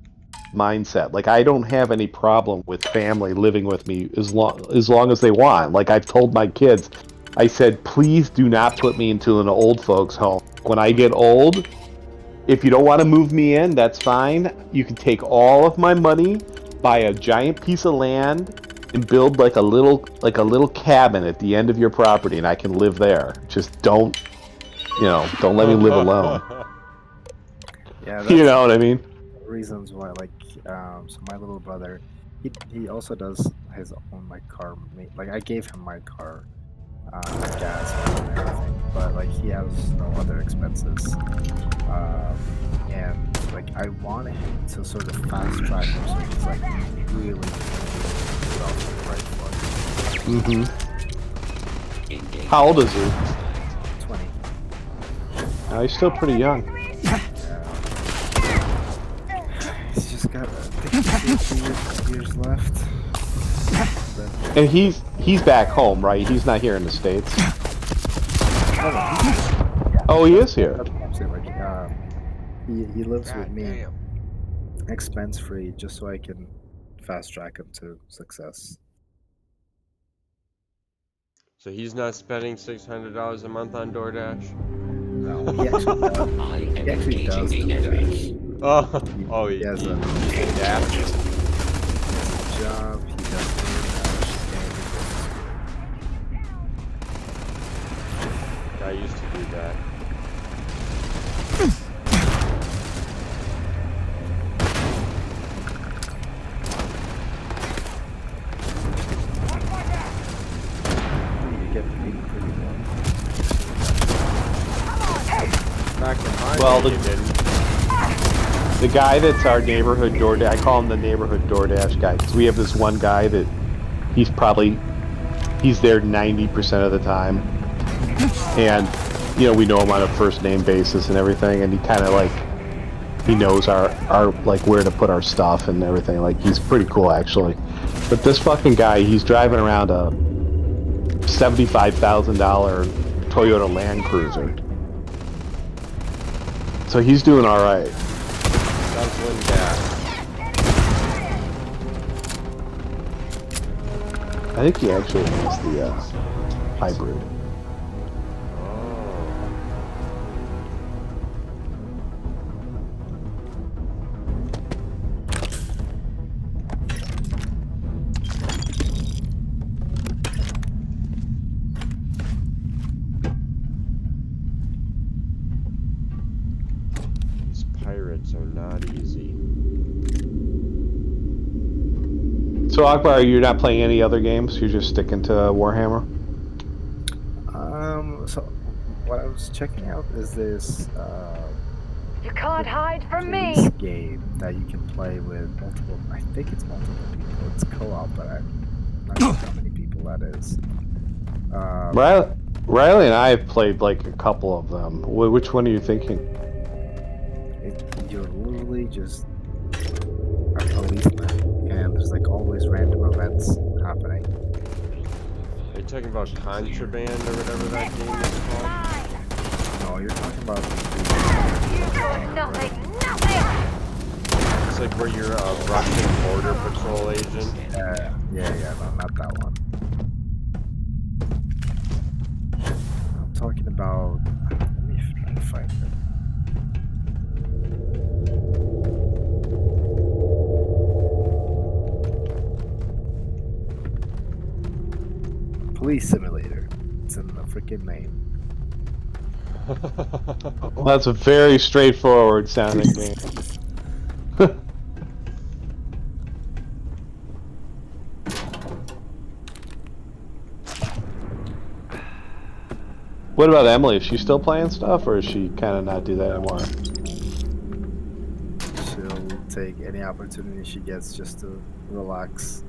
mindset. Like I don't have any problem with family living with me as long as they want. Like I've told my kids, I said, please do not put me into an old folks home. When I get old, if you don't want to move me in, that's fine. You can take all of my money, buy a giant piece of land, and build like a little cabin at the end of your property, and I can live there. Just don't let me live alone. Yeah, You that's know what I mean? reasons why. Like, so my little brother, he also does his own like car. Like, I gave him my car, gas and everything, but like he has no other expenses. And like I wanted him to sort of fast track him so he's like really well on the right foot. Mm-hmm. How old is he? 20. Oh, he's still pretty young. He's just got a few years left. And he's back home, right? He's not here in the States. Oh, he is here. He lives with me, expense free, just so I can fast track him to success. So he's not spending $600 a month on DoorDash? No, he actually does DoorDash. Oh, he has a dash. He has a job, he does DoorDash, and I used to do that. you get paid pretty well. Back in my Well, day, you didn't. The guy that's our neighborhood DoorDash, I call him the neighborhood DoorDash guy, because we have this one guy that he's there 90% of the time. And, you know, we know him on a first name basis and everything, and he kind of like, he knows our like where to put our stuff and everything. Like, he's pretty cool actually. But this fucking guy, he's driving around a $75,000 Toyota Land Cruiser. So he's doing all right. Guzzling gas. I think he actually has the hybrid. These pirates are not easy. So Akbar, you're not playing any other games? You're just sticking to Warhammer? So what I was checking out is this You can't hide from me. police game that you can play with multiple. I think it's multiple people. It's co-op, but I'm not sure how many people that is. Riley and I have played like a couple of them. Which one are you thinking? You're literally just a policeman, and there's like always random events happening. Are you talking about Contraband or whatever that game is called? No, you're talking about. Nothing. It's like where you're a Russian border patrol agent. Yeah, no, not that one. I'm talking about. Let me find it. Police Simulator. It's in the freaking name. Well, that's a very straightforward sounding game. What about Emily? Is she still playing stuff, or is she kind of not do that anymore? She'll take any opportunity she gets just to relax.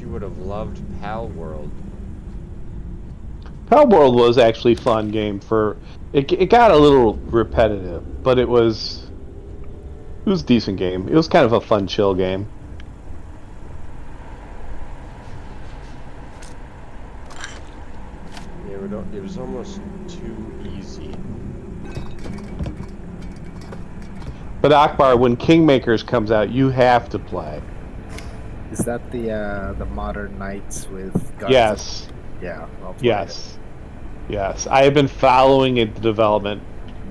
you would have loved Pal World. Pal World was actually a fun game for... It got a little repetitive, but it was a decent game. It was kind of a fun, chill game. Yeah, it was almost too easy. But Akbar, when Kingmakers comes out, you have to play. Is that the Modern Knights with guns? Yes. Yeah. I'll play Yes. Yes. I have been following it, the development,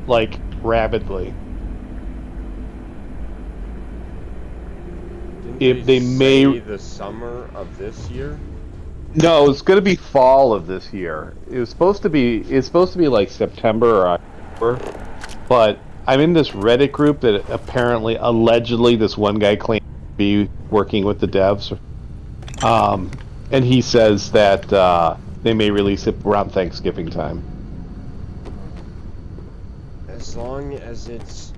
like, rapidly. Didn't They may... say the summer of this year? No, it's going to be fall of this year. It's supposed to be like September or October, but I'm in this Reddit group that apparently, allegedly, this one guy claims to be working with the devs, and he says that they may release it around Thanksgiving time. As long as it's...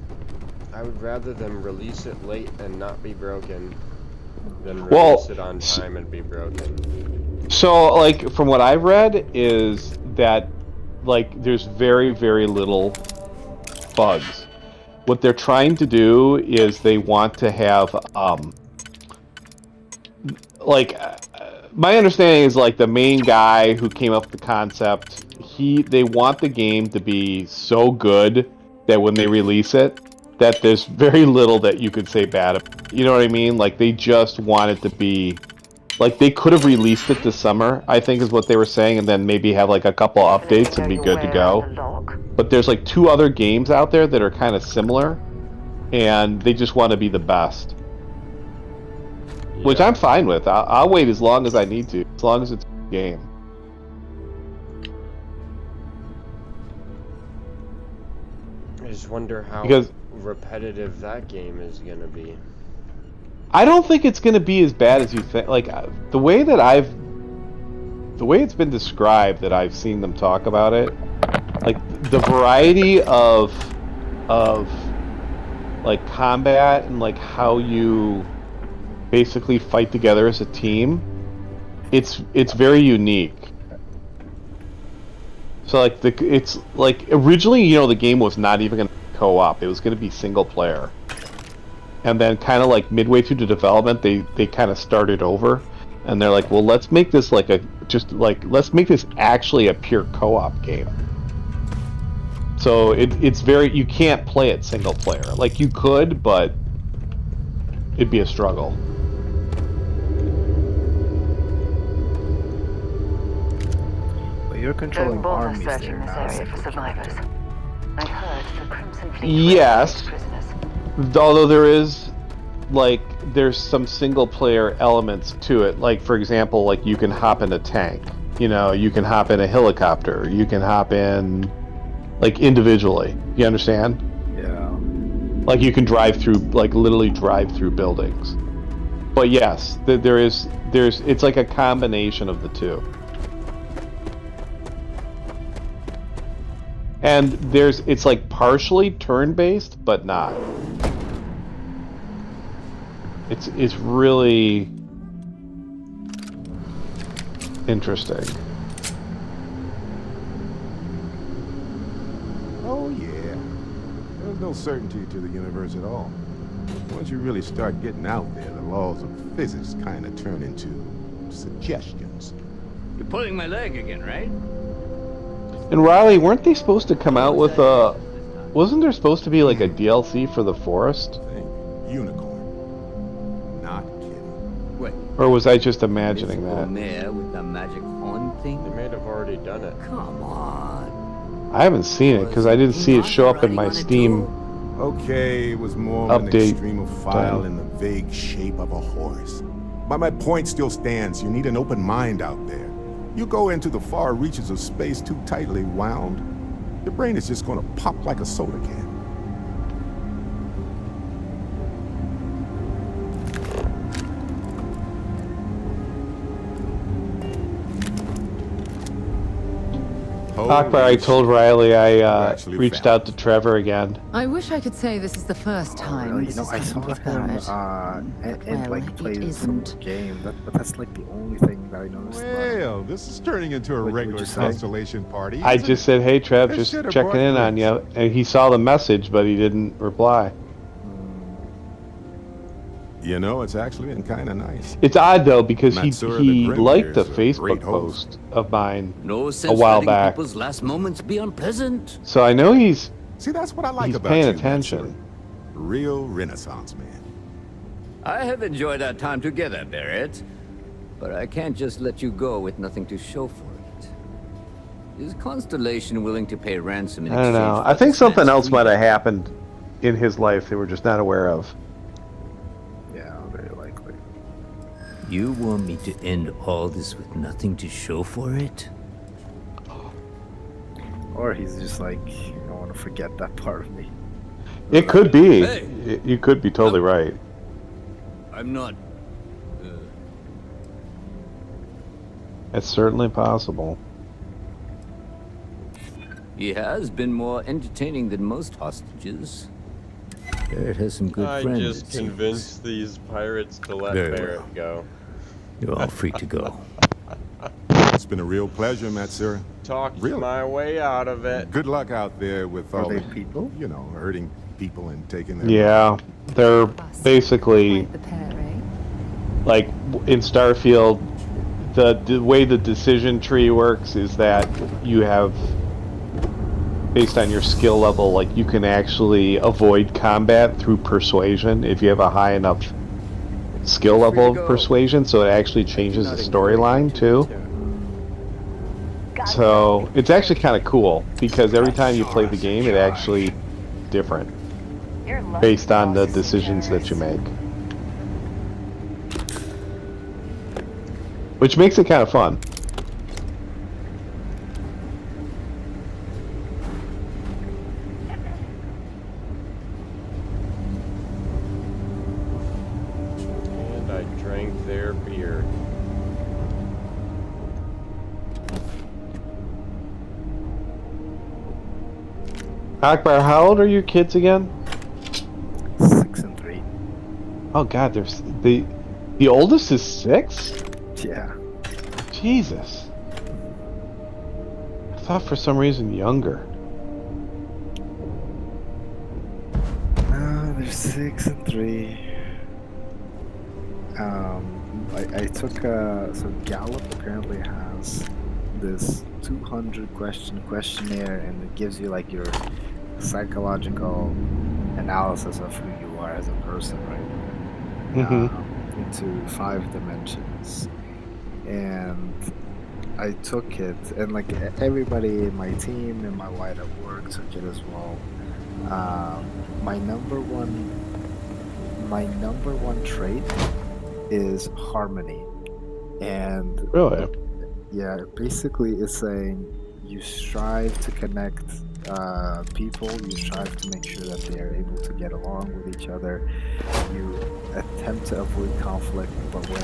I would rather them release it late and not be broken than release it on time and be broken. So, like, from what I've read is that, like, there's very, very little bugs. What they're trying to do is they want to have, my understanding is, like, the main guy who came up with the concept, they want the game to be so good that when they release it, that there's very little that you could say bad about. You know what I mean? Like, they just want it to be... Like, they could have released it this summer, I think is what they were saying, and then maybe have, like, a couple updates and be good to go. But there's, like, 2 other games out there that are kind of similar, and they just want to be the best. Yeah. Which I'm fine with. I'll wait as long as I need to, as long as it's a game. I just wonder how repetitive that game is going to be. I don't think it's going to be as bad as you think. Like, the way it's been described that I've seen them talk about it, like, the variety of like, combat and, like, how you basically fight together as a team, it's very unique. So, like, it's, like, originally, you know, the game was not even going to be co-op. It was going to be single player. And then kind of like midway through the development, they kind of started over, and they're like, well, let's make this like let's make this actually a pure co-op game. So it's very, you can't play it single player. Like, you could, but it'd be a struggle. But you're controlling armies there now. Area for survivors. I heard the Crimson Fleet. Yes. Although there's some single player elements to it. Like, for example, like, you can hop in a tank, you know, you can hop in a helicopter, you can hop in, like, individually. You understand? Yeah. Like, you can drive through, like, literally drive through buildings. But yes, it's like a combination of the two. And it's like partially turn-based, but not. It's really interesting. Oh yeah. There's no certainty to the universe at all. Once you really start getting out there, the laws of physics kind of turn into suggestions. You're pulling my leg again, right? And Riley, weren't they supposed to come out with a... Wasn't there supposed to be like a DLC for the Forest? Unicorn. Not kidding. Wait. Or was I just imagining that? Mare with the magic horn thing? They may have already done it. Come on. I haven't seen it because I didn't see it show up in my Steam. Okay, it was more of an update extremophile in the vague shape of a horse. But my point still stands. You need an open mind out there. You go into the far reaches of space too tightly wound, your brain is just going to pop like a soda can. No, I told Riley I actually reached found out to Trevor again. I wish I could say this is the first time Really? this You know, has I saw happened with him Barrett. and Well, like it play some isn't. game. But that's like the only thing that I noticed. Well, this is turning into a What'd regular you say? constellation party. I isn't just it? said, "Hey Trev, This just should have checking brought in on drinks. you," and he saw the message, but he didn't reply. You know, it's actually been kind of nice. It's odd though because Matsura he the Grim liked the here's a great Facebook host. post of mine No a sense while letting back, people's last moments be unpleasant. so I know he's See, that's what I like he's about paying you, attention. Matsura. Real Renaissance man. I have enjoyed our time together, Barrett. But I can't just let you go with nothing to show for it. Is Constellation willing to pay ransom in I don't exchange know. for I think this something man's else might freedom? have happened in his life they were just not aware of. Yeah, very likely. You want me to end all this with nothing to show for it? Or he's just like, I want to forget that part of me. It could be. Hey. You could be totally right. I'm not... It's certainly possible. He has been more entertaining than most hostages. Barrett has some good I friends. just it seems. convinced these pirates to let Very Barrett well. go. You're all free to go. It's been a real pleasure, Matsura. Talked Really? my way out of it. Good luck out there with Are all they the people? you know, hurting people and taking their Yeah, they're basically Quite the pair, eh? like in Starfield. The way the decision tree works is that you have, based on your skill level, like you can actually avoid combat through persuasion if you have a high enough skill level of persuasion, so it actually changes the storyline too. So it's actually kind of cool because every time you play the game, it actually different based on the decisions that you make, which makes it kind of fun. And I drank their beer. Akbar, how old are your kids again? 6 and 3. Oh God, there's the oldest is 6. Yeah. Jesus, I thought for some reason younger. They're 6 and 3. I took so Gallup apparently has this 200 question questionnaire, and it gives you like your psychological analysis of who you are as a person, right? Into 5 dimensions. And I took it, and like everybody in my team and my wife at work took it as well. My number one trait is harmony, and Really? yeah, basically it's saying you strive to connect people, you strive to make sure that they are able to get along with each other, you attempt to avoid conflict, but when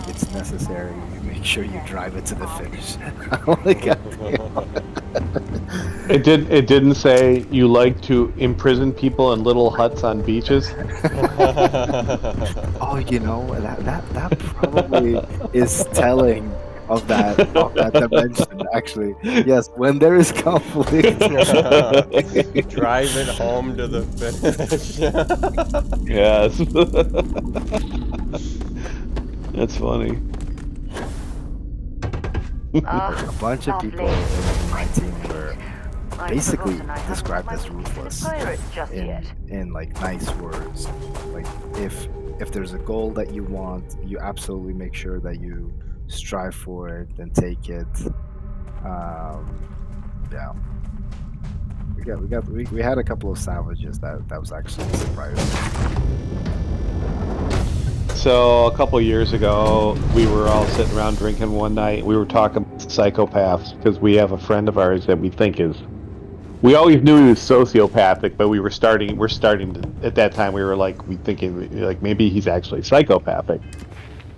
it's necessary, you make sure you drive it to the finish. Oh my god. It didn't say you like to imprison people in little huts on beaches. Oh, you know, that probably is telling of that dimension, actually. Yes, when there is conflict. Drive it home to the finish. Yes. That's funny. A bunch of people in my team were basically described as ruthless in like nice words. Like if there's a goal that you want, you absolutely make sure that you strive for it and take it. Yeah. We had a couple of savages that was actually surprising. So a couple years ago, we were all sitting around drinking one night. We were talking about psychopaths because we have a friend of ours that we think is. We always knew he was sociopathic, but we're starting to, at that time we were like, thinking like maybe he's actually psychopathic.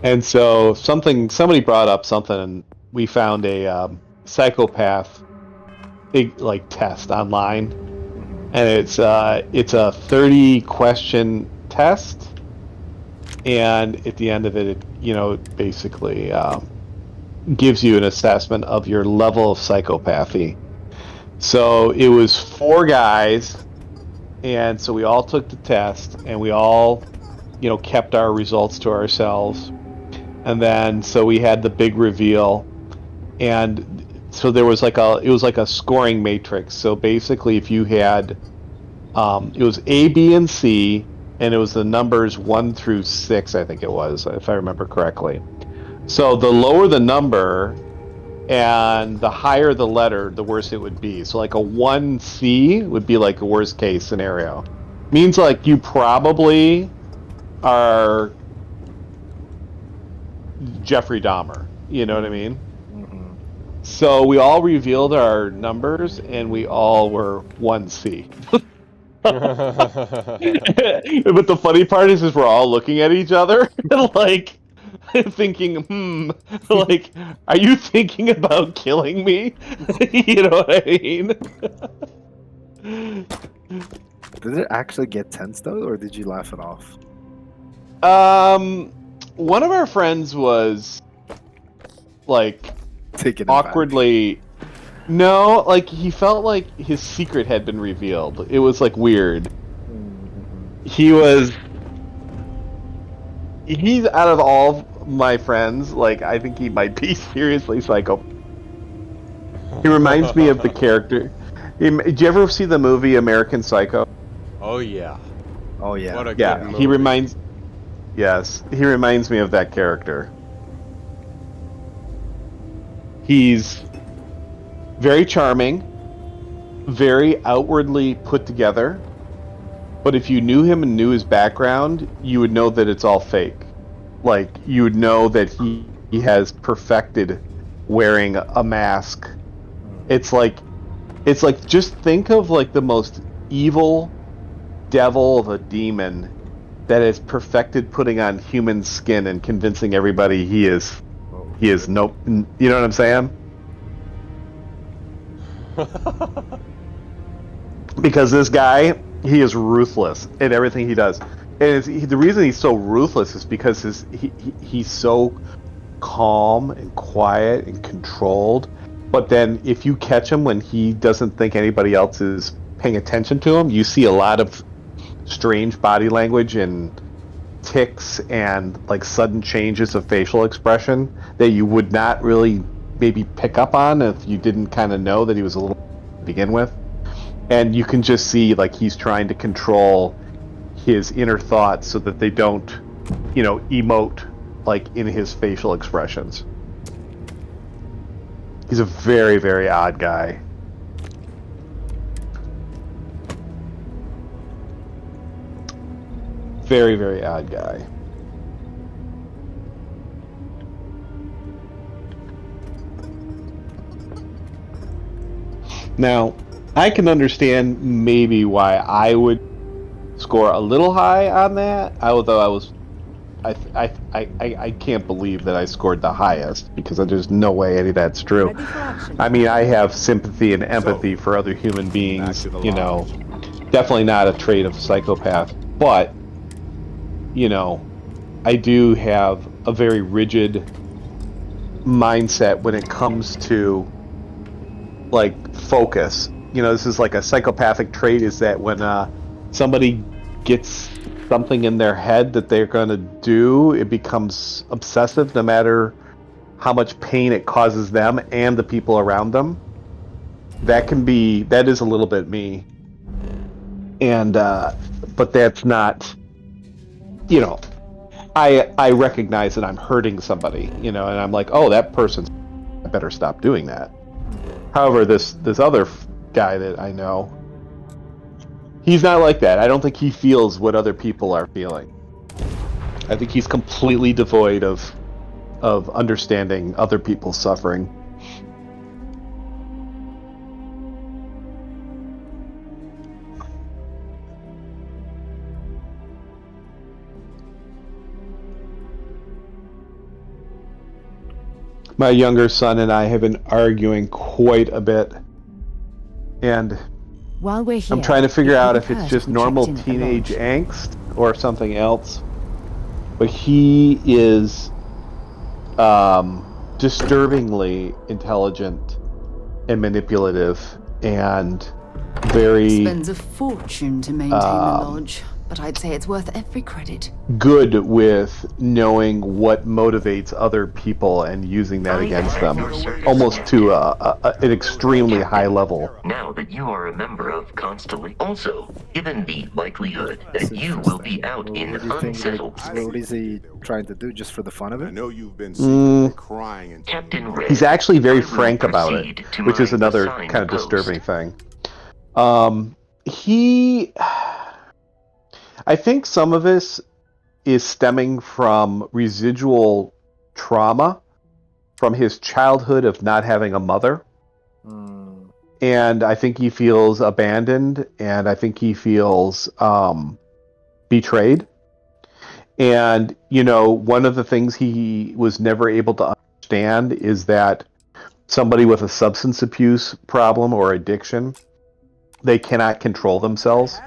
And so somebody brought up something, and we found a psychopath big like test online, and it's a 30 question test, and at the end of it, it basically gives you an assessment of your level of psychopathy. So it was 4 guys, and so we all took the test, and we all, kept our results to ourselves. And then so we had the big reveal, and so there was like a scoring matrix. So basically, if you had it was A, B, and C, and it was the numbers 1 through 6, I think it was, if I remember correctly. So the lower the number and the higher the letter, the worse it would be. So like a 1C would be like a worst case scenario. Means like you probably are Jeffrey Dahmer. You know what I mean? So we all revealed our numbers, and we all were 1C. But the funny part is we're all looking at each other, like thinking, like, are you thinking about killing me? You know what I mean? Did it actually get tense though, or did you laugh it off? One of our friends was like taken awkwardly. No, like he felt like his secret had been revealed. It was like weird. He's out of all my friends, like I think he might be seriously psycho. He reminds me of the character. Did you ever see the movie American Psycho? Oh yeah. Oh yeah. What a good movie. He reminds me of that character. He's very charming, very outwardly put together, but if you knew him and knew his background, you would know that it's all fake. Like, you would know that he has perfected wearing a mask. It's like just think of like the most evil devil of a demon that has perfected putting on human skin and convincing everybody he is nope. You know what I'm saying? Because this guy, he is ruthless in everything he does, and the reason he's so ruthless is because he's so calm and quiet and controlled. But then, if you catch him when he doesn't think anybody else is paying attention to him, you see a lot of strange body language and tics and like sudden changes of facial expression that you would not really maybe pick up on if you didn't kind of know that he was a little to begin with. And you can just see like he's trying to control his inner thoughts so that they don't, emote like in his facial expressions. He's a very, very odd guy. Very, very odd guy. Now, I can understand maybe why I would score a little high on that, although I can't believe that I scored the highest, because there's no way any of that's true. I mean, I have sympathy and empathy for other human beings, definitely not a trait of psychopath, but, I do have a very rigid mindset when it comes to, like, focus. This is like a psychopathic trait, is that when somebody gets something in their head that they're going to do, it becomes obsessive no matter how much pain it causes them and the people around them. That is a little bit me. And, but that's not, I recognize that I'm hurting somebody, and I'm like, oh, that person's, I better stop doing that. However, this other guy that I know, he's not like that. I don't think he feels what other people are feeling. I think he's completely devoid of understanding other people's suffering. My younger son and I have been arguing quite a bit And While we're here, I'm trying to figure it out wouldn't if it's hurt just if we normal checked in at the teenage lodge. angst or something else. But he is disturbingly intelligent and manipulative and very Spends a fortune to maintain the lodge, but I'd say it's worth every credit. good with knowing what motivates other people and using that against them, almost to an extremely high level. Now that you are a member of Constellation, also, given the likelihood that you will be out in What do you think? unsettled What is he trying to do just for the fun of it? I know you've been secretly crying. Captain Red, He's actually very I will frank about it, proceed to which is my another assigned kind of post. disturbing thing. I think some of this is stemming from residual trauma from his childhood of not having a mother. And I think he feels abandoned, and I think he feels betrayed. And, you know, one of the things he was never able to understand is that somebody with a substance abuse problem or addiction, they cannot control themselves.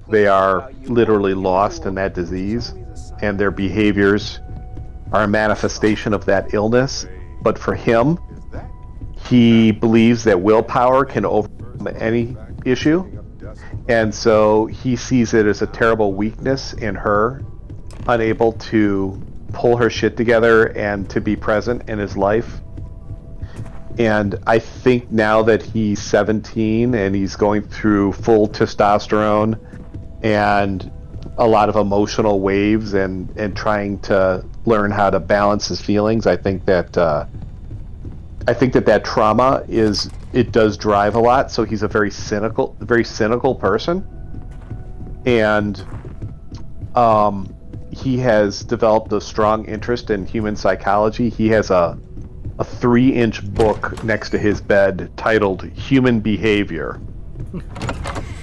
They are literally lost in that disease, and their behaviors are a manifestation of that illness. But for him, he believes that willpower can overcome any issue, and so he sees it as a terrible weakness in her, unable to pull her shit together and to be present in his life. And I think now that he's 17 and he's going through full testosterone and a lot of emotional waves and trying to learn how to balance his feelings, I think that that trauma does drive a lot. So he's a very cynical person, and he has developed a strong interest in human psychology. He has a 3-inch book next to his bed titled Human Behavior,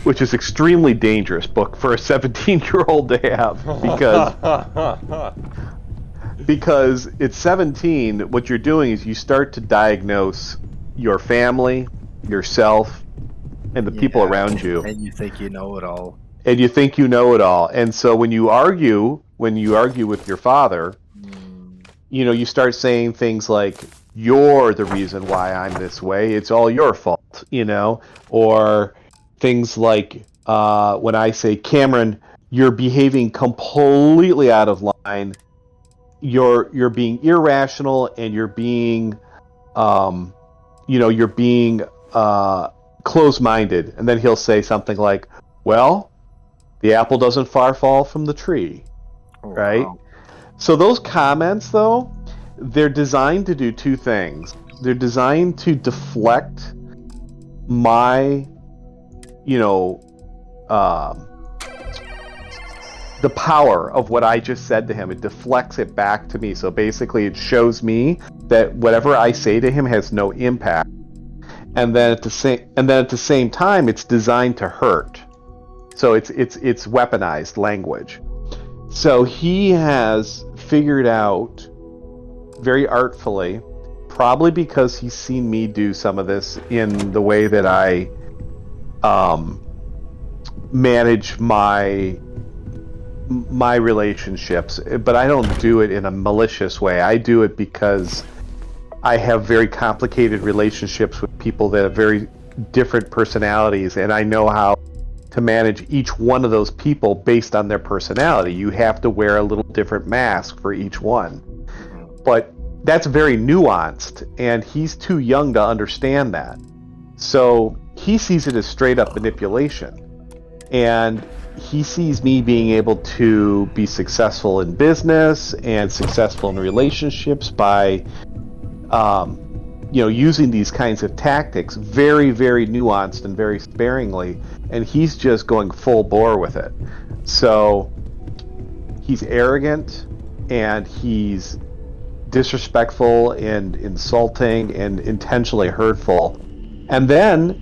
which is extremely dangerous book for a 17-year-old to have, because at 17, what you're doing is you start to diagnose your family, yourself, and the people around you. And you think you know it all. And you think you know it all. And so when you argue with your father, you know, you start saying things like, "You're the reason why I'm this way. It's all your fault," you know, or things like when I say, "Cameron, you're behaving completely out of line. You're being irrational, and you're being, you're being close-minded." And then he'll say something like, "Well, the apple doesn't far fall from the tree," right? Wow. So those comments, though, they're designed to do two things. They're designed to deflect my, the power of what I just said to him. It deflects it back to me. So basically it shows me that whatever I say to him has no impact. And then at the same time, it's designed to hurt. So it's weaponized language. So he has figured out very artfully, probably because he's seen me do some of this in the way that I manage my relationships, but I don't do it in a malicious way. I do it because I have very complicated relationships with people that have very different personalities, and I know how to manage each one of those people based on their personality. You have to wear a little different mask for each one. But that's very nuanced, and he's too young to understand that. So he sees it as straight up manipulation. And he sees me being able to be successful in business and successful in relationships by using these kinds of tactics very, very nuanced and very sparingly, and he's just going full bore with it. So he's arrogant, and he's disrespectful and insulting and intentionally hurtful. And then,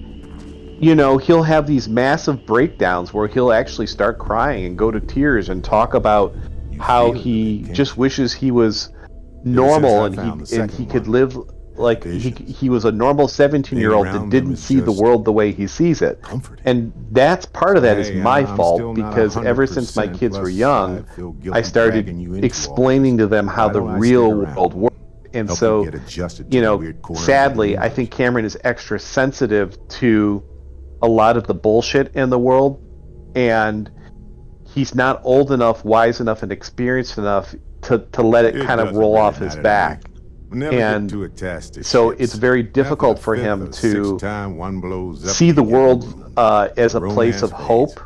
he'll have these massive breakdowns where he'll actually start crying and go to tears and talk about how he just wishes he was normal and he could live like he was a normal 17-year-old that didn't see the world the way he sees it. And that's part of that is my fault, because ever since my kids were young, I started explaining to them how the real world works. And so, you know, sadly, I think Cameron is extra sensitive to a lot of the bullshit in the world, and he's not old enough, wise enough, and experienced enough to let it kind of roll off his back. And so it's very difficult for him to see the world as a place of hope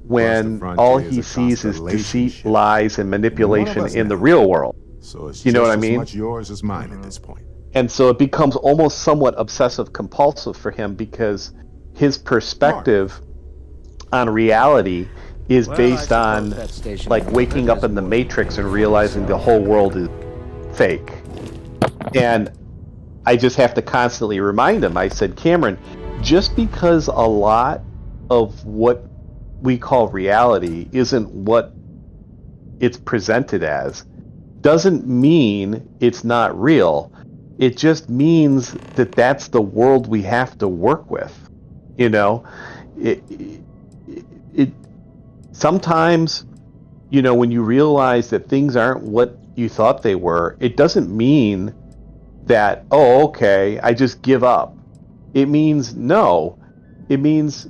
when all he sees is deceit, lies, and manipulation in the real world. So it's you know just what I mean? as much yours as mine at this point. And so it becomes almost somewhat obsessive compulsive for him, because his perspective on reality is based on like waking up in the Matrix and realizing the whole world is fake. And I just have to constantly remind him. I said, Cameron, just because a lot of what we call reality isn't what it's presented as doesn't mean it's not real. It just means that that's the world we have to work with. You know, it sometimes, you know, when you realize that things aren't what you thought they were, it doesn't mean that, oh, okay, I just give up. It means no. It means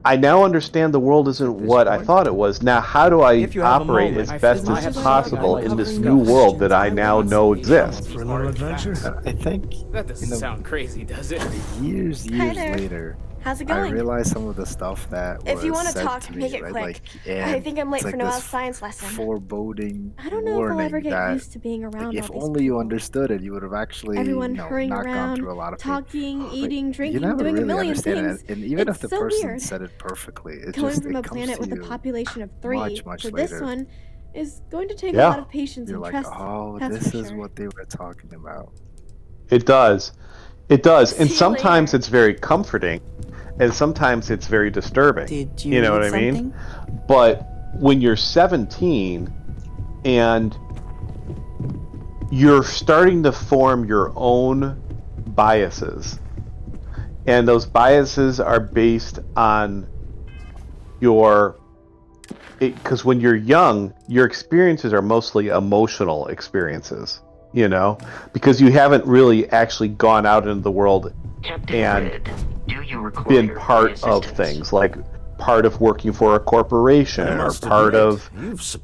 I now understand the world isn't what I thought it was. Now, how do I operate as best as possible in this new world that I now know exists? For a little adventure? I think That doesn't sound crazy, does it? years Hi there. later, How's it I going? realized some of the stuff that was If you want to said talk, to me, make it right? quick. Like, I and think I'm late it's for like Noel's this science lesson. foreboding I don't know if I'll warning ever get that, used to being around like, if all these only you understood it, you would have actually, Everyone you know, hurrying not gone around, through a lot of talking, like, eating, you drinking, never doing really a million understand things. it, and even if It's the so person weird. said it perfectly, it Going just from it a comes planet to with a you population of 3 much for later. this one is going to take Yeah. a lot of patience You're and like, trust. oh, That's this for is sure. what they were talking about. It does. It does. And See you sometimes later. it's very comforting, and sometimes it's very disturbing. Did you know what I need mean? But when you're 17 and you're starting to form your own biases, and those biases are based on your... Because when you're young, your experiences are mostly emotional experiences, you know, because you haven't really actually gone out into the world and been part of things, like part of working for a corporation, or part of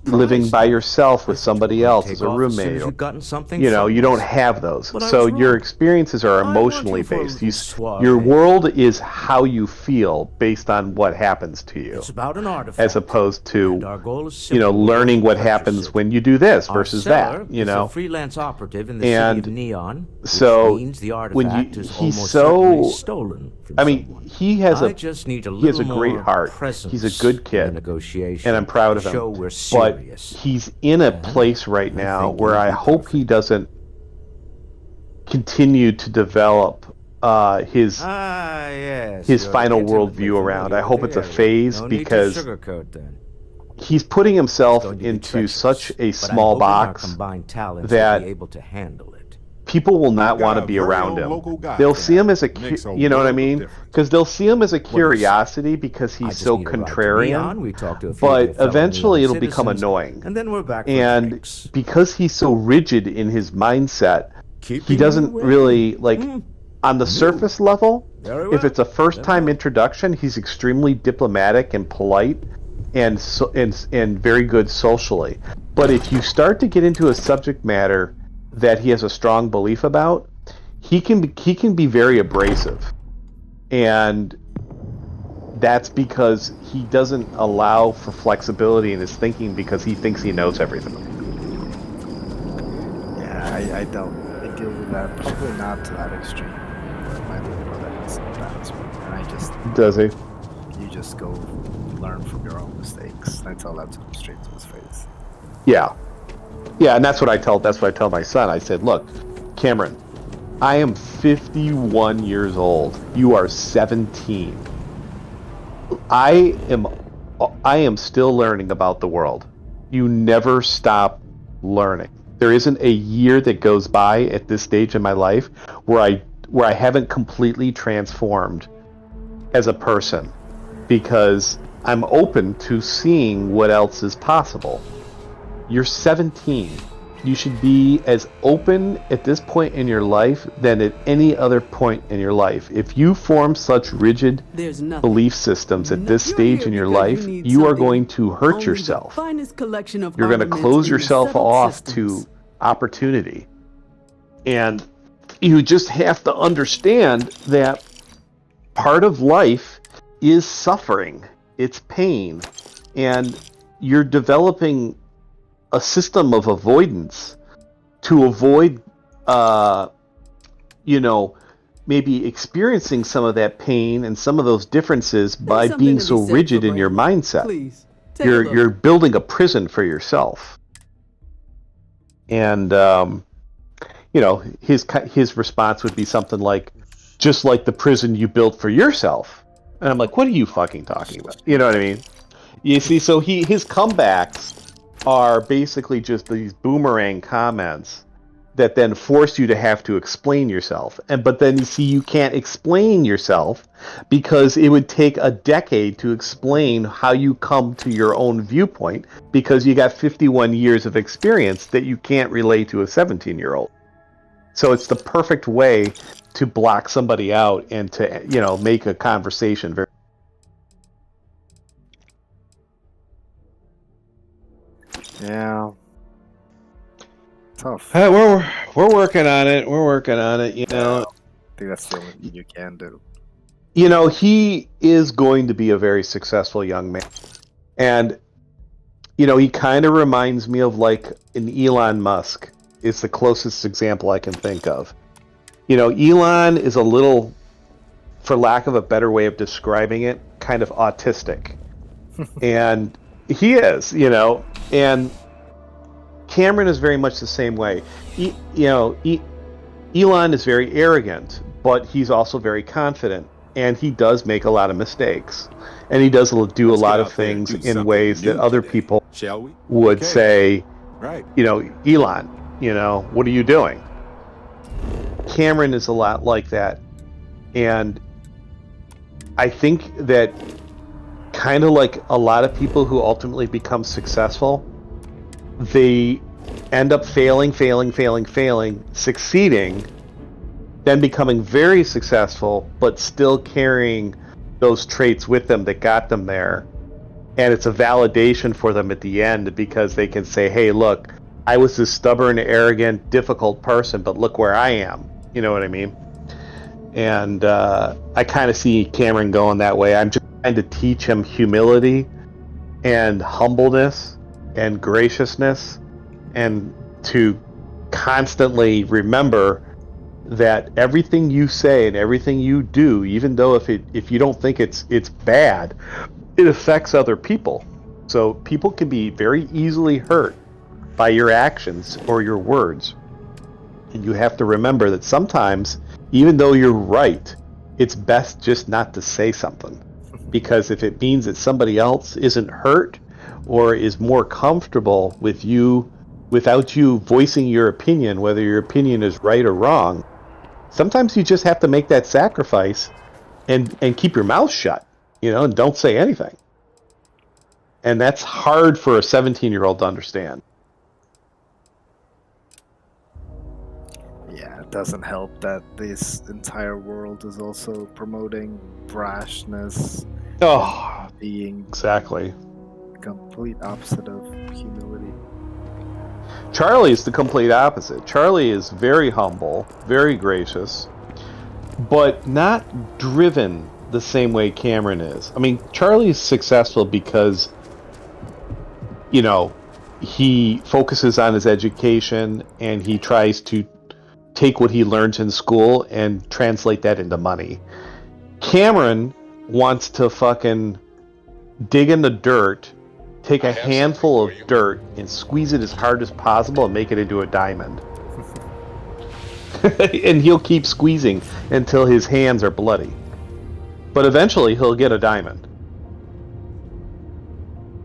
living by yourself with somebody else as a roommate. Or, gotten something you know, from you don't us. have those. But I So was your wrong. experiences are emotionally based. Your world is how you feel based on what happens to you. It's about an artifact. As opposed to, Our goal is you know, simple. learning what Purchase happens it. when you do this Our versus seller that, you is know. a freelance operative in the And city of Neon, which so means the when artifact you, is he's almost so, certainly stolen from I mean, he has I a just need a he has a little great more heart. presence He's a good in the kid, negotiation and I'm proud of to him. show we're But serious. he's in a place right now think where you'll I be hope he doesn't continue to develop his Yes, his you're final intimately worldview around. I familiar hope with it's a the area. phase, No need to because sugarcoat then. he's putting himself Going to be into treacherous, such a but I'm small hoping our box combined talents will that be able to handle it. people will not want to be very around own him. local guy They'll for see him as a, Makes a you know what I world of mean? difference. Because they'll see him as a curiosity because he's just so need a ride to contrarian. Neon. We talked to a few of But your fellow eventually Neon it'll become citizens, annoying. and then we're back for And drinks. because he's so rigid in his mindset, he Keeping doesn't you away. really, like, on the surface level, Very if well. it's a first-time introduction, he's extremely diplomatic and polite and very good socially. But if you start to get into a subject matter that he has a strong belief about, he can be very abrasive. And that's because he doesn't allow for flexibility in his thinking because he thinks he knows everything. Yeah, I deal with that. Probably not to that extreme, but my little brother has some of that as well. And I just... Does he? You just go learn from your own mistakes. I tell that to him straight to his face. Yeah. Yeah, and that's what I tell my son. I said, look, Cameron, I am 51 years old. You are 17. I am still learning about the world. You never stop learning. there isn't a year that goes by at this stage in my life where I haven't completely transformed as a person, because I'm open to seeing what else is possible. You're 17. You should be as open at this point in your life than at any other point in your life. If you form such rigid belief systems at this stage in your life, you are going to hurt yourself. You're going to close yourself off to opportunity. And you just have to understand that part of life is suffering. It's pain. And you're developing a system of avoidance to avoid, maybe experiencing some of that pain and some of those differences by being so rigid in your mindset. You're building a prison for yourself. And, his response would be something like, just like the prison you built for yourself. And I'm like, what are you fucking talking about? You know what I mean? You see, so his comebacks are basically just these boomerang comments that then force you to have to explain yourself. But then you see, you can't explain yourself because it would take a decade to explain how you come to your own viewpoint, because you got 51 years of experience that you can't relate to a 17-year-old. So it's the perfect way to block somebody out and to, make a conversation very. Yeah. Tough. Hey, we're working on it. We're working on it. I think that's the only thing you can do. He is going to be a very successful young man, and he kind of reminds me of like an Elon Musk. It's the closest example I can think of. Elon is a little, for lack of a better way of describing it, kind of autistic, and he is, and Cameron is very much the same way. Elon is very arrogant, but he's also very confident, and he does make a lot of mistakes, and he does do a lot of things in ways that other people would say, Elon, what are you doing? Cameron is a lot like that, and I think that kind of like a lot of people who ultimately become successful, they end up failing, succeeding, then becoming very successful, but still carrying those traits with them that got them there. And it's a validation for them at the end, because they can say, hey, look, I was this stubborn, arrogant, difficult person, but look where I am. You know what I mean? And I kind of see Cameron going that way. I'm just trying to teach him humility and humbleness and graciousness, and to constantly remember that everything you say and everything you do, even though if you don't think it's bad, it affects other people. So people can be very easily hurt by your actions or your words. And you have to remember that sometimes, even though you're right, it's best just not to say something. Because if it means that somebody else isn't hurt or is more comfortable with you without you voicing your opinion, whether your opinion is right or wrong, sometimes you just have to make that sacrifice and keep your mouth shut, and don't say anything. And that's hard for a 17-year-old to understand. Yeah, it doesn't help that this entire world is also promoting brashness. Being exactly complete opposite of humility. Charlie is the complete opposite. Charlie is very humble, very gracious, but not driven the same way Cameron is. I mean, Charlie is successful because, he focuses on his education and he tries to take what he learns in school and translate that into money. Cameron wants to fucking dig in the dirt, take a handful of dirt and squeeze it as hard as possible and make it into a diamond. And he'll keep squeezing until his hands are bloody. But eventually he'll get a diamond.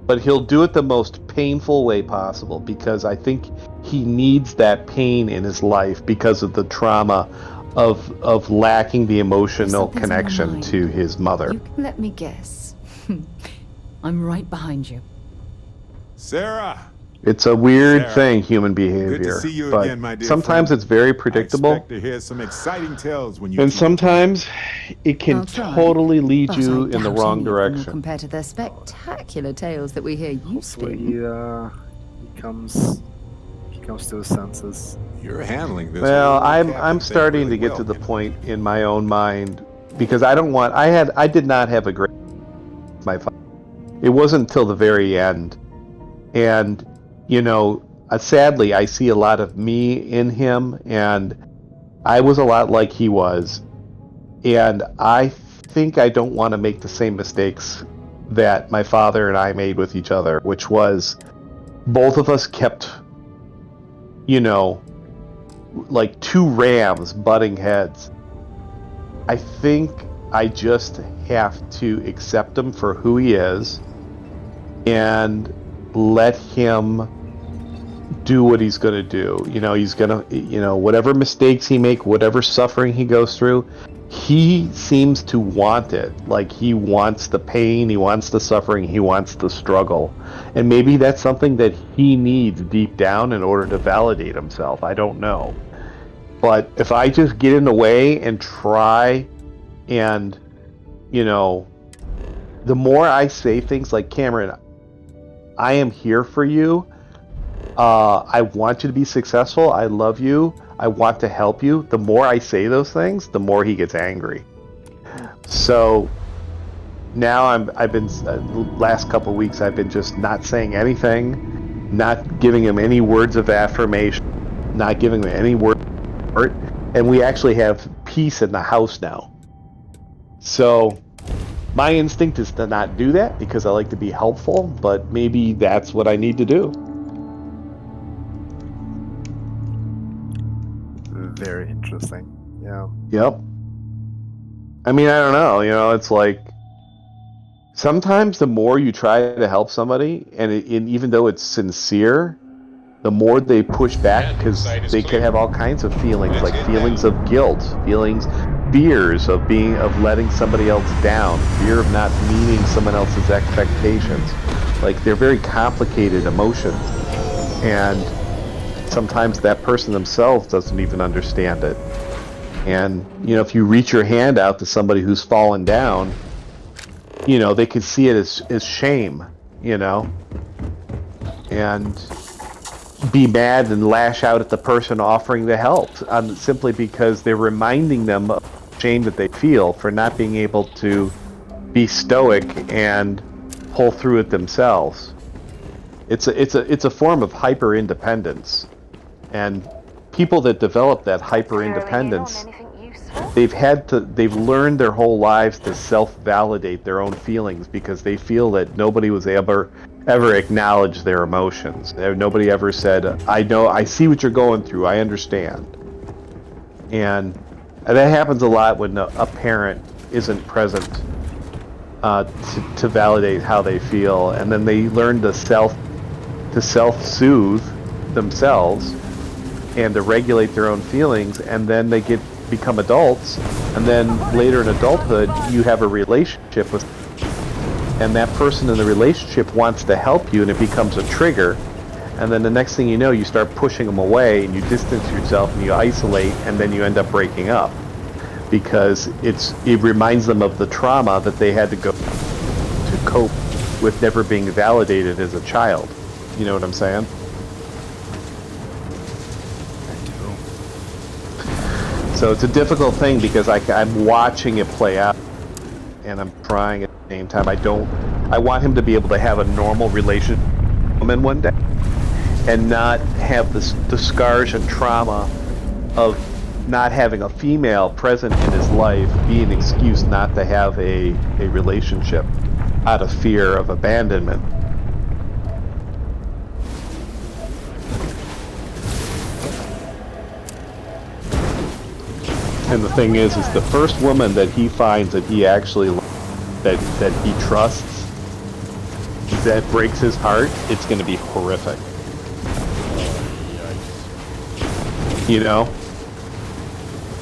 but he'll do it the most painful way possible, because I think he needs that pain in his life because of the trauma of lacking the emotional Something's on your connection mind. to his mother. You can let me guess. I'm right behind you. Sarah! It's a weird Sarah, thing, human behavior. Good to see you but again, my dear sometimes friend. it's very I predictable, expect to hear some exciting tales when you and two- sometimes it can I'll try, totally lead but you I in the doubt wrong any of them will direction. compare to the spectacular tales that we hear you Hopefully spin. he comes to his senses. You're handling this. Well, whole I'm captain thing starting really to get well, to the you know. point in my own mind, because I did not have a great my father. It wasn't until the very end, and sadly I see a lot of me in him, and I was a lot like he was, and I think I don't want to make the same mistakes that my father and I made with each other, which was both of us kept like two rams butting heads. I think I just have to accept him for who he is and let him do what he's going to do. He's going to, whatever mistakes he makes, whatever suffering he goes through, he seems to want it. Like, he wants the pain, he wants the suffering, he wants the struggle. And maybe that's something that he needs deep down in order to validate himself. I don't know. But if I just get in the way and try and, the more I say things like, Cameron, I am here for you. I want you to be successful. I love you. I want to help you. The more I say those things, the more he gets angry. So now I've been the last couple weeks I've been just not saying anything, not giving him any words of affirmation, not giving him any word, and we actually have peace in the house now. So my instinct is to not do that because I like to be helpful, but maybe that's what I need to do. Very interesting. Yeah. Yep. I mean, I don't know. It's like sometimes the more you try to help somebody, and even though it's sincere, the more they push back because they can have all kinds of feelings, like feelings of guilt, fears of letting somebody else down, fear of not meeting someone else's expectations. Like, they're very complicated emotions, and sometimes that person themselves doesn't even understand it. And if you reach your hand out to somebody who's fallen down, they could see it as shame, and be mad and lash out at the person offering the help, simply because they're reminding them of the shame that they feel for not being able to be stoic and pull through it themselves. It's a form of hyper independence, and people that develop that hyper independence, they've learned their whole lives to self-validate their own feelings because they feel that nobody was ever acknowledged their emotions. Nobody ever said, I see what you're going through, I understand. And that happens a lot when a parent isn't present to validate how they feel, and then they learn to self-soothe themselves and to regulate their own feelings, and then they become adults, and then later in adulthood you have a relationship with, and that person in the relationship wants to help you, and it becomes a trigger, and then the next thing you know, you start pushing them away and you distance yourself and you isolate, and then you end up breaking up because it reminds them of the trauma that they had to go to cope with never being validated as a child. You know what I'm saying? So it's a difficult thing because I'm watching it play out, and I'm trying at the same time. I want him to be able to have a normal relationship with a woman one day, and not have the scars and trauma of not having a female present in his life be an excuse not to have a relationship out of fear of abandonment. And the thing is the first woman that he finds that he actually that he trusts, that breaks his heart, it's going to be horrific. You know?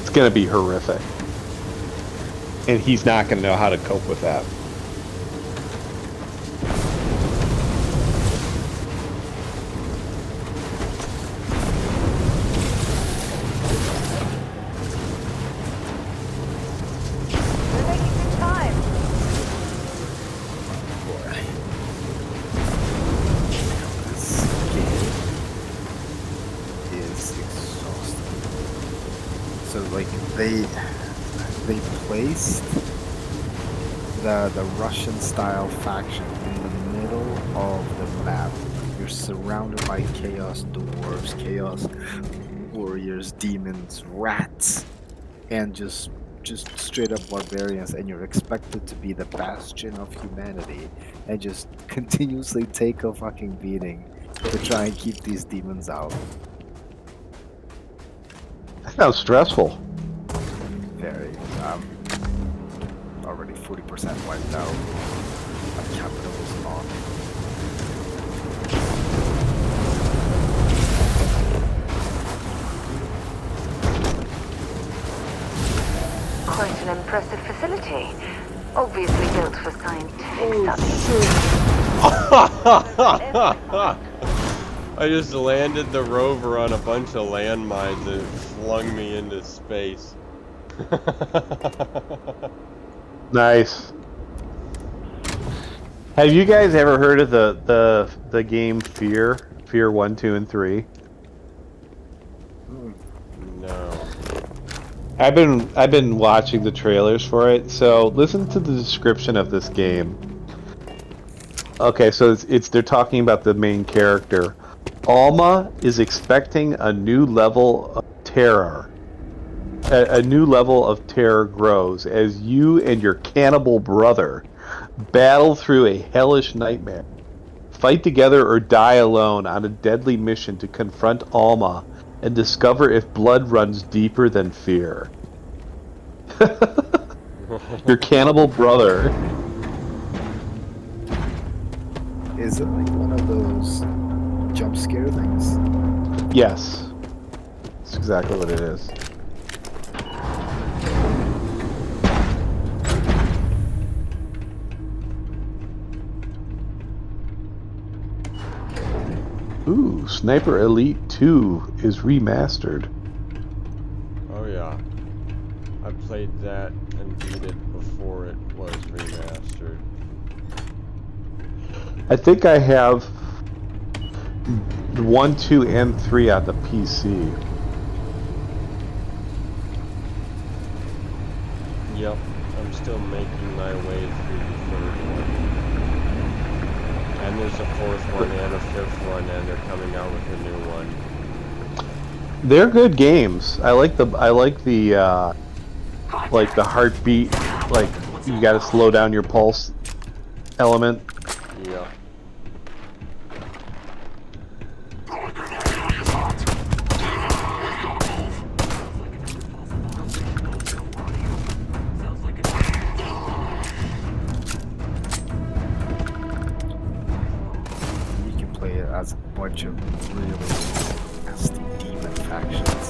It's going to be horrific. And he's not going to know how to cope with that. They placed the Russian style faction in the middle of the map. You're surrounded by chaos dwarves, chaos warriors, demons, rats, and just straight up barbarians, and you're expected to be the bastion of humanity and just continuously take a fucking beating to try and keep these demons out. That sounds stressful. Very. Already 40% wiped out. My capital is long. Quite an impressive facility. Obviously built for scientific I just landed the rover on a bunch of landmines and it flung me into space. Nice. Have you guys ever heard of the game Fear 1, 2, and 3? No. I've been watching the trailers for it. So listen to the description of this game. Okay, so they're talking about the main character. Alma is expecting a new level of terror. A new level of terror grows as you and your cannibal brother battle through a hellish nightmare. Fight together or die alone on a deadly mission to confront Alma and discover if blood runs deeper than fear. Your cannibal brother. Is it like one of those jump scare things? Yes. That's exactly what it is. Ooh, Sniper Elite 2 is remastered. Oh yeah. I played that and beat it before it was remastered. I think I have 1, 2, and 3 on the PC. Yep, I'm still making my way through the third one. And there's a fourth one and a fifth one, and they're coming out with a new one. They're good games. I like the heartbeat, like you gotta slow down your pulse element. Yeah. You can play it as a bunch of really nasty demon factions.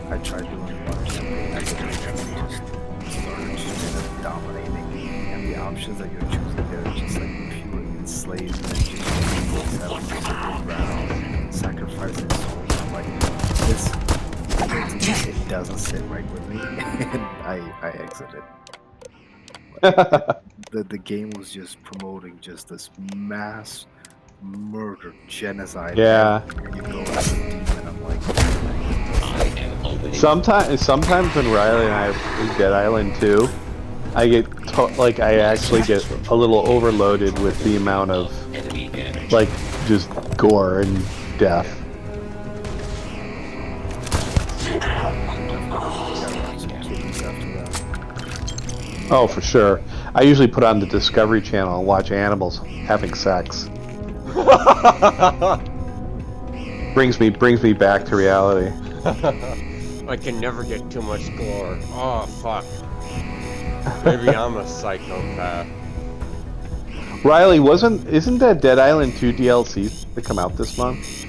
I tried doing one campaign as a just started just dominating, and the options that you're choosing there are just like pure enslavement, just sacrificing souls. I'm like, it doesn't sit right with me, and I exited. The game was just promoting just this mass murder, genocide. Yeah. You go as a demon, I'm like, Sometimes when Riley and I play Dead Island 2, I get I actually get a little overloaded with the amount of like just gore and death. Oh, for sure. I usually put on the Discovery Channel and watch animals having sex. brings me back to reality. I can never get too much gore. Oh fuck. Maybe I'm a psychopath. Riley, isn't that Dead Island 2 DLC to come out this month?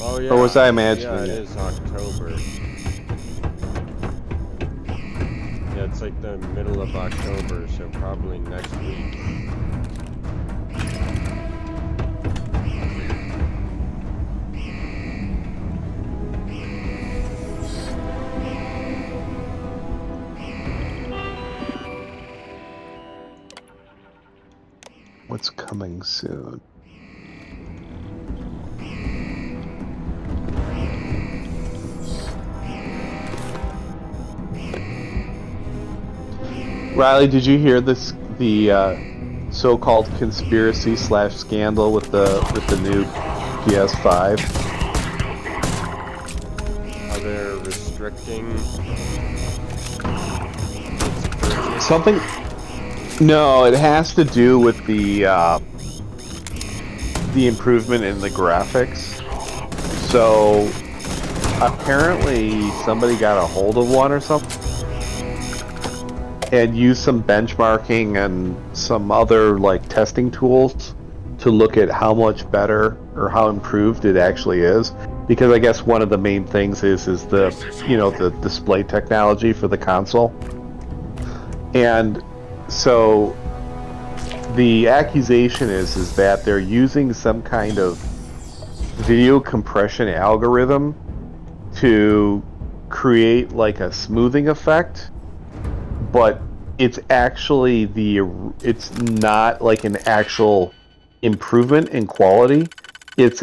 Oh yeah. Or was I imagining Yeah, it? it is October. Yeah, it's like the middle of October, so probably next week. What's coming soon? Riley, did you hear this? The so-called conspiracy / scandal with the new PS5. Are they restricting Something? No, it has to do with the improvement in the graphics. So apparently somebody got a hold of one or something and used some benchmarking and some other like testing tools to look at how much better or how improved it actually is. Because I guess one of the main things is the the display technology for the console. And so the accusation is that they're using some kind of video compression algorithm to create like a smoothing effect, but it's actually it's not like an actual improvement in quality. It's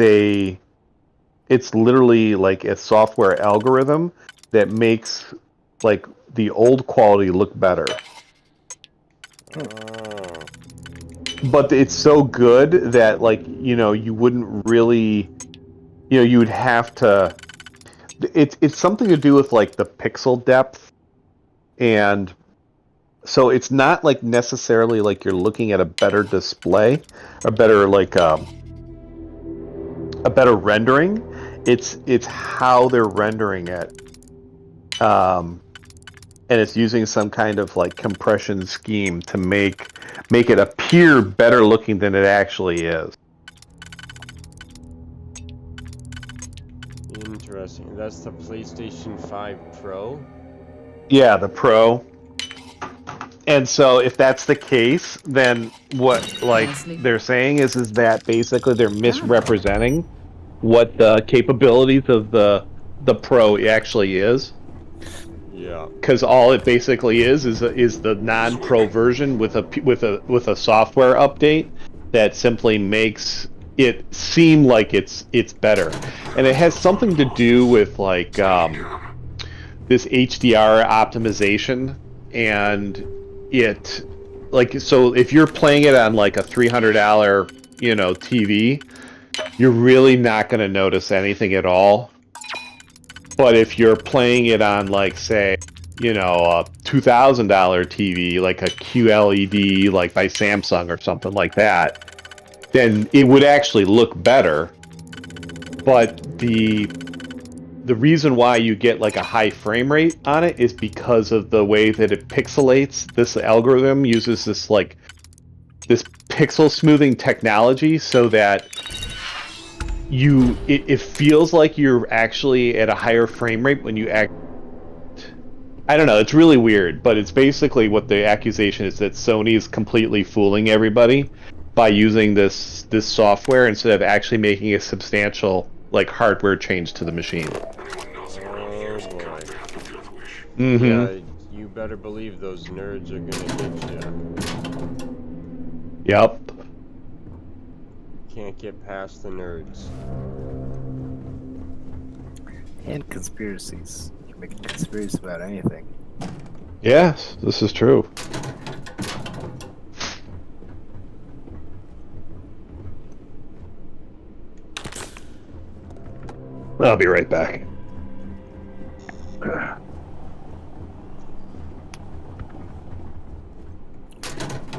literally like a software algorithm that makes like the old quality look better. But it's so good that like you wouldn't really you would have to it's something to do with like the pixel depth, and so it's not like necessarily like you're looking at a better display, a better like a better rendering. It's how they're rendering it, and it's using some kind of like compression scheme to make it appear better looking than it actually is. Interesting. That's the PlayStation 5 Pro? Yeah, the Pro. And so if that's the case, then what like they're saying is that basically they're misrepresenting what the capabilities of the Pro actually is. Yeah. Because all it basically is the non-Pro version with a software update that simply makes it seem like it's better, and it has something to do with like this HDR optimization, and it like so if you're playing it on like a $300 TV, you're really not going to notice anything at all. But if you're playing it on, like, say, a $2,000 TV, like a QLED, like by Samsung or something like that, then it would actually look better. But the reason why you get like a high frame rate on it is because of the way that it pixelates. This algorithm uses this pixel smoothing technology so that it feels like you're actually at a higher frame rate when you act. I don't know, it's really weird, but it's basically what the accusation is, that Sony is completely fooling everybody by using this software instead of actually making a substantial like hardware change to the machine. Oh boy. Mm-hmm. Yeah, you better believe those nerds are gonna get you. Yep. Can't get past the nerds. And conspiracies. You can make a conspiracy about anything. Yes, this is true. I'll be right back.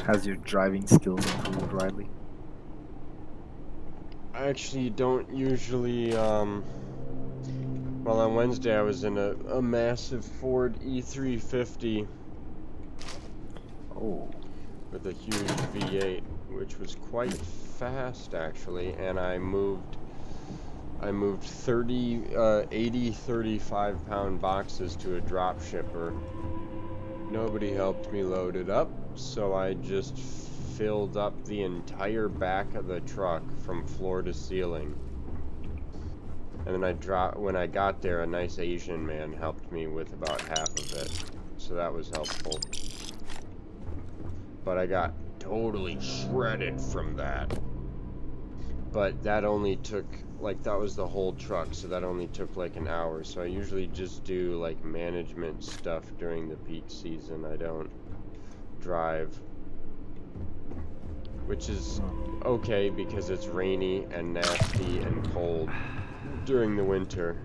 Has your driving skills improved, Riley? I actually don't usually, well, on Wednesday I was in a massive Ford E350. Oh. with a huge V8, which was quite fast actually, and I moved 80 35-pound boxes to a drop shipper. Nobody helped me load it up, so I just filled up the entire back of the truck from floor to ceiling. And then when I got there, a nice Asian man helped me with about half of it, so that was helpful. But I got totally shredded from that. But that only took, like, that was the whole truck, so that only took like an hour. So I usually just do like management stuff during the peak season. I don't drive, which is okay because it's rainy and nasty and cold during the winter.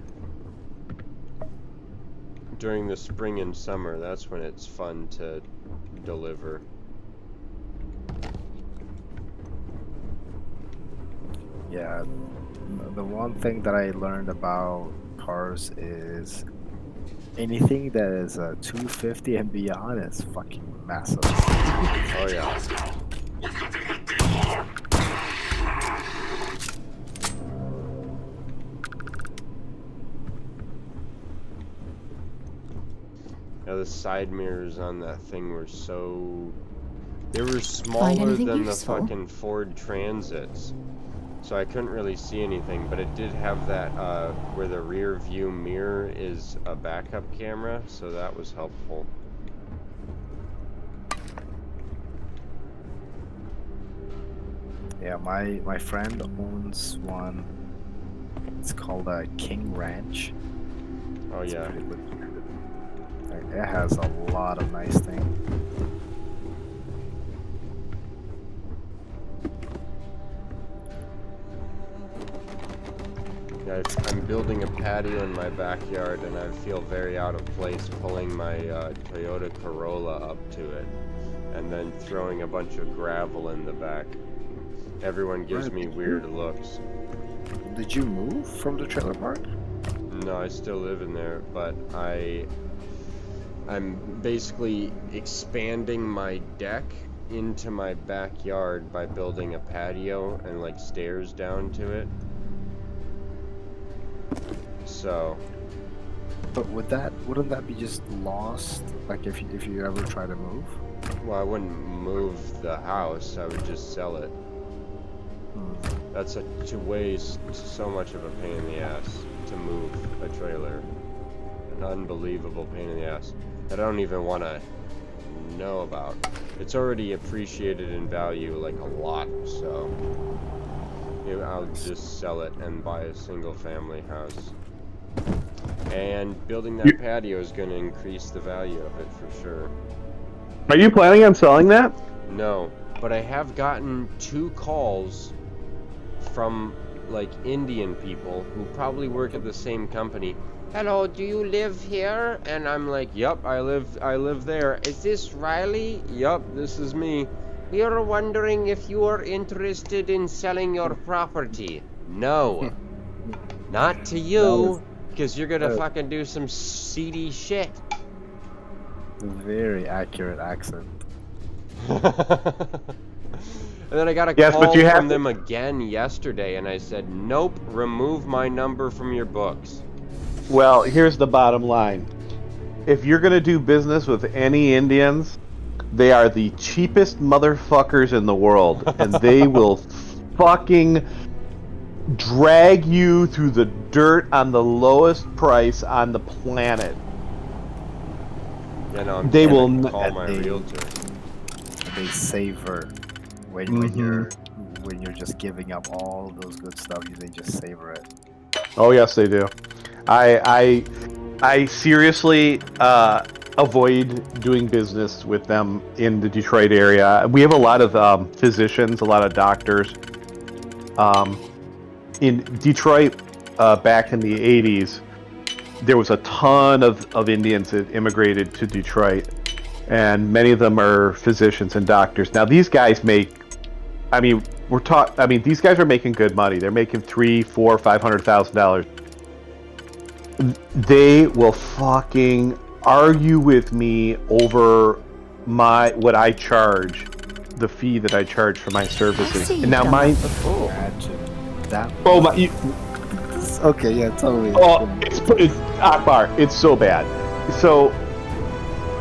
During the spring and summer, that's when it's fun to deliver. Yeah, the one thing that I learned about cars is anything that is 250 and beyond is fucking massive. Oh yeah. Yeah, the side mirrors on that thing were so... They were smaller than the fucking Ford Transits. So I couldn't really see anything, but it did have that where the rear view mirror is a backup camera, so that was helpful. Yeah, my friend owns one. It's called a King Ranch. Oh it's yeah. It has a lot of nice things. Yeah, I'm building a patio in my backyard, and I feel very out of place pulling my Toyota Corolla up to it, and then throwing a bunch of gravel in the back. Everyone gives me weird looks. Did you move from the trailer park? No, I still live in there, but I'm basically expanding my deck into my backyard by building a patio and like stairs down to it. So, but wouldn't that be just lost? Like if you ever try to move? Well, I wouldn't move the house. I would just sell it. That's so much of a pain in the ass to move a trailer. An unbelievable pain in the ass that I don't even want to know about. It's already appreciated in value like a lot, so I'll just sell it and buy a single family house. And building that patio is going to increase the value of it for sure. Are you planning on selling that? No, but I have gotten 2 calls from like Indian people who probably work at the same company. Hello, do you live here? And I'm like, yep, I live there. Is this Riley? Yep, this is me. We are wondering if you are interested in selling your property. No, not to you, because you're gonna fucking do some seedy shit. Very accurate accent. And then I got a call from them again yesterday, and I said, nope, remove my number from your books. Well, here's the bottom line. If you're going to do business with any Indians, they are the cheapest motherfuckers in the world, and they will fucking drag you through the dirt on the lowest price on the planet. Yeah, no, I'm they will call my realtor. They savor when you're just giving up all those good stuff. They just savor it. Oh yes, they do. I seriously avoid doing business with them in the Detroit area. We have a lot of physicians, a lot of doctors. In Detroit, back in the 80s, there was a ton of Indians that immigrated to Detroit, and many of them are physicians and doctors. Now these guys make, these guys are making good money. They're making $300,000, $400,000, $500,000. They will fucking argue with me over what I charge the fee that I charge for my services. you've And now done my that before. Imagine that. oh my, Okay, yeah, totally. oh, it's Akbar. It's so bad. So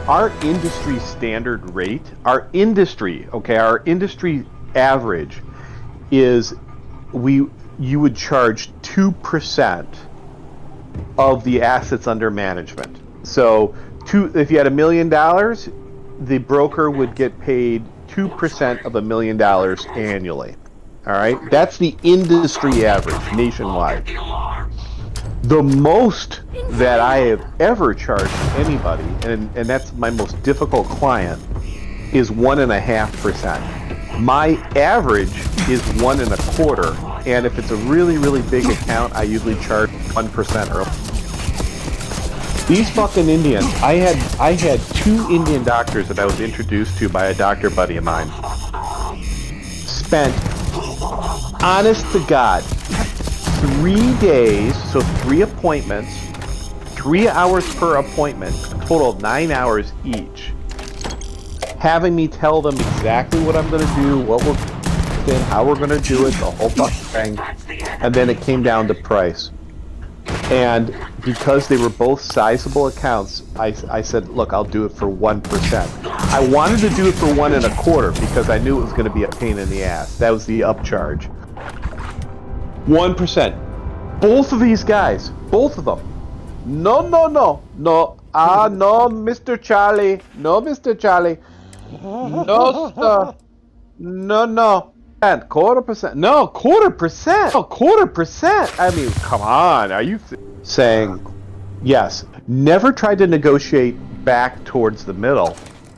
our industry standard rate, our industry average is you would charge 2% of the assets under management. So if you had $1 million, the broker would get paid 2% of $1 million annually. All right, that's the industry average nationwide. The most that I have ever charged anybody, and that's my most difficult client, is 1.5%. My average is 1.25%, and if it's a really, really big account, I usually charge 1% or. These fucking Indians, I had 2 Indian doctors that I was introduced to by a doctor buddy of mine. Spent, honest to God, 3 days, so 3 appointments, 3 hours per appointment, total of 9 hours each, having me tell them exactly what I'm going to do, what we're doing, how we're going to do it, the whole fucking thing, and then it came down to price. And because they were both sizable accounts, I said, look, I'll do it for 1%. I wanted to do it for 1.25% because I knew it was going to be a pain in the ass. That was the upcharge. 1%. Both of these guys, both of them. No, Mr. Charlie. No, Mr. Charlie. No, sir. No. 1/4%. No, 1/4%. No, 1/4%. I mean, come on. Are you saying yes? Never tried to negotiate back towards the middle,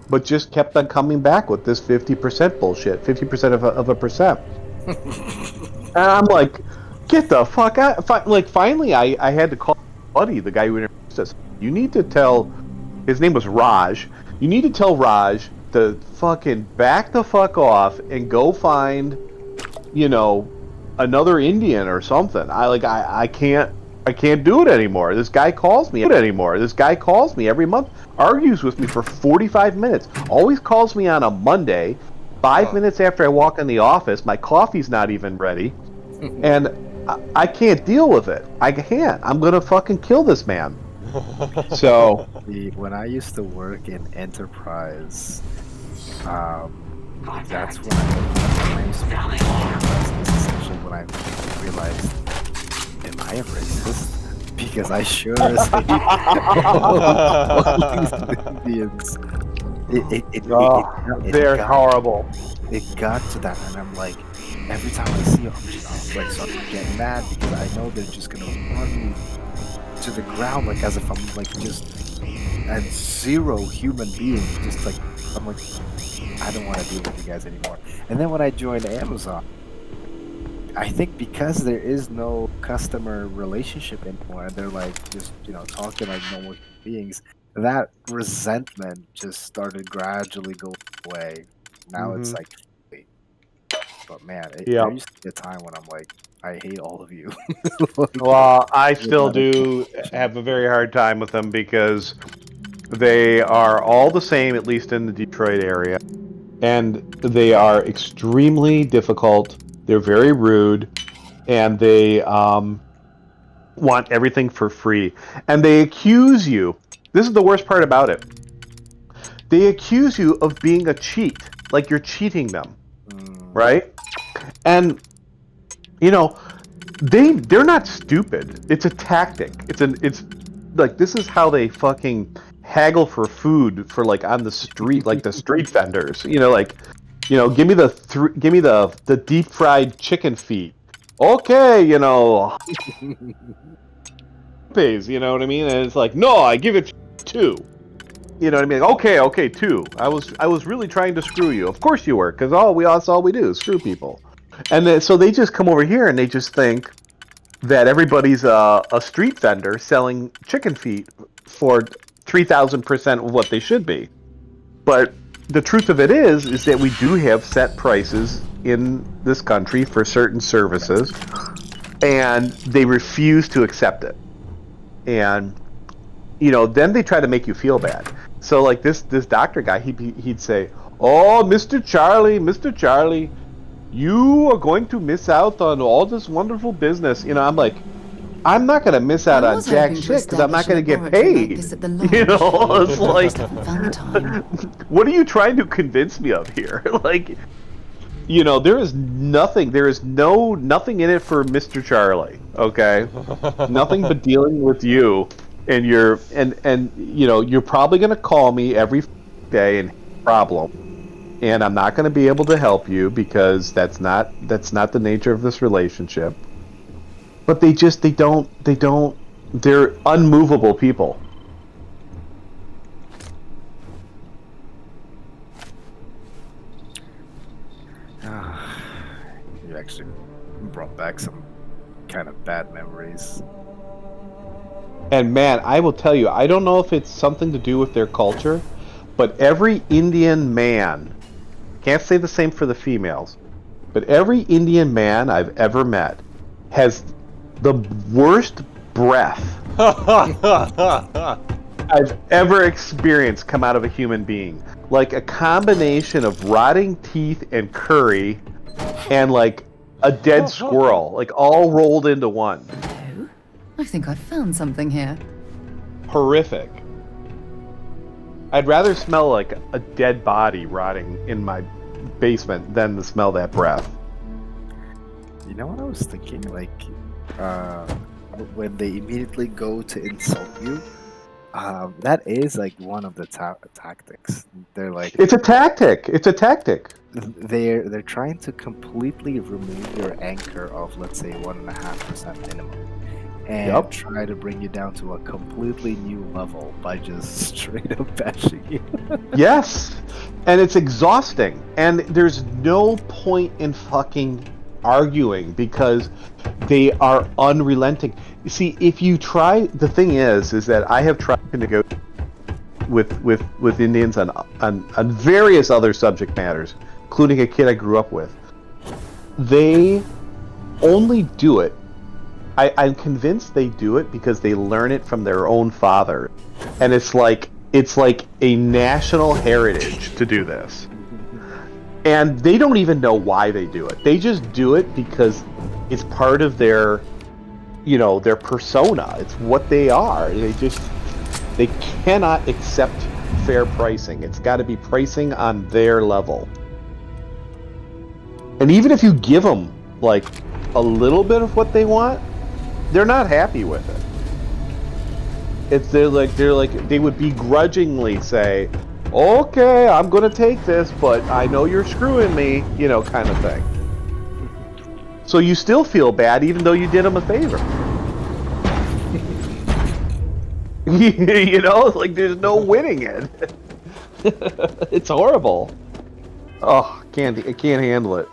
but just kept on coming back with this 50% bullshit. 50% of a percent. And I'm like, get the fuck out. Like, finally, I had to call Buddy, the guy who introduced us. You need to tell, his name was Raj. You need to tell Raj to fucking back the fuck off and go find, another Indian or something. I can't do it anymore. This guy calls me every month, argues with me for 45 minutes, always calls me on a Monday, 5 minutes after I walk in the office, my coffee's not even ready, and I can't deal with it. I can't. I'm gonna fucking kill this man. So when I used to work in enterprise, that's when I used to be essentially when I realized, am I a racist? Because I sure as hate Indians. They're horrible. It got to that, and I'm like, every time I see them, I'm start getting mad because I know they're just gonna run me to the ground, like as if I'm like just a zero human being. Just like I'm like, I don't want to deal with you guys anymore. And then when I joined Amazon, I think because there is no customer relationship anymore, and they're like just talking like normal beings, that resentment just started gradually going away. Now it's like, but man, there used to be a time when I'm like, I hate all of you. Well, I still do have a very hard time with them because they are all the same, at least in the Detroit area, and they are extremely difficult. They're very rude, and they want everything for free. And they accuse you. This is the worst part about it. They accuse you of being a cheat, like you're cheating them, right? And they're not stupid. It's a tactic. It's like this is how they fucking haggle for food for like on the street, like the street vendors. Give me the deep fried chicken feet. Okay, pays. You know what I mean? And it's like, no, I give it 2. You know what I mean? Okay, 2. I was really trying to screw you. Of course you were, because that's all we do is screw people. And then, so they just come over here and they just think that everybody's a street vendor selling chicken feet for 3,000% of what they should be. But the truth of it is that we do have set prices in this country for certain services, and they refuse to accept it. And then they try to make you feel bad. So like this doctor guy, he'd say, "Oh, Mr. Charlie, you are going to miss out on all this wonderful business." You know, I'm like, I'm not going to miss out on jack shit because I'm not going to get paid. You know, it's like, what are you trying to convince me of here? Like, you know, there is nothing in it for Mr. Charlie, okay? Nothing but dealing with you and you know, you're probably going to call me every day and problem. And I'm not going to be able to help you because that's not the nature of this relationship. But they're unmovable people. You actually brought back some kind of bad memories. And man, I will tell you, I don't know if it's something to do with their culture, but every Indian man, can't say the same for the females, but every Indian man I've ever met has the worst breath I've ever experienced come out of a human being. Like a combination of rotting teeth and curry and like a dead squirrel, like all rolled into one. I think I found something here. Horrific. I'd rather smell like a dead body rotting in my basement than to smell that breath. You know what I was thinking? Like, when they immediately go to insult you, that is like one of the tactics. They're like, it's a tactic. They're trying to completely remove your anchor of, let's say, 1.5% minimum, and try to bring you down to a completely new level by just straight up bashing you. Yes, and it's exhausting, and there's no point in fucking arguing because they are unrelenting. You see, if you try, the thing is that I have tried to negotiate with Indians on various other subject matters, including a kid I grew up with. They only do it. I'm convinced they do it because they learn it from their own father, and it's like a national heritage to do this. And they don't even know why they do it. They just do it because it's part of their, you know, their persona. It's what they are. They cannot accept fair pricing. It's got to be pricing on their level. And even if you give them like a little bit of what they want, they're not happy with it. They're like they would begrudgingly say, "Okay, I'm gonna take this, but I know you're screwing me," you know, kind of thing. So you still feel bad even though you did them a favor. You know, like there's no winning it. It's horrible. Oh, I can't handle it.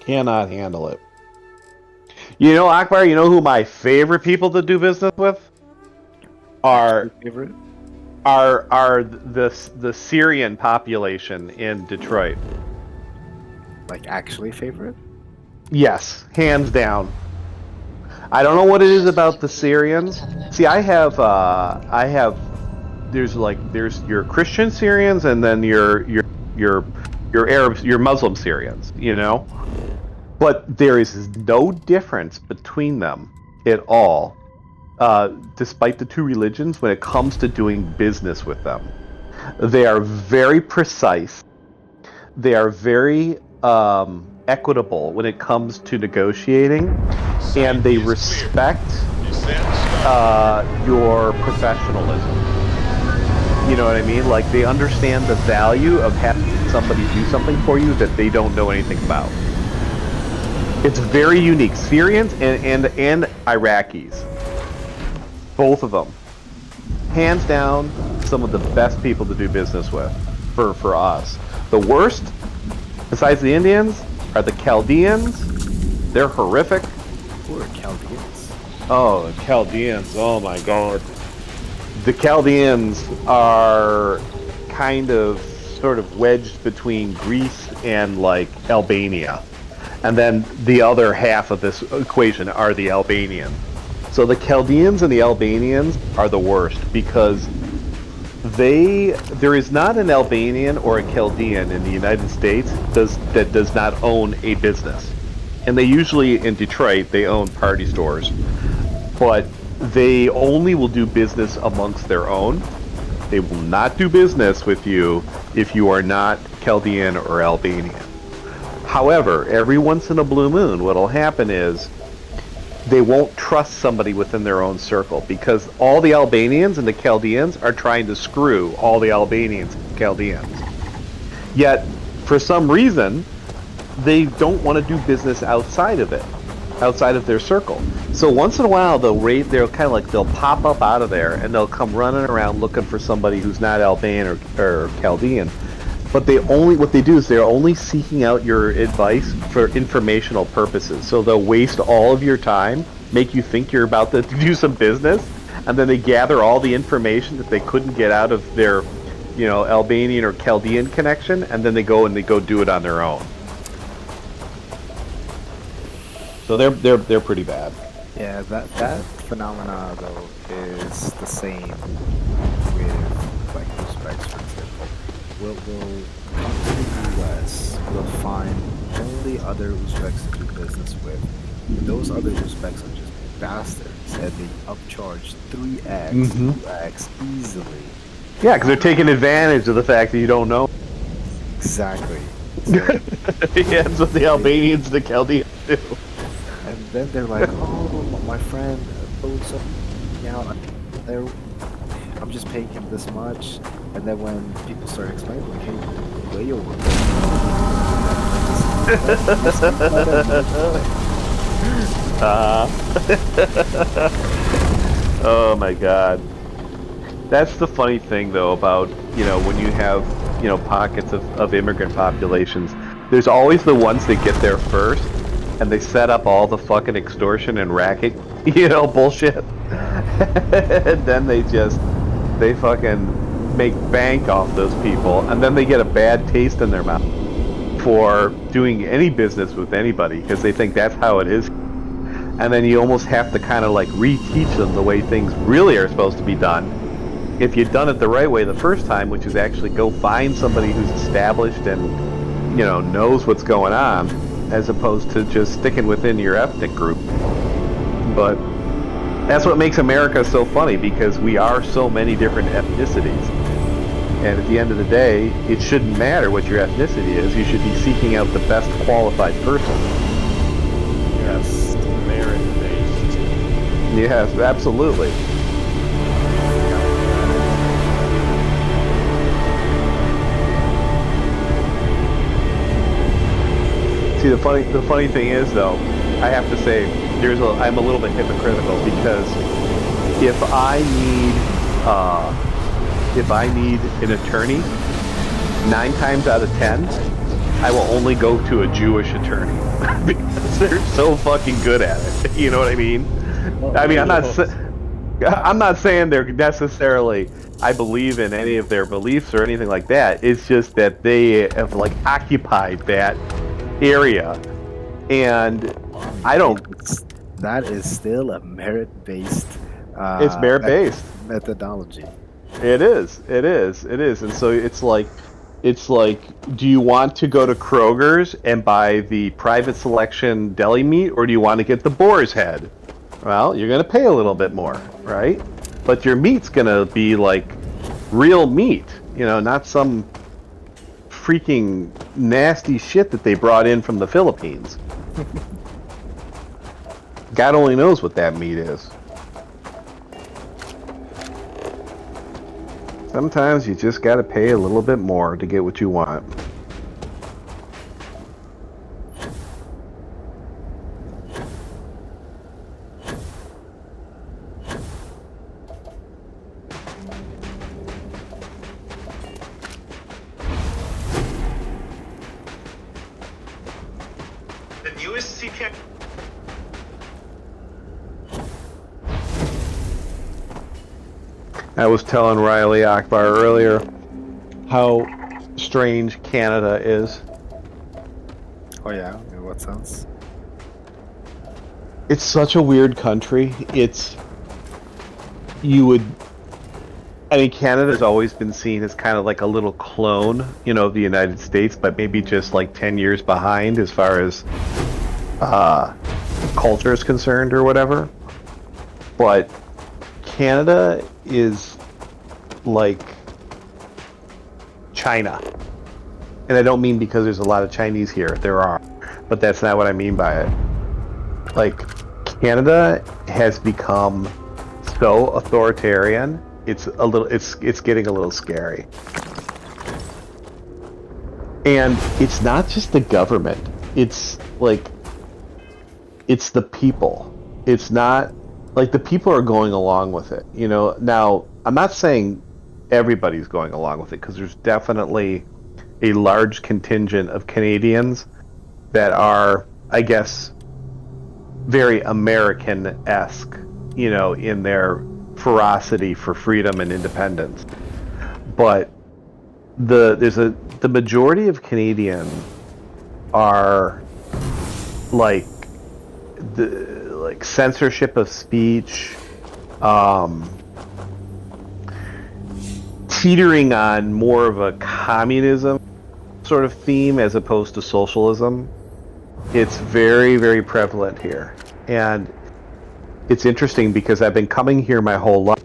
Cannot handle it. You know, Akbar, you know who my favorite people to do business with are the Syrian population in Detroit. Like actually favorite? Yes, hands down. I don't know what it is about the Syrians. See, there's your Christian Syrians and then your Arabs, your Muslim Syrians, you know? But there is no difference between them at all, despite the two religions, when it comes to doing business with them. They are very precise. They are very equitable when it comes to negotiating, and they respect your professionalism. You know what I mean? Like, they understand the value of having somebody do something for you that they don't know anything about. It's very unique. Syrians and Iraqis, both of them, hands down, some of the best people to do business with for us. The worst, besides the Indians, are the Chaldeans. They're horrific. Who are Chaldeans? Oh, the Chaldeans. Oh my God. The Chaldeans are kind of sort of wedged between Greece and like Albania. And then the other half of this equation are the Albanians. So the Chaldeans and the Albanians are the worst because there is not an Albanian or a Chaldean in the United States that does not own a business. And they usually, in Detroit, they own party stores. But they only will do business amongst their own. They will not do business with you if you are not Chaldean or Albanian. However, every once in a blue moon, what'll happen is they won't trust somebody within their own circle because all the Albanians and the Chaldeans are trying to screw all the Albanians and Chaldeans. Yet, for some reason, they don't want to do business outside of it, outside of their circle. So once in a while, they'll pop up out of there and they'll come running around looking for somebody who's not Albanian or Chaldean. But what they do is they're only seeking out your advice for informational purposes. So they'll waste all of your time, make you think you're about to do some business, and then they gather all the information that they couldn't get out of their, Albanian or Chaldean connection, and then they go do it on their own. So they're pretty bad. Yeah, that phenomena though is the same with like Uzbeks, for example. We'll come to the US, we'll find only other Uzbeks to do business with. Those other Uzbeks are just bastards, and they upcharge 3x, 2x easily. Yeah, because they're taking advantage of the fact that you don't know. Exactly. So, yeah, that's what the Albanians and the Chaldeans do. And then they're like, oh, my friend owed something out there. I'm just paying him this much. And then when people start explaining, like, hey, way over. Oh my god. That's the funny thing though about, when you have, pockets of immigrant populations. There's always the ones that get there first and they set up all the fucking extortion and racket, bullshit. And then they fucking make bank off those people, and then they get a bad taste in their mouth for doing any business with anybody because they think that's how it is. And then you almost have to kind of like reteach them the way things really are supposed to be done. If you'd done it the right way the first time, which is actually go find somebody who's established and, knows what's going on, as opposed to just sticking within your ethnic group. But that's what makes America so funny, because we are so many different ethnicities. And at the end of the day, it shouldn't matter what your ethnicity is. You should be seeking out the best qualified person. Yes, merit-based. Yes, absolutely. See, the funny thing is, though, I have to say, I'm a little bit hypocritical, because if I need an attorney, 9 times out of 10, I will only go to a Jewish attorney because they're so fucking good at it. You know what I mean? I mean, I'm not saying they're necessarily, I believe in any of their beliefs or anything like that. It's just that they have like occupied that area, and I don't. That is still a merit-based. It's merit-based methodology. It is, and so it's like, do you want to go to Kroger's and buy the private selection deli meat, or do you want to get the boar's head? Well, you're gonna pay a little bit more, right? But your meat's gonna be like real meat, not some freaking nasty shit that they brought in from the Philippines. God only knows what that meat is. Sometimes you just gotta pay a little bit more to get what you want. The newest CPI. I was telling Riley Akbar earlier how strange Canada is. Oh yeah, in what sense? It's such a weird country. I mean, Canada's always been seen as kind of like a little clone, of the United States, but maybe just like 10 years behind as far as culture is concerned or whatever. But Canada is like China. And I don't mean because there's a lot of Chinese here. There are. But that's not what I mean by it. Like, Canada has become so authoritarian. It's getting a little scary. And it's not just the government. It's the people. It's not like the people are going along with it. Now I'm not saying everybody's going along with it, because there's definitely a large contingent of Canadians that are, I guess, very American-esque, in their ferocity for freedom and independence. But the majority of Canadians are like censorship of speech, teetering on more of a communism sort of theme as opposed to socialism. It's very, very prevalent here. And it's interesting because I've been coming here my whole life.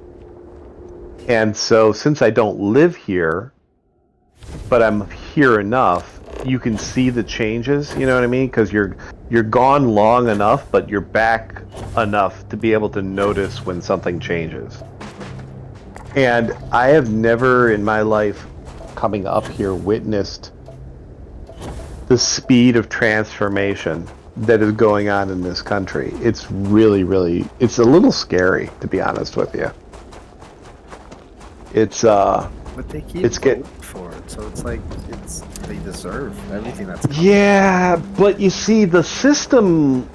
And so since I don't live here, but I'm here enough, you can see the changes, you know what I mean? Because you're gone long enough, but you're back enough to be able to notice when something changes. And I have never in my life coming up here witnessed the speed of transformation that is going on in this country. It's really, really, it's a little scary, to be honest with you. But they keep voting for it, so it's like they deserve everything that's coming. Yeah, but you see, the system,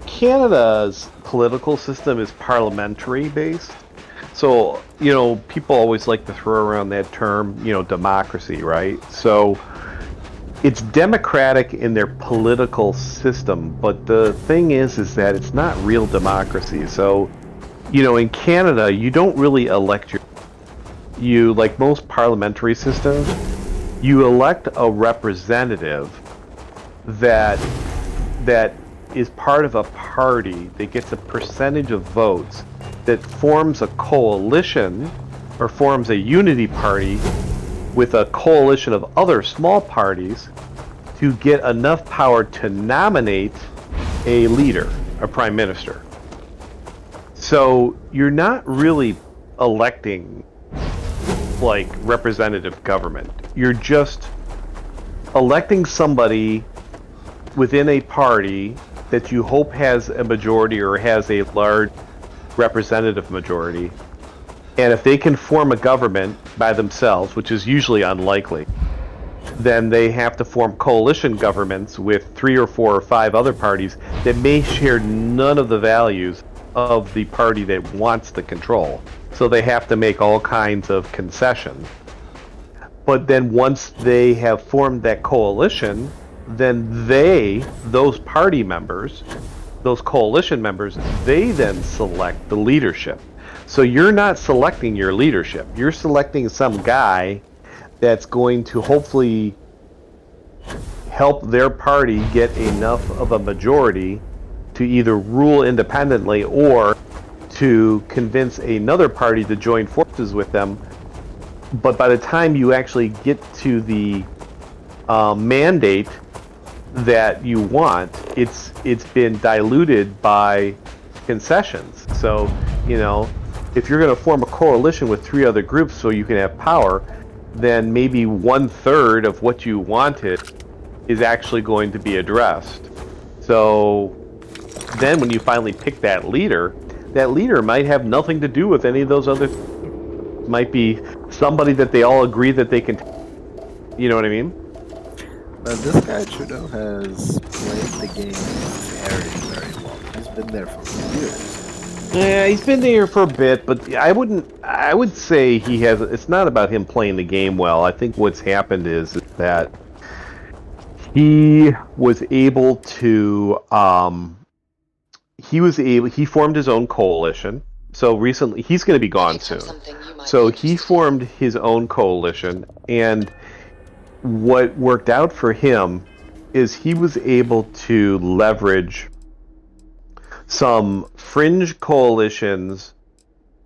Canada's political system is parliamentary based. So, people always like to throw around that term, democracy, right? So it's democratic in their political system, but the thing is that it's not real democracy. So, in Canada, you don't really elect you, like most parliamentary systems, you elect a representative that is part of a party that gets a percentage of votes that forms a coalition or forms a unity party with a coalition of other small parties to get enough power to nominate a leader, a prime minister. So you're not really electing like representative government. You're just electing somebody within a party that you hope has a majority or has a large representative majority. And if they can form a government by themselves, which is usually unlikely, then they have to form coalition governments with 3 or 4 or 5 other parties that may share none of the values of the party that wants the control. So they have to make all kinds of concessions. But then once they have formed that coalition, then those party members, those coalition members, they then select the leadership. So you're not selecting your leadership. You're selecting some guy that's going to hopefully help their party get enough of a majority to either rule independently or to convince another party to join forces with them. But by the time you actually get to the mandate that you want, it's been diluted by concessions. So, if you're going to form a coalition with 3 other groups so you can have power, then maybe 1/3 of what you wanted is actually going to be addressed. So then when you finally pick that leader might have nothing to do with any of those other might be somebody that they all agree that they can you know what I mean? This guy Trudeau has played the game very, very well. He's been there for years. Yeah, he's been there for a bit, but I would say it's not about him playing the game well. I think what's happened is that he was able to he formed his own coalition So recently, he's going to be gone soon. So he formed his own coalition, and what worked out for him is he was able to leverage some fringe coalitions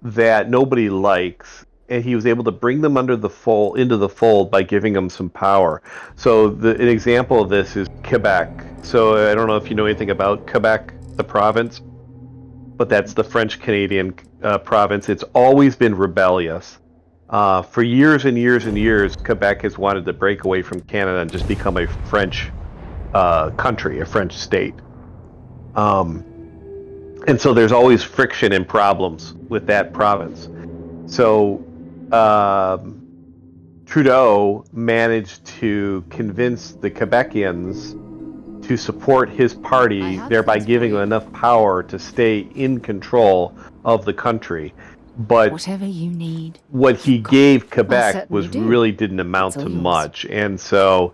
that nobody likes, and he was able to bring them into the fold by giving them some power. So an example of this is Quebec. So I don't know if you know anything about Quebec, the province, but that's the French-Canadian province. It's always been rebellious. For years and years and years, Quebec has wanted to break away from Canada and just become a French country, a French state. And so there's always friction and problems with that province. So Trudeau managed to convince the Quebecians to support his party, thereby giving them enough power to stay in control of the country. But whatever you need, what he gave Quebec really didn't amount to much. And so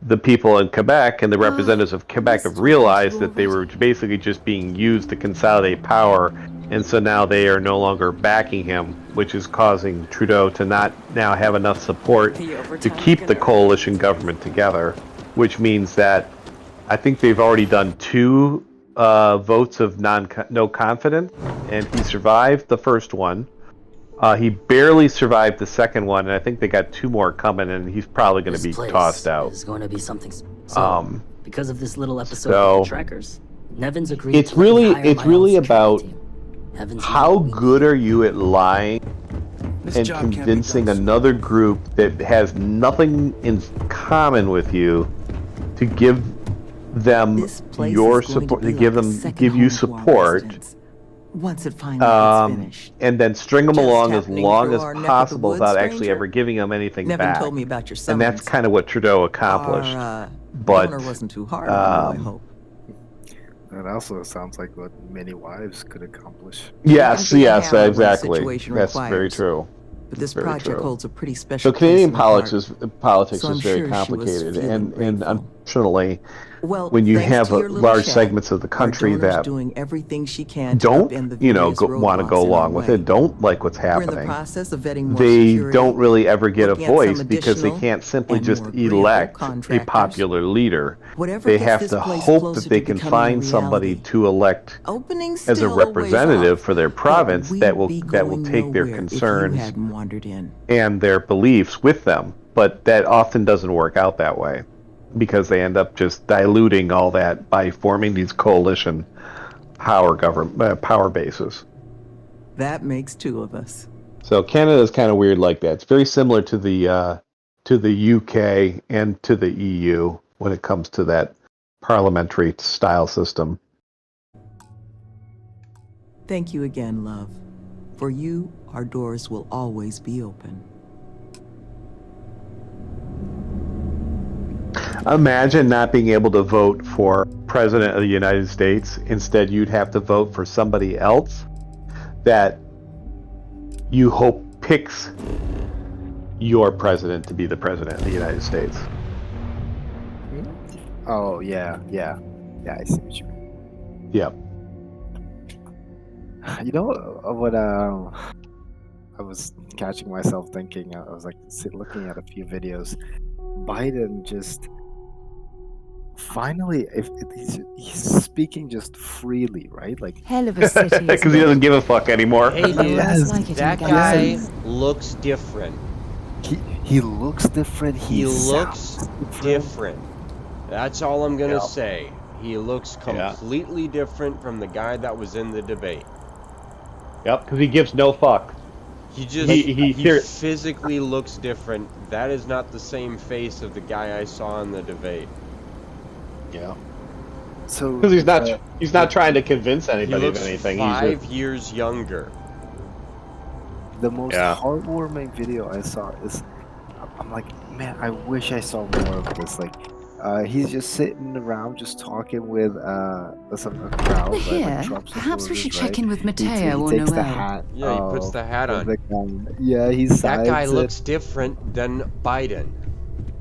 the people in Quebec and the representatives of Quebec have realized that they were basically just being used to consolidate power, and so now they are no longer backing him, which is causing Trudeau to not now have enough support to keep the coalition government together, which means that I think they've already done 2 votes of no confidence, and he survived the first one. He barely survived the second one, and I think they got 2 more coming, and he's probably going to be tossed out. It's going to be something. So, because of this little episode of the Trackers, Nevin's agreed. It's really about how good are you at lying and convincing another group that has nothing in common with you to give them your support, to give you support. Once it finally gets finished. And then string them along as long as possible without actually ever giving them anything Nevin back. told me about your and that's kind of what Trudeau accomplished. But wasn't too hard on you, I hope. That also sounds like what many wives could accomplish. Yes, exactly. That's very true. But this project holds a pretty special. So Canadian place politics so is very complicated, and unfortunately, well, when you have large segments of the country that doing everything she can don't, want to go along with it, don't like what's happening. We're in the process of vetting more they security, don't really ever get a voice because they can't simply just elect a popular leader. They have to hope that they can find somebody to elect as a representative for their province that will take their concerns and their beliefs with them. But that often doesn't work out that way, because they end up just diluting all that by forming these coalition power bases. That makes 2 of us. So Canada is kind of weird like that. It's very similar to the UK and to the EU when it comes to that parliamentary style system. Thank you again, love. For you, our doors will always be open. Imagine not being able to vote for President of the United States. Instead, you'd have to vote for somebody else that you hope picks your president to be the President of the United States. Oh, yeah, I see what you mean. Yep. You know what? I was catching myself thinking. I was like looking at a few videos. Biden just finally, if he's speaking just freely, right? Like hell of a city. Because he doesn't give a fuck anymore. Hey, dude, that guy looks different. He looks different. He looks different. That's all I'm gonna say. He looks completely different from the guy that was in the debate. Yep, because he gives no fuck. He just physically looks different. That is not the same face of the guy I saw in the debate. Yeah. So because he's not trying to convince anybody of anything. He's 5 years younger. The most heartwarming video I saw is, I'm like, man, I wish I saw more of this. Like, he's just sitting around, just talking with some crowd. Here, perhaps we should check in with Mateo or takes Noel. the hat. Yeah, he puts the hat on. Yeah, that guy looks different than Biden.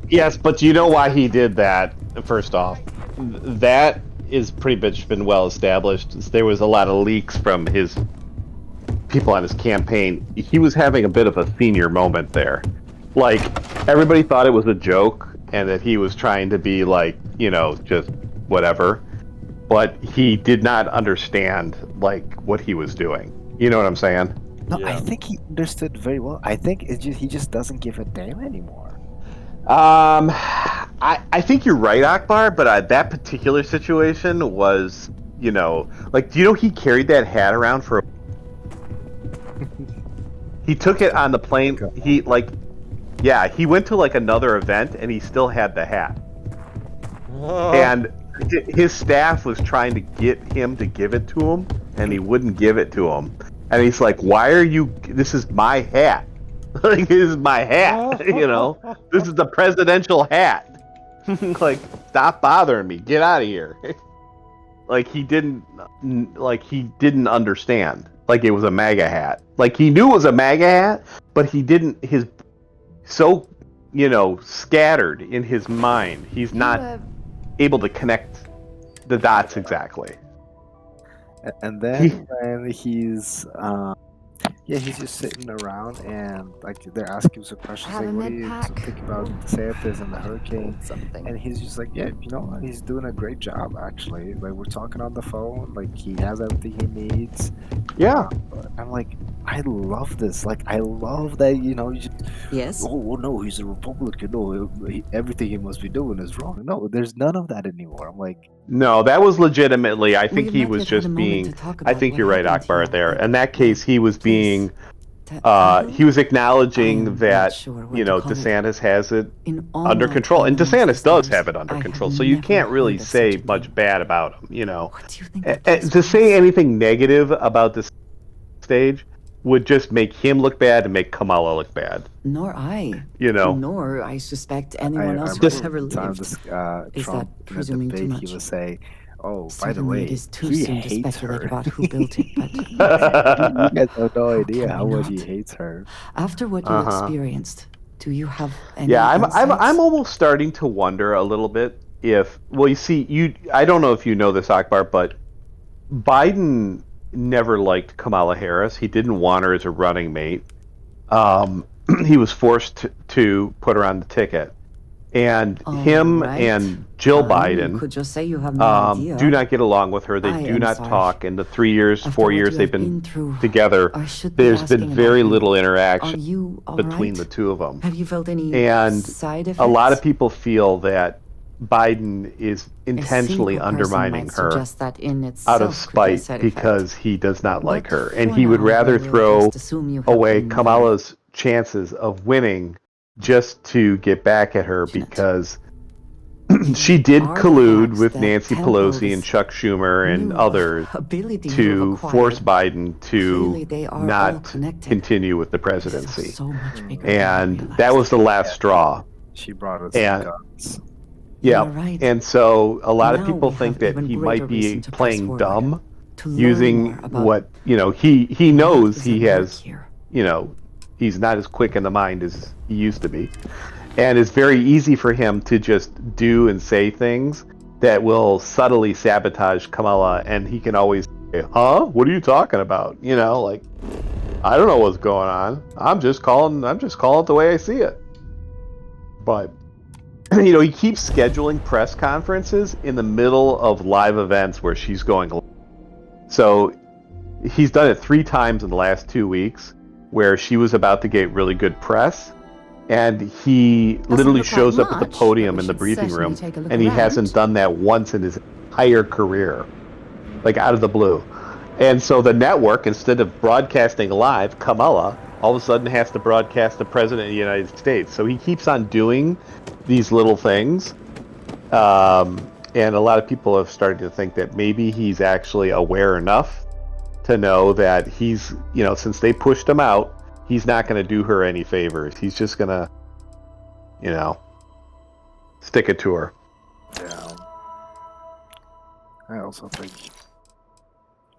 Yes, but you know why he did that? First off, that is pretty much been well established. There was a lot of leaks from his people on his campaign, he was having a bit of a senior moment there. Like, everybody thought it was a joke and that he was trying to be like, you know, just whatever. But he did not understand, like, what he was doing. You know what I'm saying? No, I think he understood very well. I think he just doesn't give a damn anymore. I think you're right, Akbar, but that particular situation was, you know, like, do you know he carried that hat around for he took it on the plane. He, like, yeah, he went to, like, another event, and he still had the hat. And his staff was trying to get him to give it to him, and he wouldn't give it to him. And he's like, why are you... This is my hat. Like, this is my hat, you know? This is the presidential hat. Like, stop bothering me. Get out of here. Like, he didn't understand. Like, it was a MAGA hat. Like, he knew it was a MAGA hat, but he didn't... So, you know, scattered in his mind. He's not able to connect the dots exactly. And then when he's he's just sitting around and like they're asking him some questions like, what do you think about DeSantis and the hurricane? And he's just like, yeah, you know, he's doing a great job actually. Like, we're talking on the phone, like he has everything he needs. Yeah. I'm like, I love this. Like, I love that, you know, you just, yes. Oh, well, no, he's a Republican. No, everything he must be doing is wrong. No, there's none of that anymore. I'm like, no, that was legitimately, I think he was just being, I think you're right, Akbar, there. In that case, he was being, he was acknowledging that, you know, DeSantis has it under control. And DeSantis does have it under control, so you can't really say much bad about him, you know. To say anything negative about this stage would just make him look bad and make Kamala look bad. Nor I. You know. Nor I suspect anyone else who's ever lived. Is Trump, that presuming too much? He would say, "Oh, by the Certainly way, it is too he soon to hates speculate her." about who built it, but You guys have no idea how much he hates her. after what you experienced, do you have any Yeah, I'm insights? almost starting to wonder a little bit if, well, you see, I don't know if you know this, Akbar, but Biden never liked Kamala Harris. He didn't want her as a running mate. He was forced to put her on the ticket. And him and Jill Biden You could just say you have no idea. do not get along with her. They I do am not sorry. talk. In the 3 years, After 4 what years you they've have been through, together, I should be there's asking been about very you. little Are interaction you all between right? the two of them. Have you felt any And side effects? a lot of people feel that Biden is intentionally cynical person undermining might her suggest that in out itself of could be a spite side effect. because he does not like her. And for he would now, rather I will throw just assume you have away been Kamala's chances of winning just to get back at her because she did collude with Nancy Pelosi and Chuck Schumer and others ability you to have force acquired. Biden to Clearly they are all not connected. continue with the presidency. So much bigger than I And realized. that was the last straw. She brought us And- guns. Yeah, You're right. and so a lot of Now people we think have that even he greater might be reason to press playing forward, dumb, to learn using more about what, you know, he knows is he at work has, here. you know, he's not as quick in the mind as he used to be. And it's very easy for him to just do and say things that will subtly sabotage Kamala, and he can always say, huh? What are you talking about? You know, like, I don't know what's going on. I'm just calling it the way I see it. But you know, he keeps scheduling press conferences in the middle of live events where she's going. So he's done it 3 times in the last 2 weeks where she was about to get really good press. And he literally look like shows up at the much, podium but we in the should briefing certainly room, take a look and he around. hasn't done that once in his entire career, like out of the blue. And so the network, instead of broadcasting live, Kamala all of a sudden has to broadcast the President of the United States. So he keeps on doing these little things. And a lot of people have started to think that maybe he's actually aware enough to know that he's, you know, since they pushed him out, he's not going to do her any favors. He's just going to, you know, stick it to her. Yeah. I also think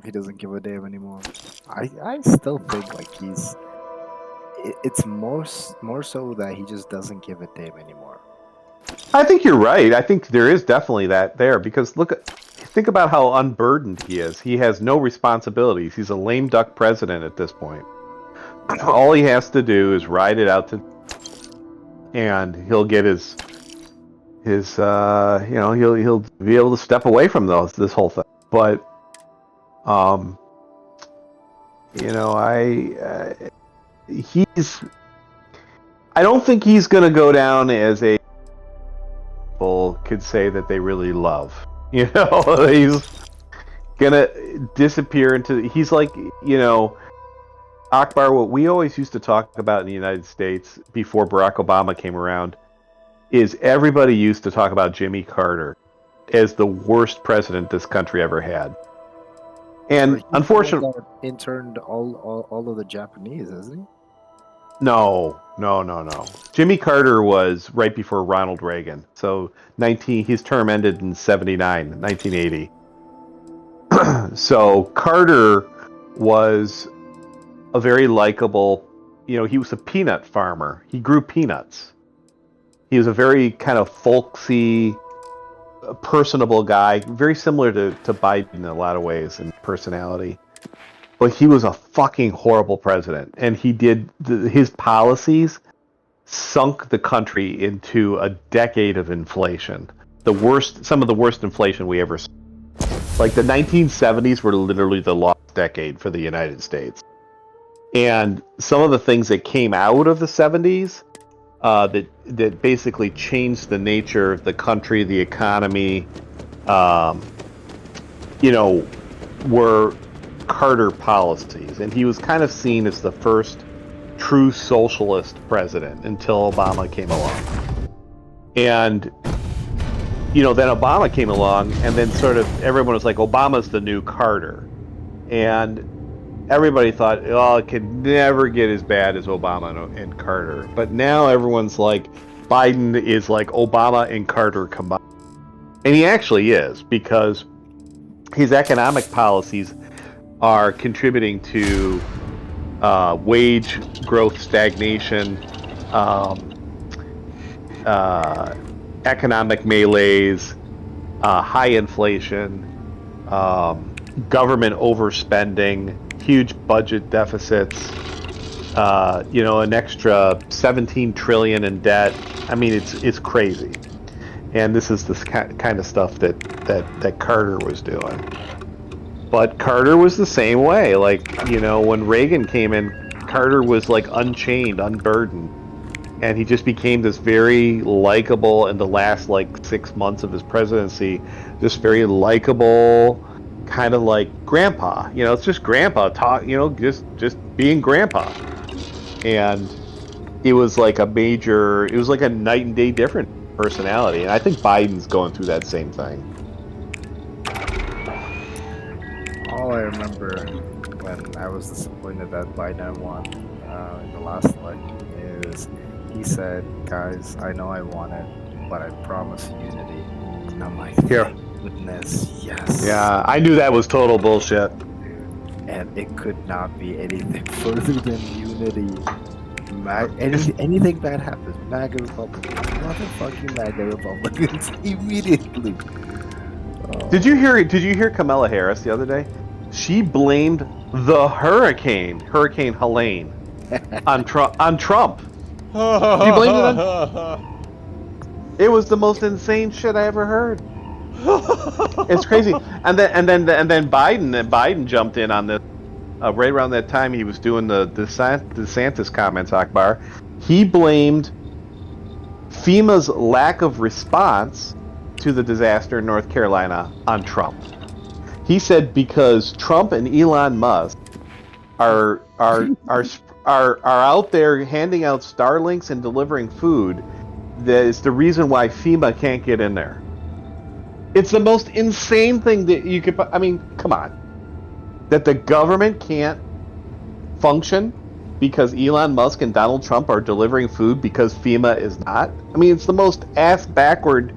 he doesn't give a damn anymore. I still think like it's more so that he just doesn't give a damn anymore. I think you're right. I think there is definitely that there because look at think about how unburdened he is. He has no responsibilities. He's a lame duck president at this point. All he has to do is ride it out and he'll get his he'll be able to step away from this whole thing. But I don't think he's going to go down as a people could say that they really love. He's gonna disappear into. He's like, Akbar. What we always used to talk about in the United States before Barack Obama came around is everybody used to talk about Jimmy Carter as the worst president this country ever had. And unfortunately, interned all of the Japanese, isn't he? No. Jimmy Carter was right before Ronald Reagan. So his term ended in 1980. So Carter was a very likable, he was a peanut farmer. He grew peanuts. He was a very kind of folksy, personable guy, very similar to Biden in a lot of ways in personality. But he was a fucking horrible president, and he did his policies sunk the country into a decade of inflation. Some of the worst inflation we ever saw. Like the 1970s were literally the lost decade for the United States. And some of the things that came out of the 70s that basically changed the nature of the country, the economy, were Carter policies, and he was kind of seen as the first true socialist president until Obama came along. And then Obama came along, and then sort of everyone was like, Obama's the new Carter. And everybody thought, it could never get as bad as Obama and Carter. But now everyone's like, Biden is like Obama and Carter combined. And he actually is, because his economic policies are contributing to wage growth stagnation, economic malaise, high inflation, government overspending, huge budget deficits, an extra $17 trillion in debt. I mean, it's crazy. And this is this kind of stuff that Carter was doing. But Carter was the same way. Like, when Reagan came in, Carter was like unchained, unburdened. And he just became this very likable, in the last 6 months of his presidency, this very likable, kind of like grandpa. It's just grandpa talk, just being grandpa. And it was like a night and day different personality. And I think Biden's going through that same thing. All I remember when I was disappointed that Biden won in the last election is he said, guys, I know I won it, but I promise unity. And I'm like, thank goodness, yes. Yeah, I knew that was total bullshit. And it could not be anything further than unity. Anything bad happens, MAGA Republicans, motherfucking MAGA Republicans, immediately. Did you hear Kamala Harris the other day? She blamed the Hurricane Helene, on Trump. She blamed it on. It was the most insane shit I ever heard. It's crazy. And then Biden jumped in on this right around that time. He was doing the DeSantis comments. Akbar, he blamed FEMA's lack of response to the disaster in North Carolina on Trump. He said because Trump and Elon Musk are out there handing out Starlinks and delivering food, that is the reason why FEMA can't get in there. It's the most insane thing that you could. I mean, come on, that the government can't function because Elon Musk and Donald Trump are delivering food because FEMA is not. I mean, it's the most ass backward,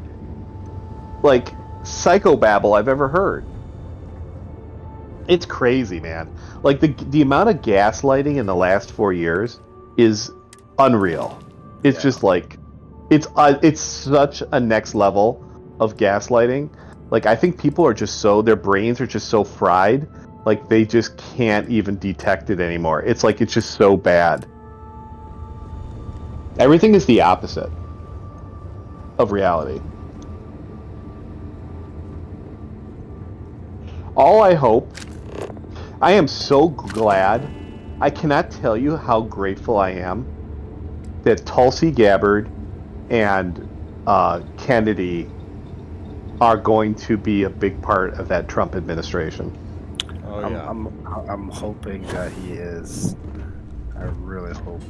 psychobabble I've ever heard. It's crazy, man. Like the amount of gaslighting in the last 4 years is unreal. It's just it's such a next level of gaslighting Like, I think people are just their brains are just so fried, like they just can't even detect it anymore. It's like, it's just so bad. Everything is the opposite of reality. All I hope, I am so glad, I cannot tell you how grateful I am that Tulsi Gabbard and Kennedy are going to be a big part of that Trump administration. Oh yeah. I'm hoping that he is. I really hope.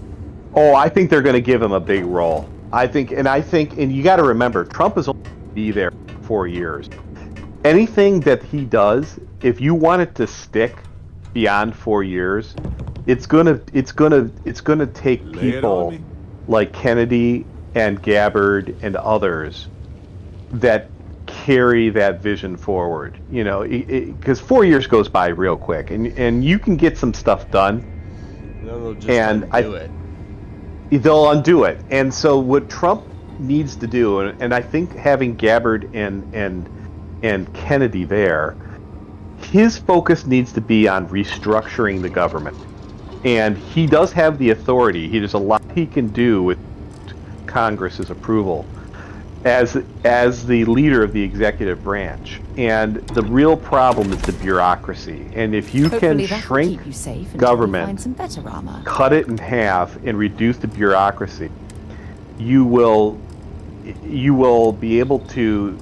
Oh, I think they're going to give him a big role. I think, and you got to remember, Trump is only going to be there for 4 years. Anything that he does, if you want it to stick beyond 4 years, it's gonna take people like Kennedy and Gabbard and others that carry that vision forward. You know, because 4 years goes by real quick, and you can get some stuff done. And then they'll just undo it. They'll undo it. And so what Trump needs to do, and I think having Gabbard and Kennedy there, his focus needs to be on restructuring the government. And he does have the authority. There's a lot he can do with Congress's approval as the leader of the executive branch. And the real problem is the bureaucracy. And if you Hopefully can that'll shrink keep you safe and government, find some better armor. cut it in half and reduce the bureaucracy, you will be able to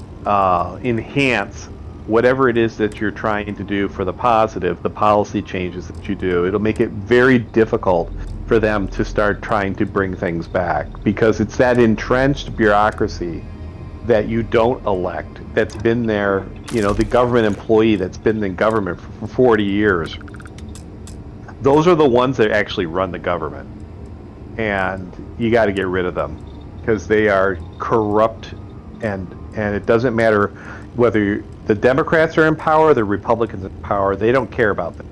enhance whatever it is that you're trying to do for the positive, the policy changes that you do. It'll make it very difficult for them to start trying to bring things back, because it's that entrenched bureaucracy that you don't elect, that's been there, you know, the government employee that's been in government for 40 years. Those are the ones that actually run the government. And you got to get rid of them, because they are corrupt, and it doesn't matter whether the Democrats are in power, the Republicans in power, they don't care about them.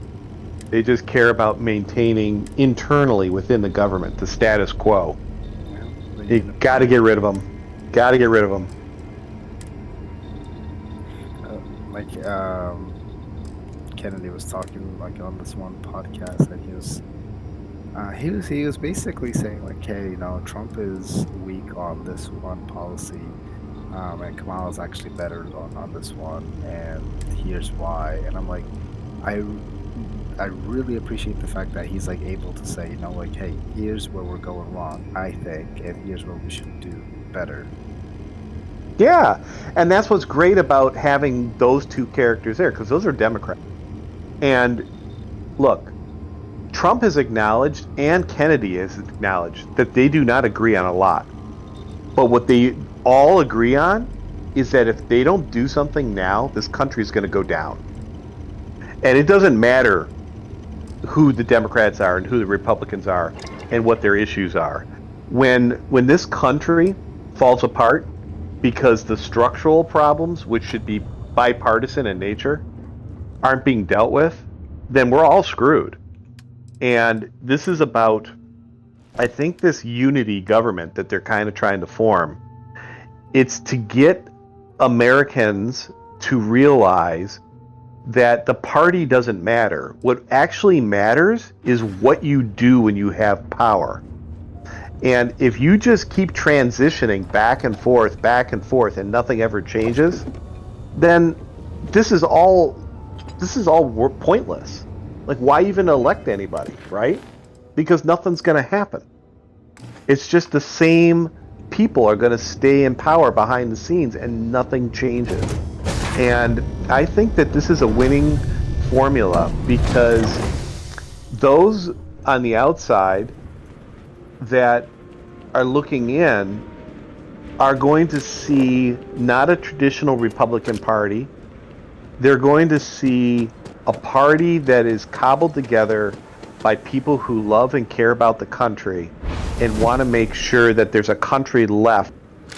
They just care about maintaining internally within the government the status quo. You got to get rid of them. Got to get rid of them. Kennedy was talking like on this one podcast that he was basically saying like, hey, you know, Trump is weak on this one policy, and Kamala's actually better on this one, and here's why. And I'm like, I really appreciate the fact that he's like able to say, you know, like, hey, here's where we're going wrong, I think, and here's where we should do better. Yeah, and that's what's great about having those two characters there, because those are Democrats. And look, Trump has acknowledged, and Kennedy has acknowledged, that they do not agree on a lot. But what they all agree on is that if they don't do something now, this country is going to go down. And it doesn't matter who the Democrats are and who the Republicans are and what their issues are. When this country falls apart because the structural problems, which should be bipartisan in nature, aren't being dealt with, then we're all screwed. And this is about, I think, this unity government that they're kind of trying to form. It's to get Americans to realize that the party doesn't matter. What actually matters is what you do when you have power. And if you just keep transitioning back and forth, and nothing ever changes, then this is all pointless. Like, why even elect anybody, right? Because nothing's going to happen. It's just the same people are going to stay in power behind the scenes, and nothing changes. And I think that this is a winning formula, because those on the outside that are looking in are going to see not a traditional Republican Party. They're going to see a party that is cobbled together by people who love and care about the country and want to make sure that there's a country left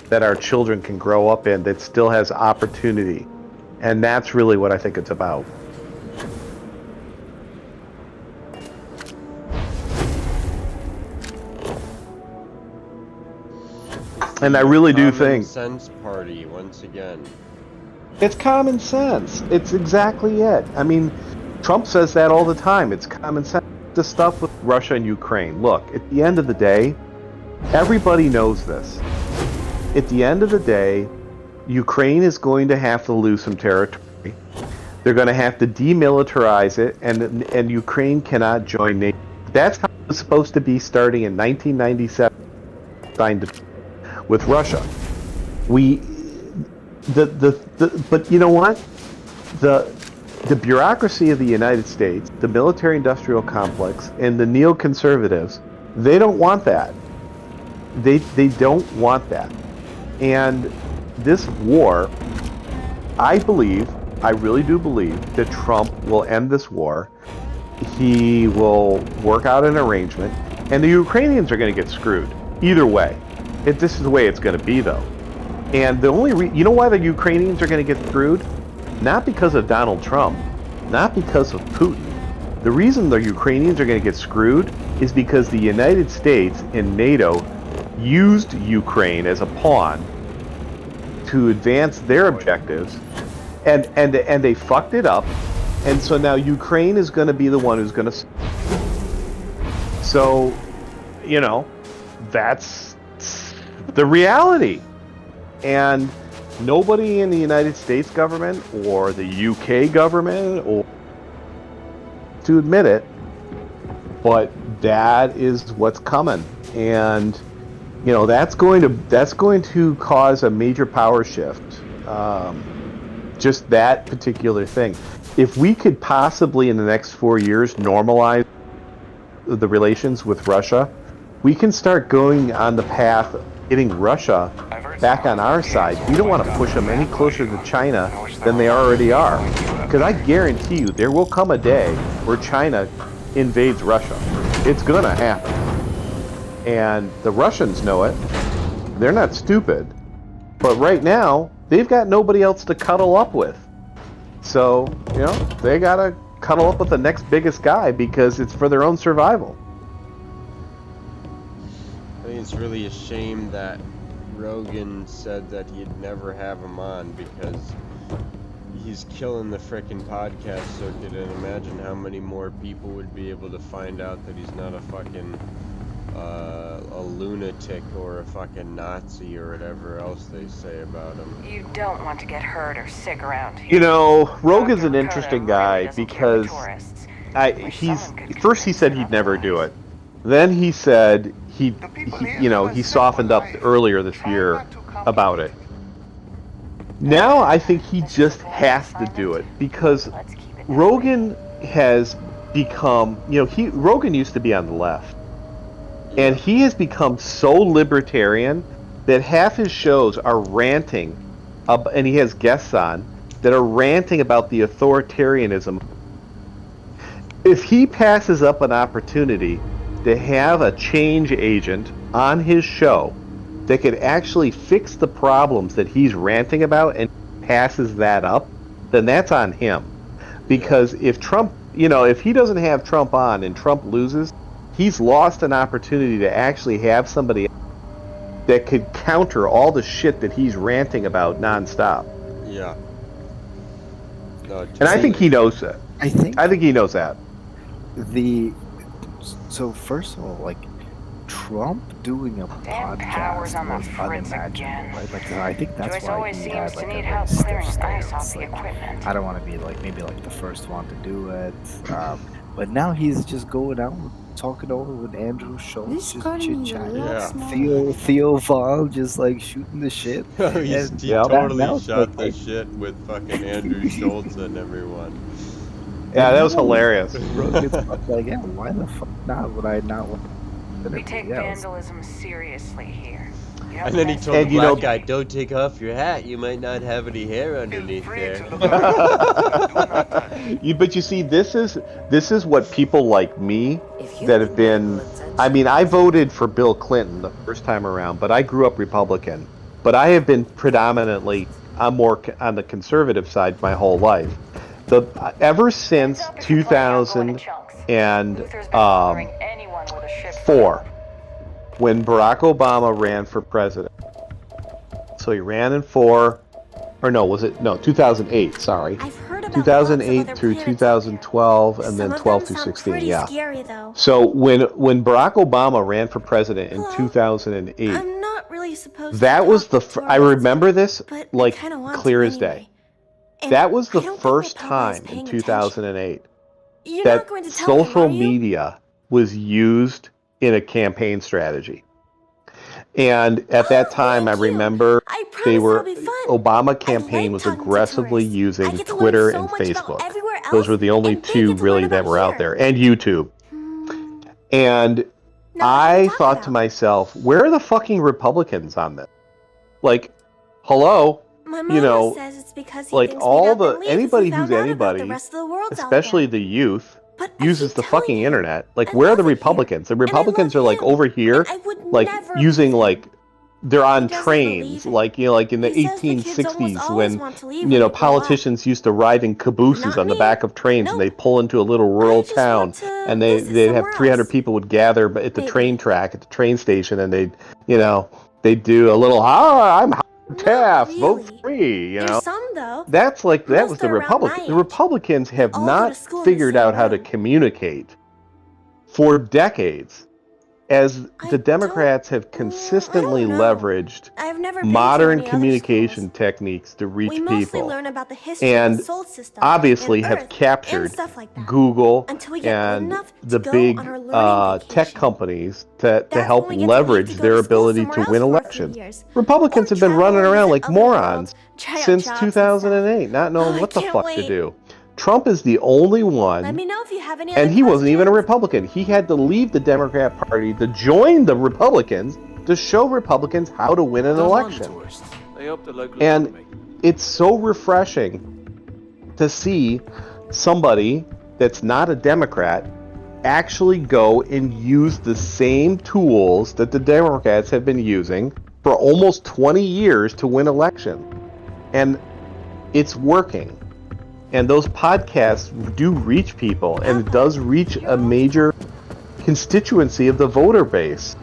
that our children can grow up in that still has opportunity. And that's really what I think it's about. And I really do think... Common sense party, once again. It's common sense. It's exactly it. I mean, Trump says that all the time. It's common sense. The stuff with Russia and Ukraine. Look, at the end of the day, everybody knows this. At the end of the day, Ukraine is going to have to lose some territory. They're going to have to demilitarize it, and Ukraine cannot join NATO. That's how it was supposed to be starting in 1997, signed with Russia. But you know what? The bureaucracy of the United States, the military-industrial complex, and the neoconservatives, they don't want that. They don't want that. And this war, I really do believe that Trump will end this war. He will work out an arrangement, and the Ukrainians are going to get screwed. Either way. This is the way it's going to be, though. And the only you know why the Ukrainians are going to get screwed? Not because of Donald Trump, not because of Putin. The reason the Ukrainians are going to get screwed is because the United States and NATO used Ukraine as a pawn to advance their objectives, and they fucked it up, and so now Ukraine is going to be the one who's going to. So, you know, that's the reality. And nobody in the United States government or the UK government or to admit it, but that is what's coming. And you know, that's going to cause a major power shift. Just that particular thing. If we could possibly in the next 4 years normalize the relations with Russia, we can start going on the path of getting Russia back on our side. We don't want to push them any closer to China than they already are. Because I guarantee you, there will come a day where China invades Russia. It's going to happen. And the Russians know it. They're not stupid. But right now, they've got nobody else to cuddle up with. So, you know, they got to cuddle up with the next biggest guy because it's for their own survival. I think it's really a shame that Rogan said that he'd never have him on because he's killing the frickin' podcast circuit, and imagine how many more people would be able to find out that he's not a fucking a lunatic or a fucking Nazi or whatever else they say about him. You don't want to get hurt or sick around here. You know, Rogan's an interesting guy because first he said he'd never do it. Then he said he softened up earlier this year about it. Now I think he just has to do it because Rogan has become, Rogan used to be on the left. And he has become so libertarian that half his shows are ranting, and he has guests on, that are ranting about the authoritarianism. If he passes up an opportunity to have a change agent on his show that could actually fix the problems that he's ranting about and passes that up, then that's on him. Because if Trump, if he doesn't have Trump on and Trump loses, he's lost an opportunity to actually have somebody that could counter all the shit that he's ranting about nonstop. Yeah. No, and I think he knows that. I think he knows that. So first of all, like, Trump doing a podcast was unimaginable, right? Like, I think that's why he had like a very stiff stance. Like, I don't want to be like maybe like the first one to do it, but now he's just going out talking over with Andrew Schultz, just chit-chatting. Theo Vaughn just like shooting the shit. He totally shot the shit with fucking Andrew Schultz and everyone. Yeah, that was hilarious. Like, yeah, why the fuck not? Would I not want to? We take vandalism seriously here. And then he told the black guy, "Don't take off your hat. You might not have any hair underneath there." But you see, this is what people like me that have been. I mean, I voted for Bill Clinton the first time around, but I grew up Republican. But I have been predominantly, I'm more on the conservative side my whole life. Ever since 2004, when Barack Obama ran for president. So he ran in 4, or no, was it? No, 2008, sorry. I've heard about 2008 through 2012, and then 12 through 16, yeah. Scary, though. So when Barack Obama ran for president in 2008, I'm not really supposed that to was talk the I remember this like kinda want clear to as day. anyway. And That was the I don't think first that Papa is time paying in 2008 You're that not going to tell him, social are you? media was used in a campaign strategy. And at that time, I remember Obama campaign was aggressively using Twitter and Facebook. Those were the only two really that were out there, and YouTube. And I thought to myself, where are the fucking Republicans on this? Like, hello, My you know, says it's because he like thinks all we'd the up and leave if we anybody found who's out about anybody, the rest of the world's out especially the youth, uses the fucking internet. Like, where are the Republicans? The Republicans are like over here, like using like they're on trains, like like in the 1860s when politicians used to ride in cabooses on the back of trains, and they pull into a little rural town, and they'd have 300 people would gather at the train track at the train station, and they'd do a little I'm Taft, vote for me, There's some, though. That's like that was the are around Republicans. my The Republicans have all go to not school in the figured same out how to communicate for decades, as the Democrats have consistently leveraged I've never been to modern any other communication techniques to reach We mostly people, learn about the history and of the solar system obviously and have Earth captured and stuff like that. Google Until we get old and enough to the go big on our learning tech companies to help when we get to leave leverage to go their to school ability to somewhere win else for a few elections. years. Republicans have been running around like morons try out since jobs and 2008, not knowing Oh, I what the can't fuck wait. to do. Trump is the only one, Let me know if you have any and other he wasn't even a Republican. He had to leave the Democrat Party to join the Republicans to show Republicans how to win an election. They help the local And economy. it's so refreshing to see somebody that's not a Democrat actually go and use the same tools that the Democrats have been using for almost 20 years to win elections. And it's working. And those podcasts do reach people, and it does reach a major constituency of the voter base.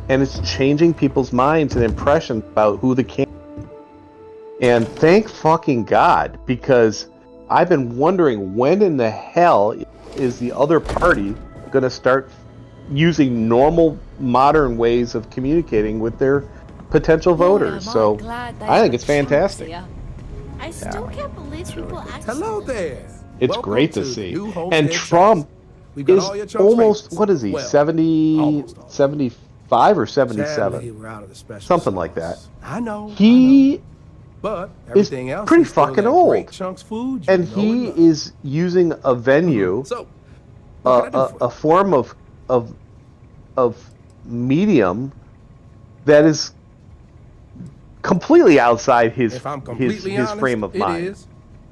And it's changing people's minds and impressions about who the candidate is. And thank fucking God, because I've been wondering when in the hell is the other party going to start using normal, modern ways of communicating with their potential voters. So I think it's fantastic. I still can't believe people actually. Hello there. It's great to see. And Trump is almost, what is he, 70, 75 or 77? Something like that. I know. He But is everything else pretty is still fucking that old. great chunks food, And he is using a venue, a form of medium that is completely outside his frame of mind.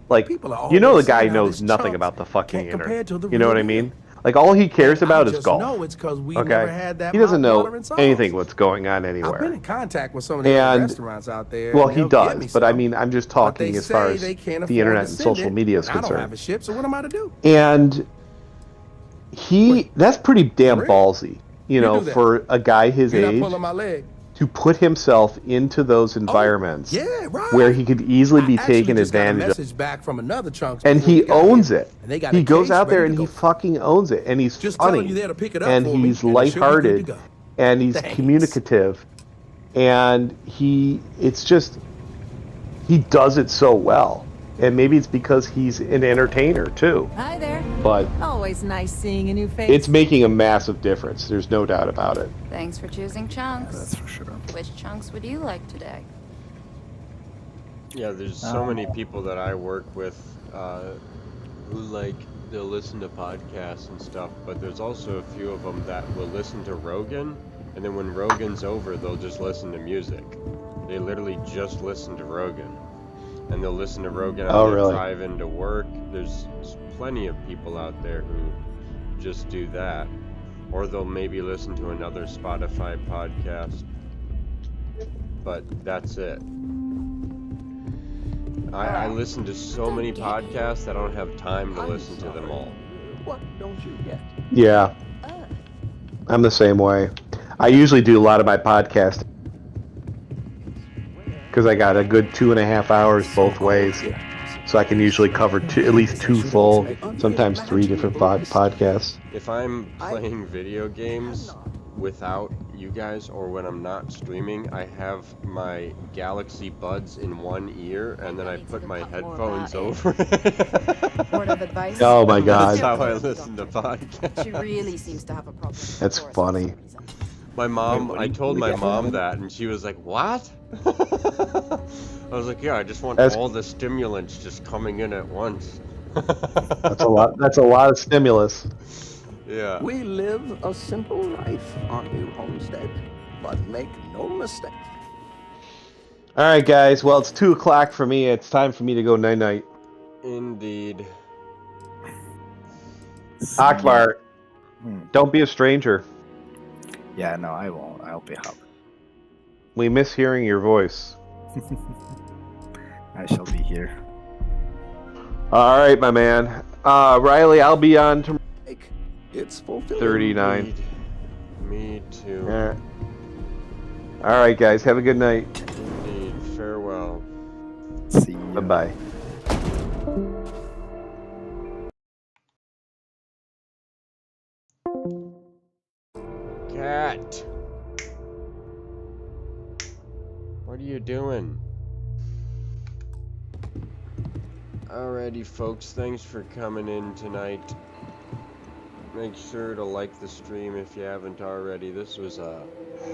Like, the guy knows nothing about the fucking internet. You know what I mean? Like, all he cares about is golf. know it's because we Okay? never had that He doesn't know mouth-watering sauce. anything what's going on I've been anywhere. in contact with some of the other And, restaurants out there. well, and he they'll give me does, but I some. mean, I'm just But talking they as far say as they can't the afford internet to and send social it, media is and I don't have a concerned. ship, so what am I to do? And that's pretty damn ballsy, You do that. for a guy his You're not age pulling my leg. to put himself into those environments Yeah, right. where he could easily be Actually, taken just got a advantage of. message back from another chunks And before he we got owns here, it. and they got He a goes case out there ready and to he go. fucking owns it. And he's Just telling funny. you there to pick it up And for me, he's and it should be good to lighthearted. go. And he's Thanks. communicative. And he does it so well. And maybe it's because he's an entertainer too. Hi there. But Always nice seeing a new face. it's making a massive difference. There's no doubt about it. Thanks for choosing chunks. That's for sure. Which chunks would you like today? Yeah, there's so many people that I work with who they'll listen to podcasts and stuff, but there's also a few of them that will listen to Rogan, and then when Rogan's over, they'll just listen to music. They literally just listen to Rogan. And they'll listen to Rogan on their drive into work. There's plenty of people out there who just do that. Or they'll maybe listen to another Spotify podcast. But that's it. I listen to so many podcasts that I don't have time to listen to them all. What don't you get? Yeah. I'm the same way. I usually do a lot of my podcasting because I got a good 2.5 hours both ways, so I can usually cover at least 2 full, sometimes 3 different podcasts. If I'm playing video games without you guys, or when I'm not streaming, I have my Galaxy Buds in one ear, and then I put my headphones over it. Word of advice? Oh my god. That's how I listen to podcasts. She really sems to have a problem. That's funny. My mom, I told my mom that, and she was like, what? I was like, yeah, I just want all the stimulants just coming in at once. That's a lot of stimulus. Yeah. We live a simple life on New Homestead, but make no mistake. Alright guys, well it's 2 o'clock for me, it's time for me to go night-night. Indeed. Akbar, don't be a stranger. Yeah, no, I won't. I'll be happy. We miss hearing your voice. I shall be here. Alright, my man. Riley, I'll be on tomorrow. It's fulfilling. 39. Me too. Alright, guys. Have a good night. Indeed. Farewell. See you. Bye-bye. Cat. What are you doing? Alrighty, folks. Thanks for coming in tonight. Make sure to like the stream if you haven't already. This was a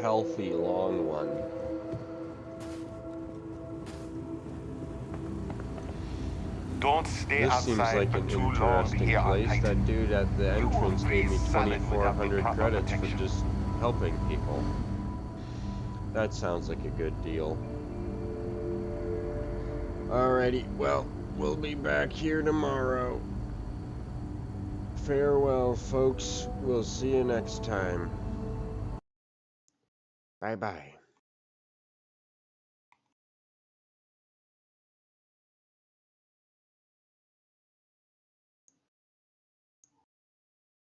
healthy long one. Don't stay This seems like an interesting place. That dude at the entrance gave me 2,400 credits for just helping people. That sounds like a good deal. Alrighty, well, we'll be back here tomorrow. Farewell, folks. We'll see you next time. Bye-bye.